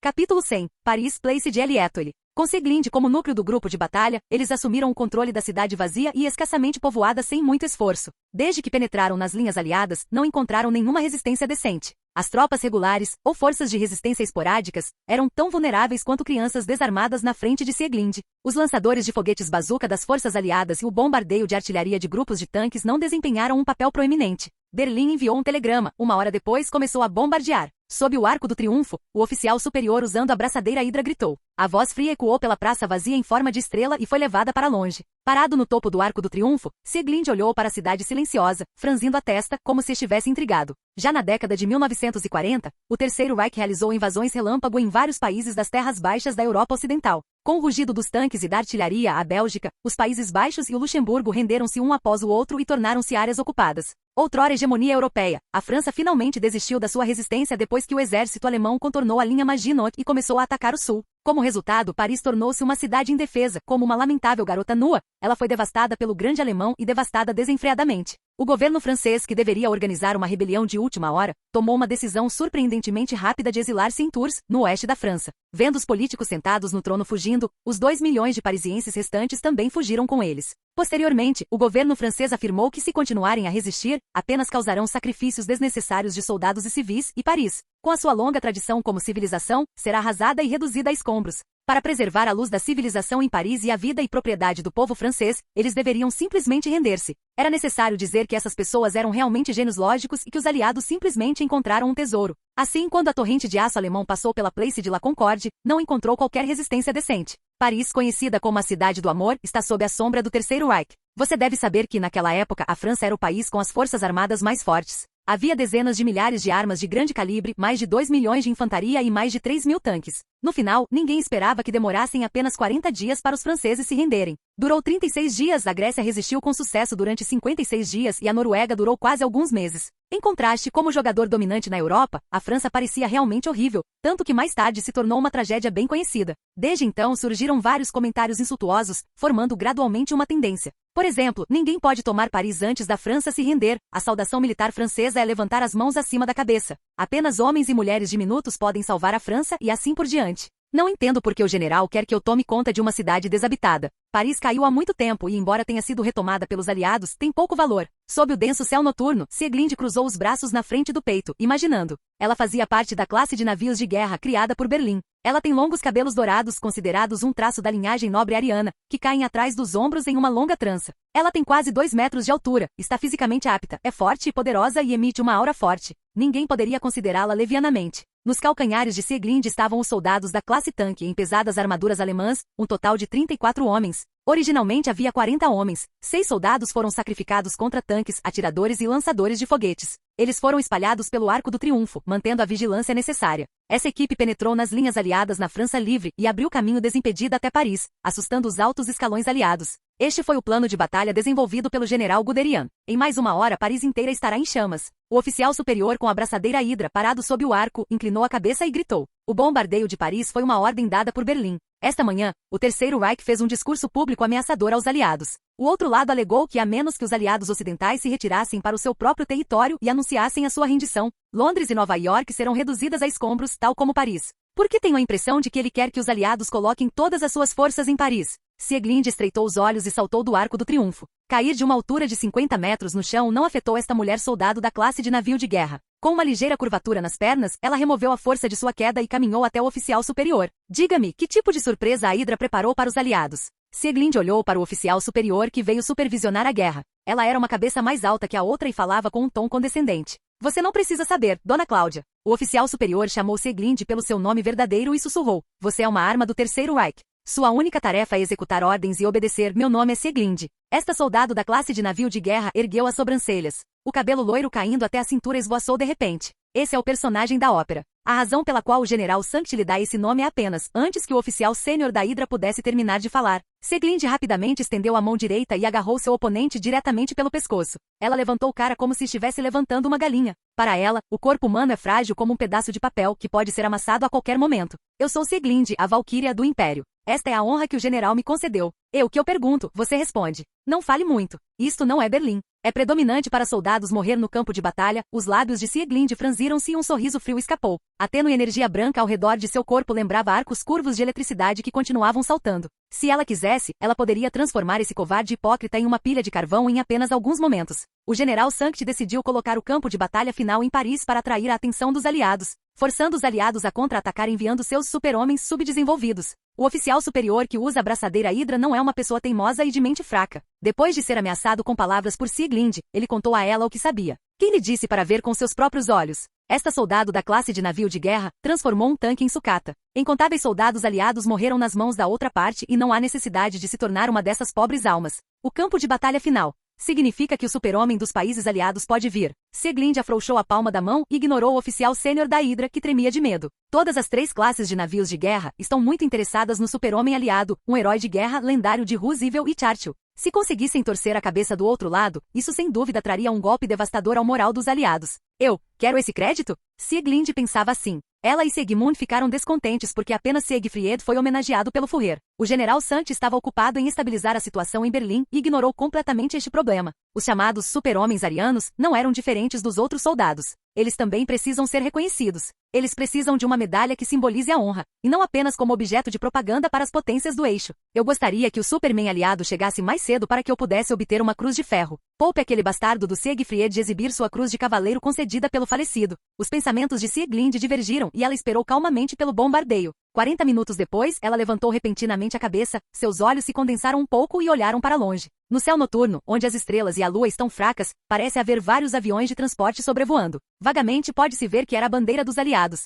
Capítulo 100. Paris Place de Elietole. Com Sieglinde como núcleo do grupo de batalha, eles assumiram o controle da cidade vazia e escassamente povoada sem muito esforço. Desde que penetraram nas linhas aliadas, não encontraram nenhuma resistência decente. As tropas regulares, ou forças de resistência esporádicas, eram tão vulneráveis quanto crianças desarmadas na frente de Sieglinde. Os lançadores de foguetes bazuca das forças aliadas e o bombardeio de artilharia de grupos de tanques não desempenharam um papel proeminente. Berlim enviou um telegrama, 1 hora depois começou a bombardear. Sob o Arco do Triunfo, o oficial superior usando a braçadeira hidra gritou. A voz fria ecoou pela praça vazia em forma de estrela e foi levada para longe. Parado no topo do Arco do Triunfo, Sieglinde olhou para a cidade silenciosa, franzindo a testa, como se estivesse intrigado. Já na década de 1940, o Terceiro Reich realizou invasões relâmpago em vários países das terras baixas da Europa Ocidental. Com o rugido dos tanques e da artilharia, a Bélgica, os Países Baixos e o Luxemburgo renderam-se um após o outro e tornaram-se áreas ocupadas. Outrora hegemonia europeia, a França finalmente desistiu da sua resistência depois que o exército alemão contornou a linha Maginot e começou a atacar o sul. Como resultado, Paris tornou-se uma cidade indefesa, como uma lamentável garota nua. Ela foi devastada pelo grande alemão e devastada desenfreadamente. O governo francês, que deveria organizar uma rebelião de última hora, tomou uma decisão surpreendentemente rápida de exilar-se em Tours, no oeste da França. Vendo os políticos sentados no trono fugindo, os 2 milhões de parisienses restantes também fugiram com eles. Posteriormente, o governo francês afirmou que se continuarem a resistir, apenas causarão sacrifícios desnecessários de soldados e civis, e Paris, com a sua longa tradição como civilização, será arrasada e reduzida a escombros. Para preservar a luz da civilização em Paris e a vida e propriedade do povo francês, eles deveriam simplesmente render-se. Era necessário dizer que essas pessoas eram realmente gênios lógicos e que os aliados simplesmente encontraram um tesouro. Assim, quando a torrente de aço alemão passou pela Place de la Concorde, não encontrou qualquer resistência decente. Paris, conhecida como a Cidade do Amor, está sob a sombra do Terceiro Reich. Você deve saber que, naquela época, a França era o país com as forças armadas mais fortes. Havia dezenas de milhares de armas de grande calibre, mais de 2 milhões de infantaria e mais de 3.000 tanques. No final, ninguém esperava que demorassem apenas 40 dias para os franceses se renderem. Durou 36 dias, a Grécia resistiu com sucesso durante 56 dias e a Noruega durou quase alguns meses. Em contraste, como jogador dominante na Europa, a França parecia realmente horrível, tanto que mais tarde se tornou uma tragédia bem conhecida. Desde então surgiram vários comentários insultuosos, formando gradualmente uma tendência. Por exemplo, ninguém pode tomar Paris antes da França se render. A saudação militar francesa é levantar as mãos acima da cabeça. Apenas homens e mulheres diminutos podem salvar a França e assim por diante. Não entendo por que o general quer que eu tome conta de uma cidade desabitada. Paris caiu há muito tempo e, embora tenha sido retomada pelos aliados, tem pouco valor. Sob o denso céu noturno, Sieglinde cruzou os braços na frente do peito, imaginando. Ela fazia parte da classe de navios de guerra criada por Berlim. Ela tem longos cabelos dourados, considerados um traço da linhagem nobre ariana, que caem atrás dos ombros em uma longa trança. Ela tem quase 2 metros de altura, está fisicamente apta, é forte e poderosa e emite uma aura forte. Ninguém poderia considerá-la levianamente. Nos calcanhares de Sieglinde estavam os soldados da classe tanque em pesadas armaduras alemãs, um total de 34 homens. Originalmente havia 40 homens. 6 soldados foram sacrificados contra tanques, atiradores e lançadores de foguetes. Eles foram espalhados pelo Arco do Triunfo, mantendo a vigilância necessária. Essa equipe penetrou nas linhas aliadas na França Livre e abriu caminho desimpedida até Paris, assustando os altos escalões aliados. Este foi o plano de batalha desenvolvido pelo general Guderian. Em mais uma hora, Paris inteira estará em chamas. O oficial superior com a braçadeira Hydra parado sob o arco, inclinou a cabeça e gritou. O bombardeio de Paris foi uma ordem dada por Berlim. Esta manhã, o Terceiro Reich fez um discurso público ameaçador aos aliados. O outro lado alegou que a menos que os aliados ocidentais se retirassem para o seu próprio território e anunciassem a sua rendição, Londres e Nova York serão reduzidas a escombros, tal como Paris. Por que tenho a impressão de que ele quer que os aliados coloquem todas as suas forças em Paris? Sieglinde estreitou os olhos e saltou do Arco do Triunfo. Cair de uma altura de 50 metros no chão não afetou esta mulher soldado da classe de navio de guerra. Com uma ligeira curvatura nas pernas, ela removeu a força de sua queda e caminhou até o oficial superior. Diga-me, que tipo de surpresa a Hydra preparou para os aliados? Sieglinde olhou para o oficial superior que veio supervisionar a guerra. Ela era uma cabeça mais alta que a outra e falava com um tom condescendente. Você não precisa saber, Dona Cláudia. O oficial superior chamou Sieglinde pelo seu nome verdadeiro e sussurrou. Você é uma arma do Terceiro Reich. Sua única tarefa é executar ordens e obedecer. Meu nome é Sieglinde. Esta soldado da classe de navio de guerra ergueu as sobrancelhas. O cabelo loiro caindo até a cintura esvoaçou de repente. Esse é o personagem da ópera. A razão pela qual o general Sankt lhe dá esse nome é apenas, antes que o oficial sênior da Hydra pudesse terminar de falar. Sieglinde rapidamente estendeu a mão direita e agarrou seu oponente diretamente pelo pescoço. Ela levantou o cara como se estivesse levantando uma galinha. Para ela, o corpo humano é frágil como um pedaço de papel que pode ser amassado a qualquer momento. Eu sou Sieglinde, a Valquíria do Império. Esta é a honra que o general me concedeu. Que eu pergunto, você responde. Não fale muito. Isto não é Berlim. É predominante para soldados morrer no campo de batalha. Os lábios de Sieglinde franziram-se e um sorriso frio escapou. A tênue energia branca ao redor de seu corpo lembrava arcos curvos de eletricidade que continuavam saltando. Se ela quisesse, ela poderia transformar esse covarde hipócrita em uma pilha de carvão em apenas alguns momentos. O general Sankt decidiu colocar o campo de batalha final em Paris para atrair a atenção dos aliados, forçando os aliados a contra-atacar enviando seus super-homens subdesenvolvidos. O oficial superior que usa a braçadeira Hydra não é uma pessoa teimosa e de mente fraca. Depois de ser ameaçado com palavras por Sieglinde, ele contou a ela o que sabia. Quem lhe disse para ver com seus próprios olhos? Esta soldado da classe de navio de guerra transformou um tanque em sucata. Incontáveis soldados aliados morreram nas mãos da outra parte e não há necessidade de se tornar uma dessas pobres almas. O campo de batalha final significa que o super-homem dos países aliados pode vir. Sieglinde afrouxou a palma da mão e ignorou o oficial sênior da Hydra que tremia de medo. Todas as 3 classes de navios de guerra estão muito interessadas no super-homem aliado, um herói de guerra lendário de Roosevelt e Churchill. Se conseguissem torcer a cabeça do outro lado, isso sem dúvida traria um golpe devastador ao moral dos aliados. Eu quero esse crédito? Sieglinde pensava assim. Ela e Siegmund ficaram descontentes porque apenas Siegfried foi homenageado pelo Führer. O general Sankt estava ocupado em estabilizar a situação em Berlim e ignorou completamente este problema. Os chamados super-homens arianos não eram diferentes dos outros soldados. Eles também precisam ser reconhecidos. Eles precisam de uma medalha que simbolize a honra, e não apenas como objeto de propaganda para as potências do eixo. Eu gostaria que o Superman aliado chegasse mais cedo para que eu pudesse obter uma cruz de ferro. Poupe aquele bastardo do Siegfried de exibir sua cruz de cavaleiro concedida pelo falecido. Os pensamentos de Sieglinde divergiram e ela esperou calmamente pelo bombardeio. 40 minutos depois, ela levantou repentinamente a cabeça, seus olhos se condensaram um pouco e olharam para longe. No céu noturno, onde as estrelas e a lua estão fracas, parece haver vários aviões de transporte sobrevoando. Vagamente pode-se ver que era a bandeira dos aliados.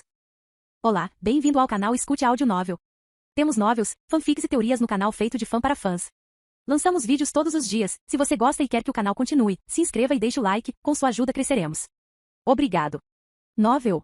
Olá, bem-vindo ao canal Escute Áudio Novel. Temos novels, fanfics e teorias no canal feito de fã para fãs. Lançamos vídeos todos os dias. Se você gosta e quer que o canal continue, se inscreva e deixe o like, com sua ajuda cresceremos. Obrigado. Novel.